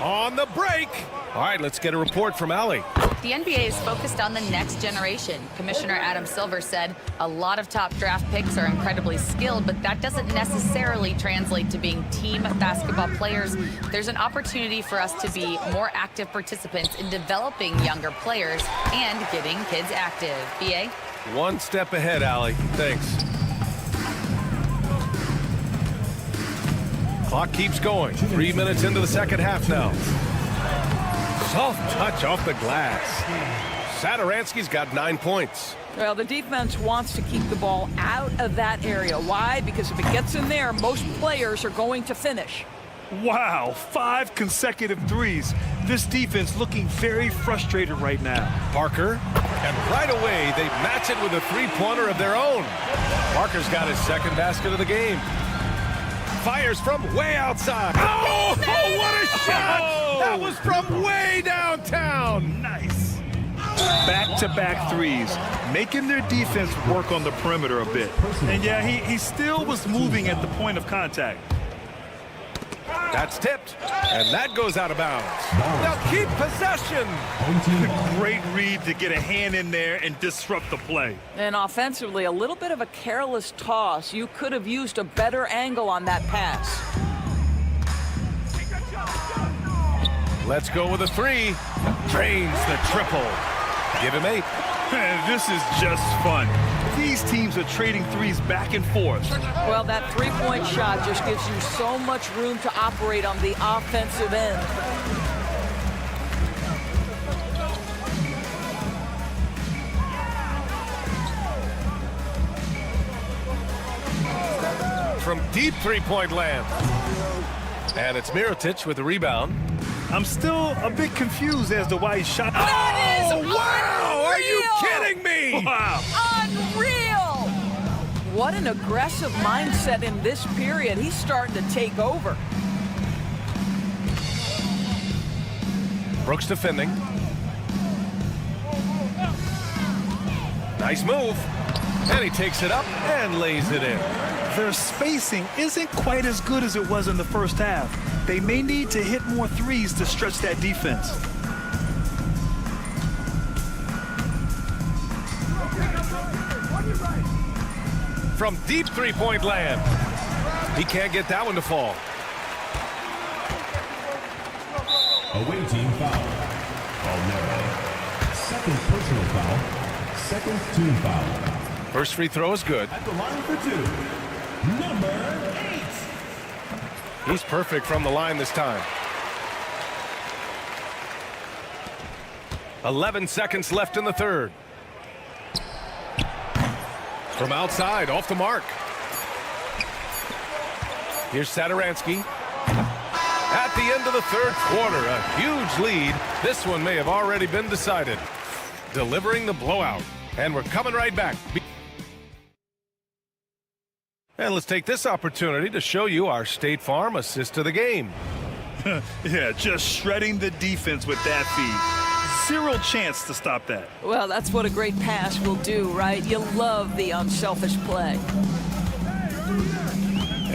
On the break. All right, let's get a report from Allie. The NBA is focused on the next generation. Commissioner Adam Silver said a lot of top draft picks are incredibly skilled, but that doesn't necessarily translate to being team basketball players. There's an opportunity for us to be more active participants in developing younger players and getting kids active. BA? One step ahead, Allie. Thanks. Clock keeps going. 3 minutes into the second half now. Soft touch off the glass. Satoransky's got 9 points. Well, the defense wants to keep the ball out of that area. Why? Because if it gets in there, most players are going to finish. Wow, 5 consecutive threes. This defense looking very frustrated right now. Parker, and right away they match it with a three-pointer of their own. Parker's got his second basket of the game. Fires from way outside. Oh, what a shot! That was from way downtown. Nice. Back-to-back threes, making their defense work on the perimeter a bit. And yeah, he still was moving at the point of contact. That's tipped, and that goes out of bounds. They'll keep possession. Great read to get a hand in there and disrupt the play. And offensively, a little bit of a careless toss. You could have used a better angle on that pass. Let's go with a three. Drains the triple. Give him 8. This is just fun. These teams are trading threes back and forth. Well, that three-point shot just gives you so much room to operate on the offensive end. From deep three-point land. And it's Mirotic with the rebound. I'm still a bit confused as to why he shot. That is wow! Are you kidding me? Wow. Unreal! What an aggressive mindset in this period. He's starting to take over. Brooks defending. Nice move. And he takes it up and lays it in. Their spacing isn't quite as good as it was in the first half. They may need to hit more threes to stretch that defense. From deep three-point land. He can't get that one to fall. Away team foul. Second personal foul. Second team foul. First free throw is good. At the line for 2. Number 8. He's perfect from the line this time. 11 seconds left in the third. From outside, off the mark. Here's Satoransky. At the end of the third quarter, a huge lead. This one may have already been decided. Delivering the blowout. And we're coming right back. And let's take this opportunity to show you our State Farm assist of the game. Yeah, just shredding the defense with that feed. 0 chance to stop that. Well, that's what a great pass will do, right? You love the unselfish play.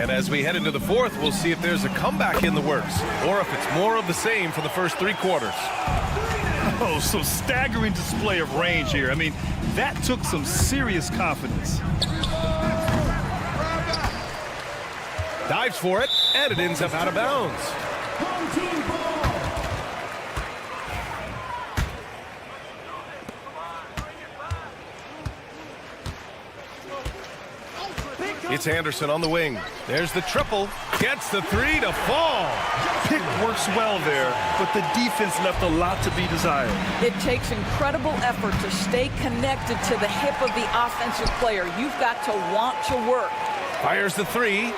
And as we head into the fourth, we'll see if there's a comeback in the works or if it's more of the same for the first 3 quarters. Oh, so staggering display of range here. I mean, that took some serious confidence. Dives for it, and it ends up out of bounds. It's Anderson on the wing. There's the triple. Gets the 3 to fall. Pick works well there, but the defense left a lot to be desired. It takes incredible effort to stay connected to the hip of the offensive player. You've got to want to work. Fires the 3.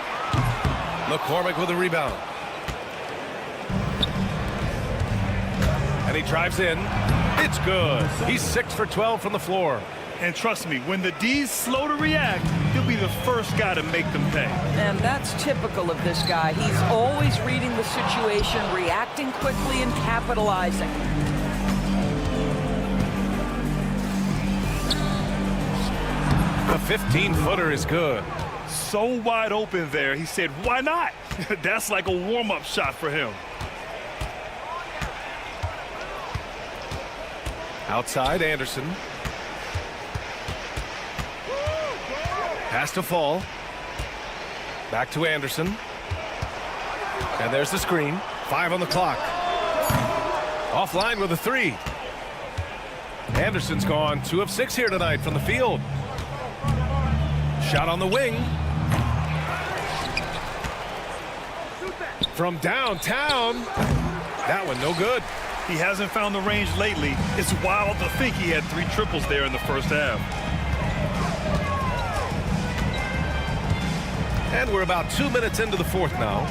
McCormick with a rebound. And he drives in. It's good. He's 6 for 12 from the floor. And trust me, when the D's slow to react, he'll be the first guy to make them pay. And that's typical of this guy. He's always reading the situation, reacting quickly and capitalizing. The 15-footer is good. So wide open there, he said, why not? That's like a warm-up shot for him. Outside, Anderson. Pass to Fall. Back to Anderson. And there's the screen. 5 on the clock. Offline with a 3. Anderson's gone 2 of 6 here tonight from the field. Shot on the wing. From downtown. That one no good. He hasn't found the range lately. It's wild to think he had 3 triples there in the first half. And we're about 2 minutes into the fourth now.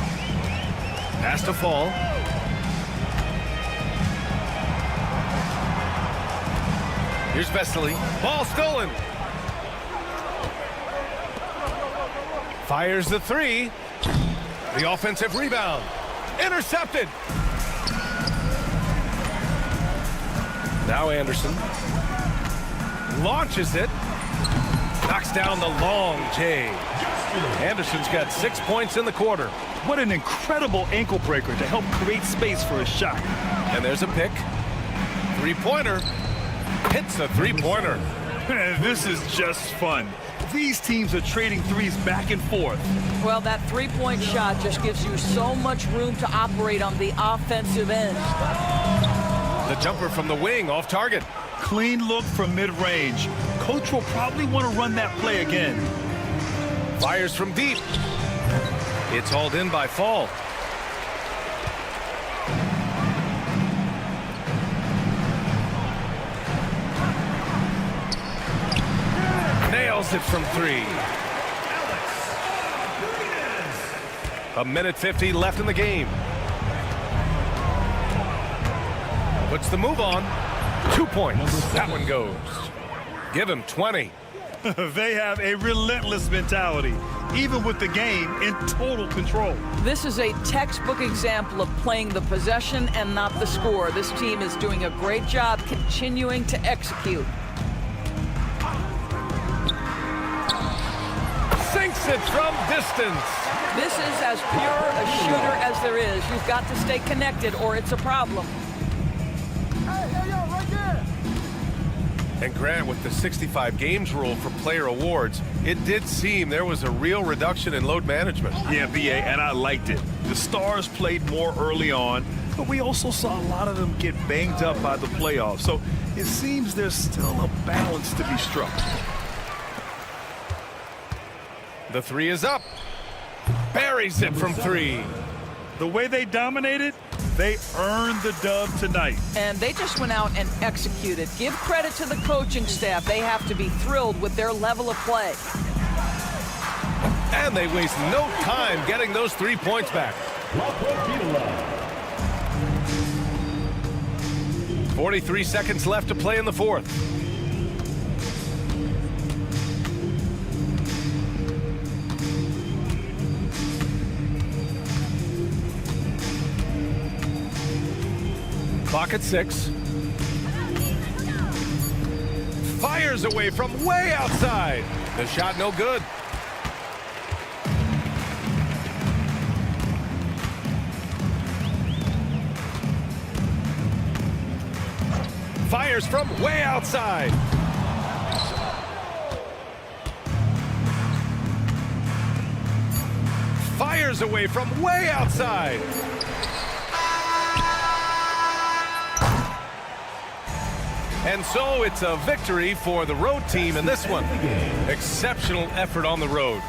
Pass to Fall. Here's Vesely. Ball stolen. Fires the 3. The offensive rebound. Intercepted. Now Anderson. Launches it. Knocks down the long J. Anderson's got 6 points in the quarter. What an incredible ankle breaker to help create space for his shot. And there's a pick. 3-pointer. Hits a 3-pointer. This is just fun. These teams are trading threes back and forth. Well, that 3-point shot just gives you so much room to operate on the offensive end. The jumper from the wing off target. Clean look from mid-range. Coach will probably want to run that play again. Fires from deep. It's hauled in by Fall. Nails it from 3. A minute 50 left in the game. Puts the move on. 2 points. That one goes. Give him 20. They have a relentless mentality, even with the game in total control. This is a textbook example of playing the possession and not the score. This team is doing a great job continuing to execute. Sinks it from distance. This is as pure a shooter as there is. You've got to stay connected or it's a problem. And Grant, with the 65 games rule for player awards, it did seem there was a real reduction in load management. Yeah, BA, and I liked it. The stars played more early on, but we also saw a lot of them get banged up by the playoffs. So it seems there's still a balance to be struck. The 3 is up. Buries it from 3. The way they dominated, they earned the dub tonight. And they just went out and executed. Give credit to the coaching staff. They have to be thrilled with their level of play. And they waste no time getting those 3 points back. 43 seconds left to play in the fourth. Clock at 6. Fires away from way outside. The shot no good. Fires from way outside. Fires away from way outside. And so it's a victory for the road team in this one. Exceptional effort on the road.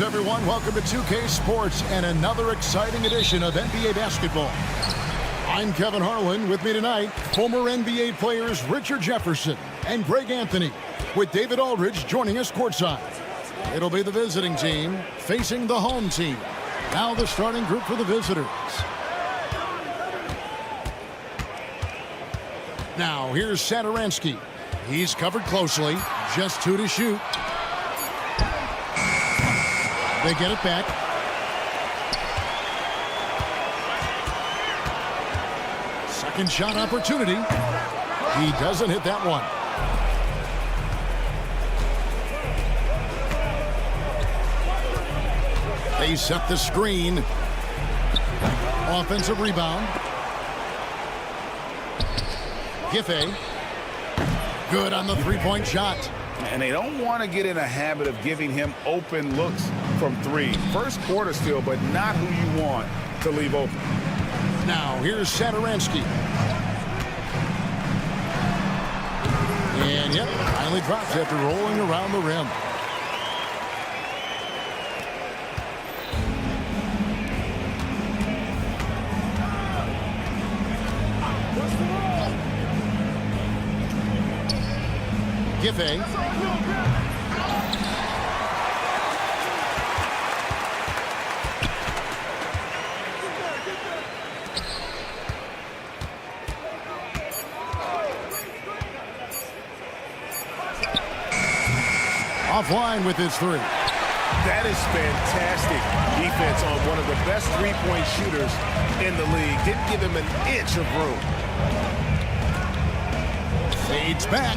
Everyone, welcome to 2K Sports and another exciting edition of NBA basketball. I'm Kevin Harlan. With me tonight, former NBA players Richard Jefferson and Greg Anthony, with David Aldridge joining us courtside. It'll be the visiting team facing the home team. Now the starting group for the visitors. Now here's Satoransky. He's covered closely, just 2 to shoot. They get it back. Second shot opportunity. He doesn't hit that one. They set the screen. Offensive rebound. Giffey. Good on the three-point shot. And they don't want to get in a habit of giving him open looks from 3. First quarter still, but not who you want to leave open. Now here's Satoransky. And yep, finally drops after rolling around the rim. Giffey. Offline with his 3. That is fantastic defense on one of the best three-point shooters in the league. Didn't give him an inch of room. Fades back.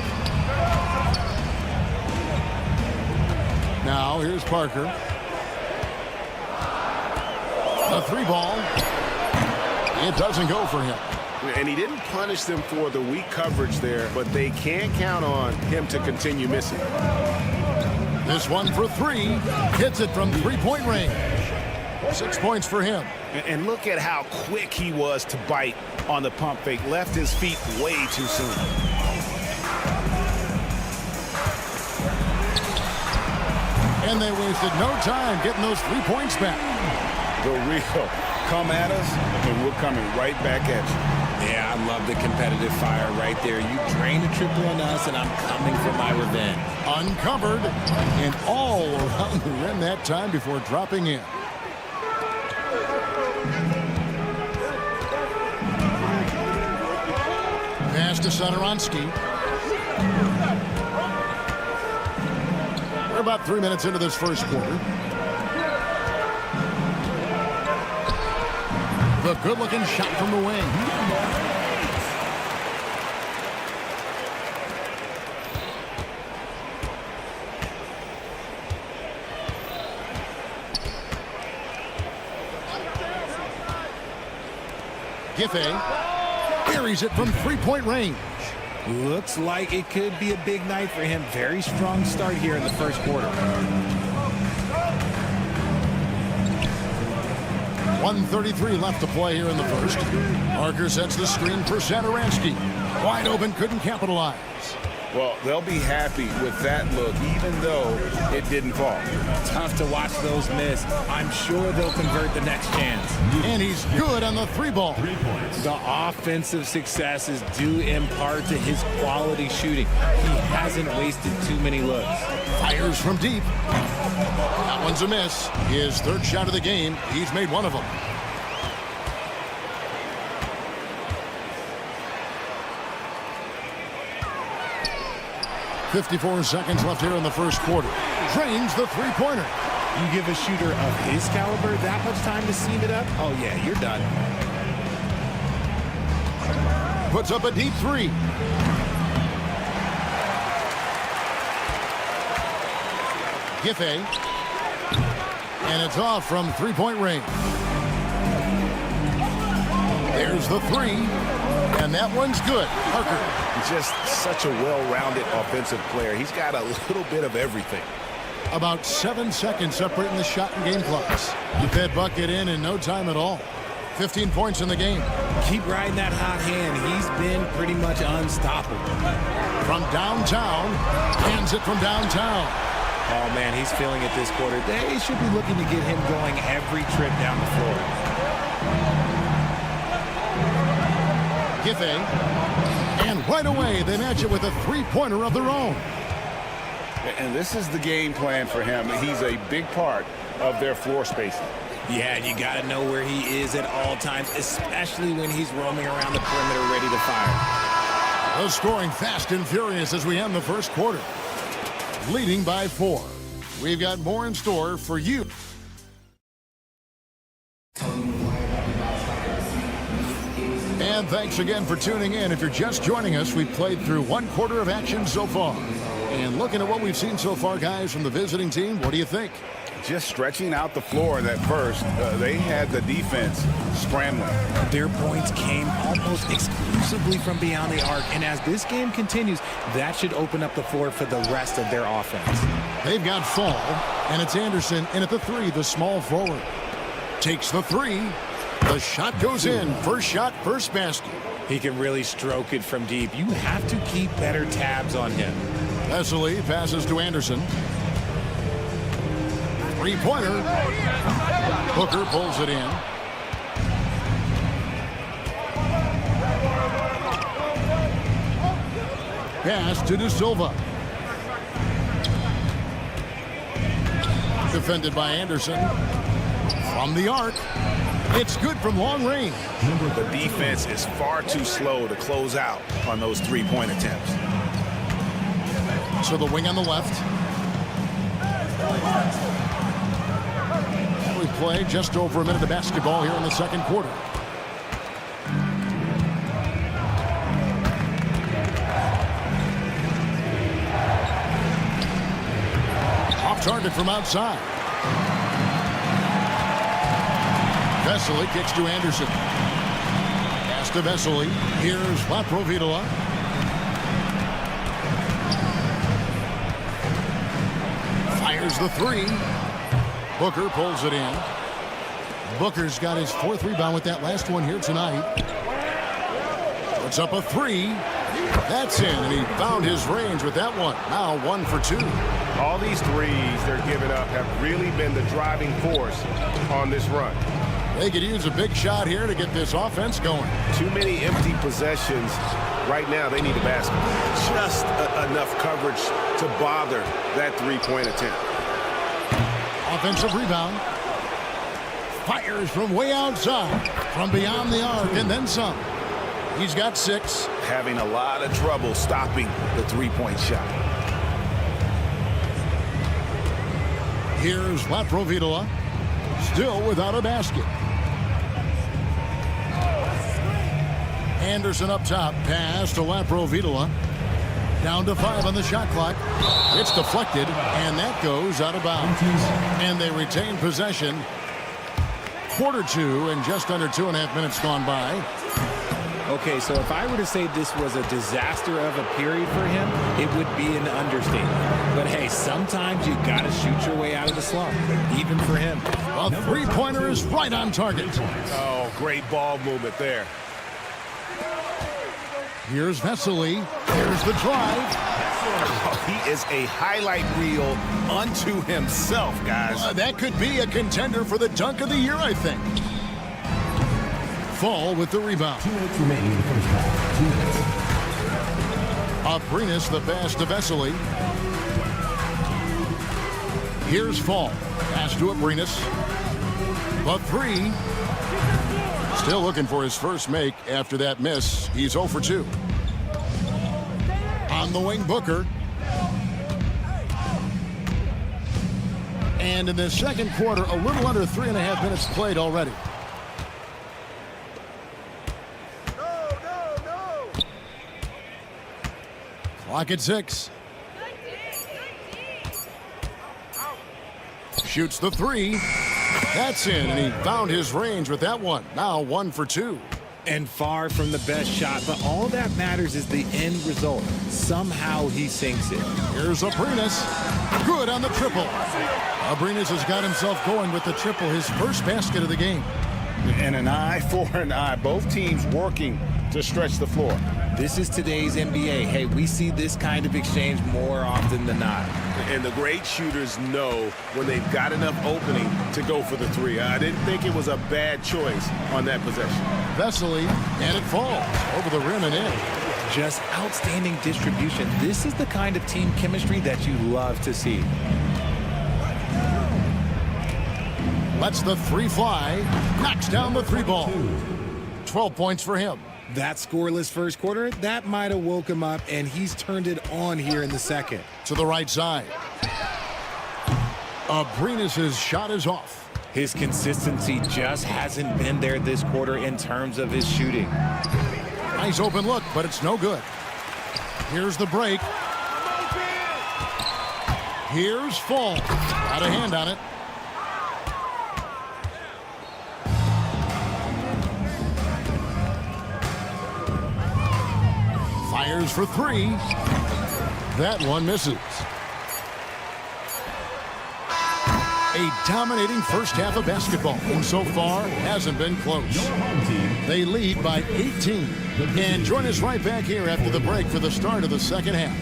Now here's Parker. The 3 ball. It doesn't go for him. And he didn't punish them for the weak coverage there, but they can't count on him to continue missing. This one for 3. Hits it from three-point range. 6 points for him. And look at how quick he was to bite on the pump fake. Left his feet way too soon. And they wasted no time getting those 3 points back. The real. Come at us, and we're coming right back at you. Yeah, I love the competitive fire right there. You drain a triple on us, and I'm coming for my revenge. Uncovered and all around the rim that time before dropping in. to Satoransky. We're about 3 minutes into this first quarter. The good-looking shot from the wing. Giffey buries it from three-point range. Looks like it could be a big night for him. Very strong start here in the first quarter. 1:33 left to play here in the first. Parker sets the screen for Satoransky. Wide open, couldn't capitalize. Well, they'll be happy with that look, even though it didn't fall. Tough to watch those miss. I'm sure they'll convert the next chance. And he's good on the three ball. The offensive successes due in part to his quality shooting. He hasn't wasted too many looks. Fires from deep. That one's a miss. His third shot of the game. He's made one of them. .54 seconds left here in the first quarter. Drains the three-pointer. You give a shooter of his caliber that much time to seam it up? Oh, yeah, you're done. Puts up a deep three. Giffey. And it's off from three-point range. There's the three. And that one's good. Parker. He's just such a well-rounded offensive player. He's got a little bit of everything. About 7 seconds separating the shot and game clocks. Get that bucket in no time at all. 15 points in the game. Keep riding that hot hand. He's been pretty much unstoppable. From downtown. Hands it from downtown. Oh, man, he's feeling it this quarter. They should be looking to get him going every trip down the floor. Giffey. And right away, they match it with a three-pointer of their own. And this is the game plan for him. He's a big part of their floor spacing. Yeah, you got to know where he is at all times, especially when he's roaming around the perimeter ready to fire. The scoring fast and furious as we end the first quarter. Leading by 4. We've got more in store for you. And thanks again for tuning in. If you're just joining us, we've played through one quarter of action so far. And looking at what we've seen so far, guys, from the visiting team, what do you think? Just stretching out the floor at first. They had the defense scrambling. Their points came almost exclusively from beyond the arc. And as this game continues, that should open up the floor for the rest of their offense. They've got Fall, and it's Anderson. And at the 3, the small forward. Takes the 3. The shot goes in. First shot, first basket. He can really stroke it from deep. You have to keep better tabs on him. Vesely passes to Anderson. Three-pointer. Booker pulls it in. Pass to De Silva. Defended by Anderson. From the arc. It's good from long range. The defense is far too slow to close out on those three-point attempts. So the wing on the left. We play just over a minute of basketball here in the second quarter. Off target from outside. Vesely kicks to Anderson. Pass to Vesely. Here's Laprovitola. Fires the 3. Booker pulls it in. Booker's got his 4th rebound with that last one here tonight. Puts up a 3. That's in, and he found his range with that one. Now 1 for 2. All these threes they're giving up have really been the driving force on this run. They could use a big shot here to get this offense going. Too many empty possessions. Right now, they need a basket. Just enough coverage to bother that three-point attempt. Offensive rebound. Fires from way outside. From beyond the arc, and then some. He's got 6. Having a lot of trouble stopping the three-point shot. Here's Laprovitola, still without a basket. Anderson up top, pass to Laprovitola. Down to 5 on the shot clock. It's deflected, and that goes out of bounds. And they retain possession. Quarter 2, and just under 2.5 minutes gone by. Okay, so if I were to say this was a disaster of a period for him, it would be an understatement. But hey, sometimes you got to shoot your way out of the slump, even for him. A three-pointer is right on target. Oh, great ball movement there. Here's Vesely. Here's the drive. Oh, he is a highlight reel unto himself, guys. That could be a contender for the dunk of the year, I think. Fall with the rebound. 2 minutes remaining in the first half. 2 minutes. Aprinas the pass to Vesely. Here's Fall. Pass to Aprinas. The 3. Still looking for his first make after that miss. He's 0 for 2. On the wing, Booker. And in the second quarter, a little under 3.5 minutes played already. Clock at 6. Shoots the 3. That's in, and he found his range with that one. Now 1 for 2. And far from the best shot, but all that matters is the end result. Somehow he sinks it. Here's Aprinas. Good on the triple. Aprinas has got himself going with the triple, his first basket of the game. And an eye for an eye. Both teams working to stretch the floor. This is today's NBA. Hey, we see this kind of exchange more often than not. And the great shooters know when they've got enough opening to go for the 3. I didn't think it was a bad choice on that possession. Vesely, and it falls over the rim and in. Just outstanding distribution. This is the kind of team chemistry that you love to see. Lets the 3 fly. Knocks down the 3 ball. 12 points for him. That scoreless first quarter, that might have woke him up, and he's turned it on here in the second. To the right side. Aprinas' shot is off. His consistency just hasn't been there this quarter in terms of his shooting. Nice open look, but it's no good. Here's the break. Here's Fall. Got a hand on it. Fires for 3. That one misses. A dominating first half of basketball, and so far hasn't been close. They lead by 18. And join us right back here after the break for the start of the second half.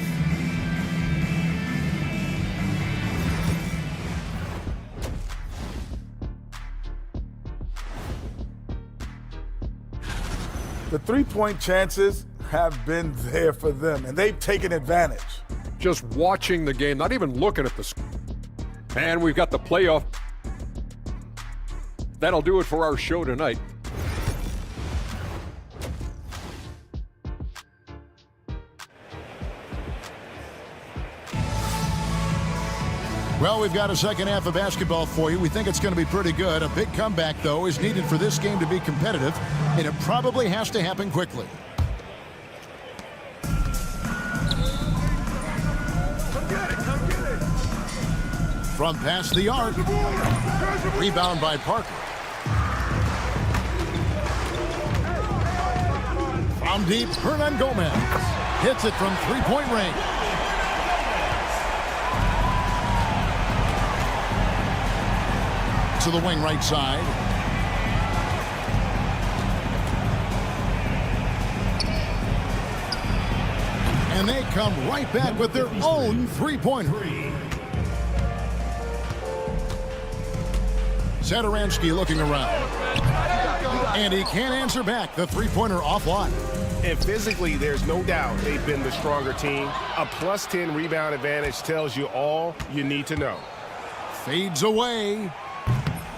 The three-point chances have been there for them, and they've taken advantage. Just watching the game, not even looking at the score. And we've got the playoff. That'll do it for our show tonight. Well, we've got a second half of basketball for you. We think it's going to be pretty good. A big comeback, though, is needed for this game to be competitive, and it probably has to happen quickly. From past the arc. Rebound by Parker. From deep, Hernan Gomez hits it from three-point range. To the wing right side. And they come right back with their own three-pointer. Zadaransky looking around. And he can't answer back. The three-pointer offline. And physically, there's no doubt they've been the stronger team. A plus 10 rebound advantage tells you all you need to know. Fades away.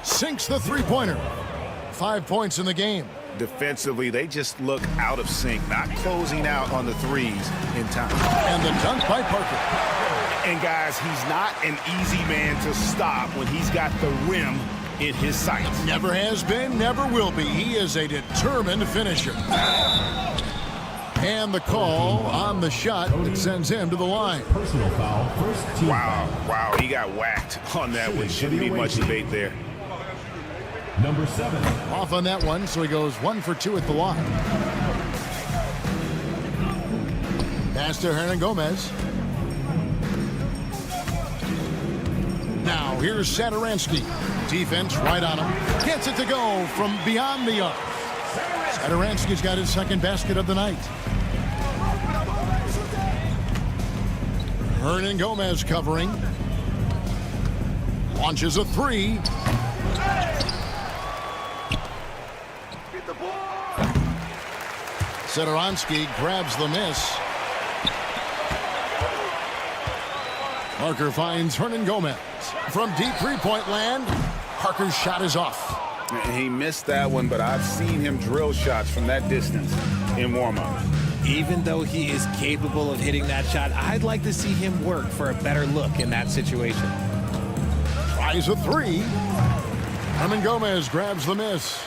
Sinks the three-pointer. 5 points in the game. defensively, they just look out of sync, not closing out on the threes in time. And the dunk by Parker. And guys, he's not an easy man to stop when he's got the rim in his sights. Never has been, never will be. He is a determined finisher. And the call on the shot that sends him to the line. Personal foul, first team foul. Wow, he got whacked on that one. Shouldn't be much debate there. Number 7. Off on that one, so he goes 1 for 2 at the line. Pass to Hernangomez. Now here's Satoransky. Defense right on him. Gets it to go from beyond the arc. Satoransky's got his second basket of the night. Hernangomez covering. Launches a 3. Satoransky grabs the miss. Parker finds Hernangomez. From deep three-point land, Parker's shot is off. He missed that one, but I've seen him drill shots from that distance in warm-up. Even though he is capable of hitting that shot, I'd like to see him work for a better look in that situation. Tries a 3. Hernangomez grabs the miss.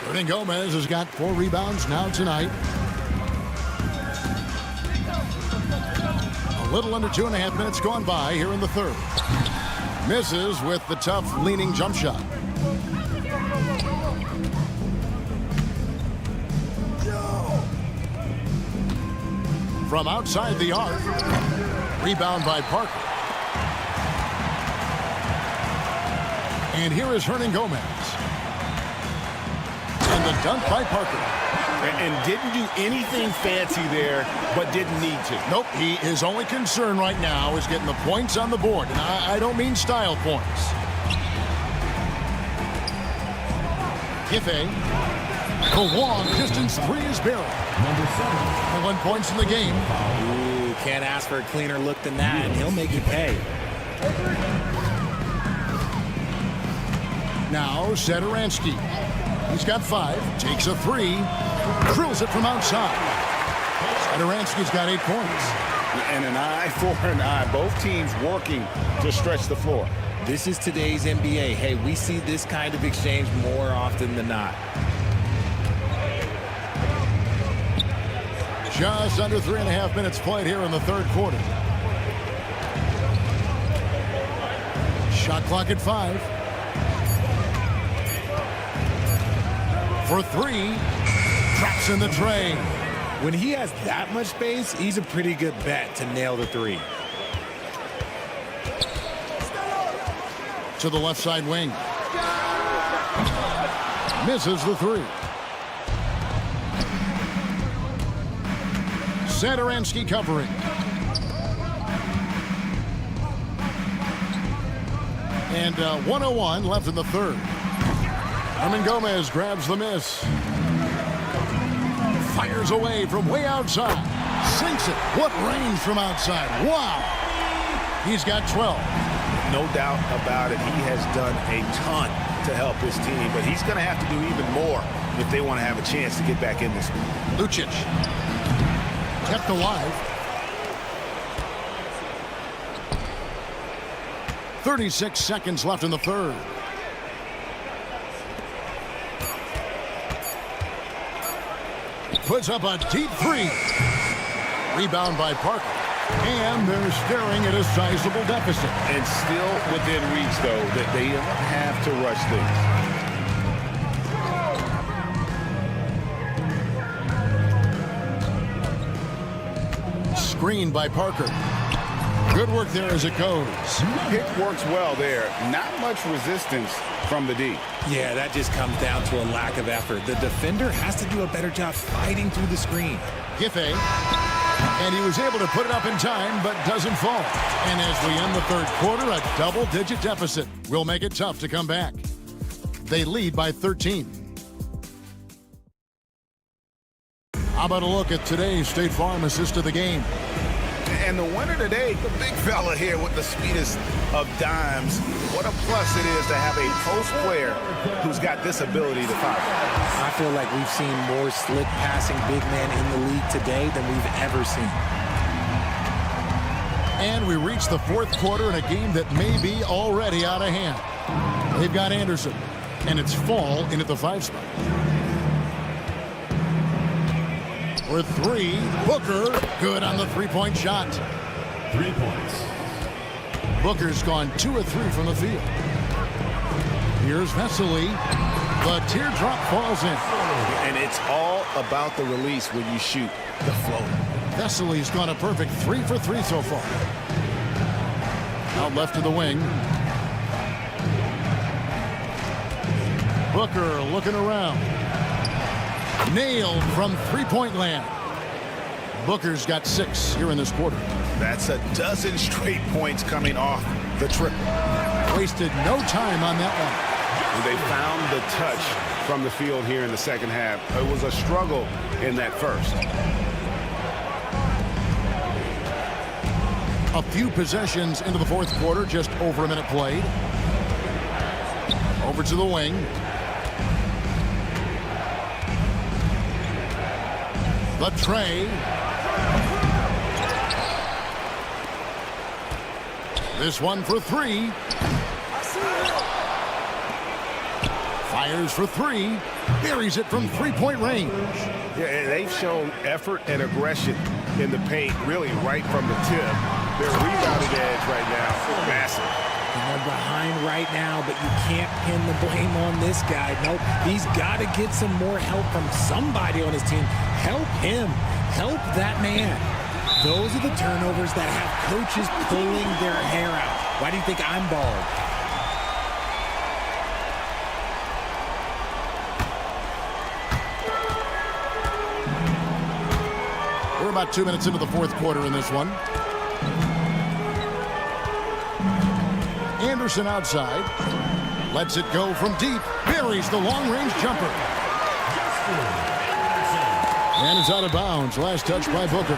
Hernangomez has got 4 rebounds now tonight. A little under 2.5 minutes gone by here in the third. Misses with the tough leaning jump shot. From outside the arc. Rebound by Parker. And here is Hernangomez. And the dunk by Parker. And didn't do anything fancy there, but didn't need to. Nope, his only concern right now is getting the points on the board. And I don't mean style points. Giffey. The long distance 3 is barrel. Number 7. 1 points in the game. Ooh, can't ask for a cleaner look than that, and he'll make you pay. Now Satoransky. He's got 5. Takes a 3. Drills it from outside. Satoransky's got 8 points. And an eye for an eye. Both teams working to stretch the floor. This is today's NBA. Hey, we see this kind of exchange more often than not. Just under 3.5 minutes played here in the third quarter. Shot clock at 5. For 3. Traps in the tray. When he has that much space, he's a pretty good bet to nail the 3. To the left side wing. Misses the 3. Satoransky covering. And 1:01 left in the third. Hernangomez grabs the miss. Fires away from way outside. Sinks it. What range from outside. Wow. He's got 12. No doubt about it. He has done a ton to help his team, but he's going to have to do even more if they want to have a chance to get back in this one. Lucic. Kept alive. 36 seconds left in the third. Puts up a deep 3. Rebound by Parker. And they're staring at a sizable deficit. And still within reach, though, that they don't have to rush things. Screened by Parker. Good work there as it goes. Pick works well there. Not much resistance from the D. Yeah, that just comes down to a lack of effort. The defender has to do a better job fighting through the screen. Giffey. And he was able to put it up in time, but doesn't fall. And as we end the third quarter, a double-digit deficit will make it tough to come back. They lead by 13. How about a look at today's State Farm assist of the game? And the winner today, the big fella here with the sweetest of dimes. What a plus it is to have a post player who's got this ability to foul. I feel like we've seen more slick passing big men in the league today than we've ever seen. And we reach the fourth quarter in a game that may be already out of hand. They've got Anderson, and it's Fall in at the 5 spot. For 3, Booker, good on the three-point shot. 3 points. Booker's gone 2 of 3 from the field. Here's Vesely. The teardrop falls in. And it's all about the release when you shoot the floater. Vesely's gone a perfect 3 for 3 so far. Out left to the wing. Booker looking around. Nailed from three-point land. Booker's got 6 here in this quarter. That's a dozen straight points coming off the triple. Wasted no time on that one. They found the touch from the field here in the second half. It was a struggle in that first. A few possessions into the fourth quarter, just over a minute played. Over to the wing. The tray. This one for 3. Fires for 3. Buries it from three-point range. Yeah, they've shown effort and aggression in the paint, really right from the tip. Their rebounded edge right now, massive. And they're behind right now, but you can't pin the blame on this guy. Nope, he's got to get some more help from somebody on his team. Help him. Help that man. Those are the turnovers that have coaches pulling their hair out. Why do you think I'm bald? We're about 2 minutes into the fourth quarter in this one. Anderson outside. Lets it go from deep. Buries the long-range jumper. And it's out of bounds. Last touch by Booker.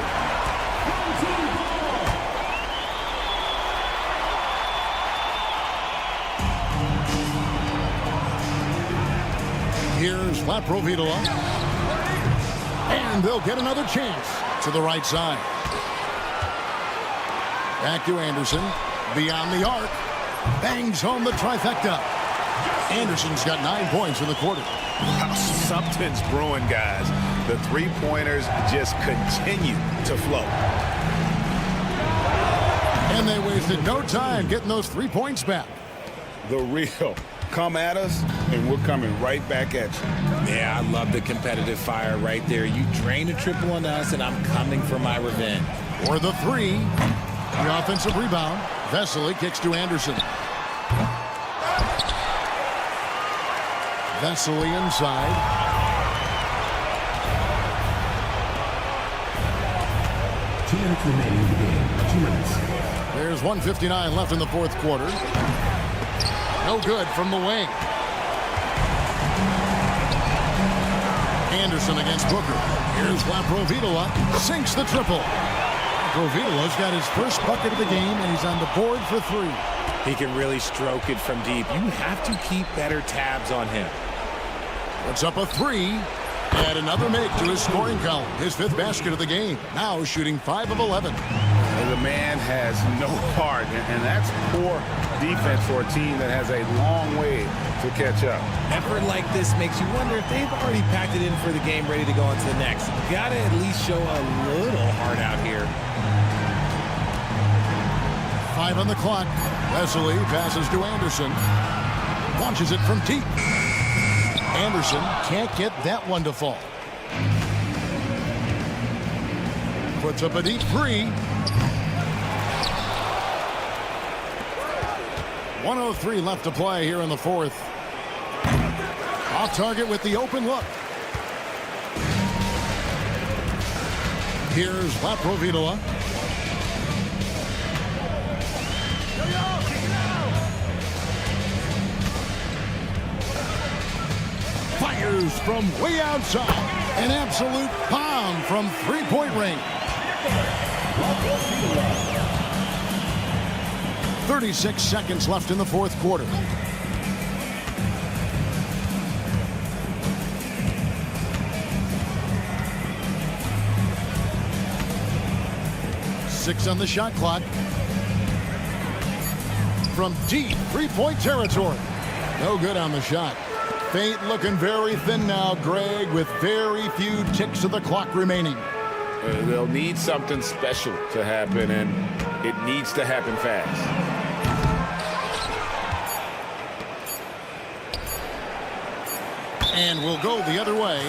Here's Laprovitola. And they'll get another chance to the right side. Back to Anderson. Beyond the arc. Bangs home the trifecta. Anderson's got 9 points in the quarter. Wow, something's brewing, guys. The three-pointers just continue to flow. And they wasted no time getting those 3 points back. The real. Come at us, and we're coming right back at you. Yeah, I love the competitive fire right there. You drain a triple on us, and I'm coming for my revenge. For the 3. The offensive rebound. Vesely kicks to Anderson. Vesely inside. Two minutes remaining in the game. 2 minutes. There's 1:59 left in the fourth quarter. No good from the wing. Anderson against Booker. Here's Laprovitola. Sinks the triple. Laprovitola's got his first bucket of the game, and he's on the board for 3. He can really stroke it from deep. You have to keep better tabs on him. Puts up a 3. And another make to his scoring column. His 5th basket of the game. Now shooting 5 of 11. And the man has no heart, and that's poor defense for a team that has a long way to catch up. Effort like this makes you wonder if they've already packed it in for the game, ready to go on to the next. Got to at least show a little heart out here. 5 on the clock. Vesely passes to Anderson. Launches it from deep. Anderson can't get that one to fall. Puts up a deep 3. 1:03 left to play here in the fourth. Off target with the open look. Here's Laprovitola. Fires from way outside. An absolute bomb from three-point range. Milan. 36 seconds left in the fourth quarter. Six on the shot clock. From deep three-point territory. No good on the shot. Fate looking very thin now, Greg, with very few ticks of the clock remaining. They'll need something special to happen, and it needs to happen fast. And we'll go the other way.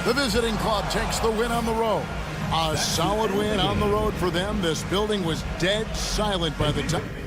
The visiting club takes the win on the road. A solid win on the road for them. This building was dead silent by the time.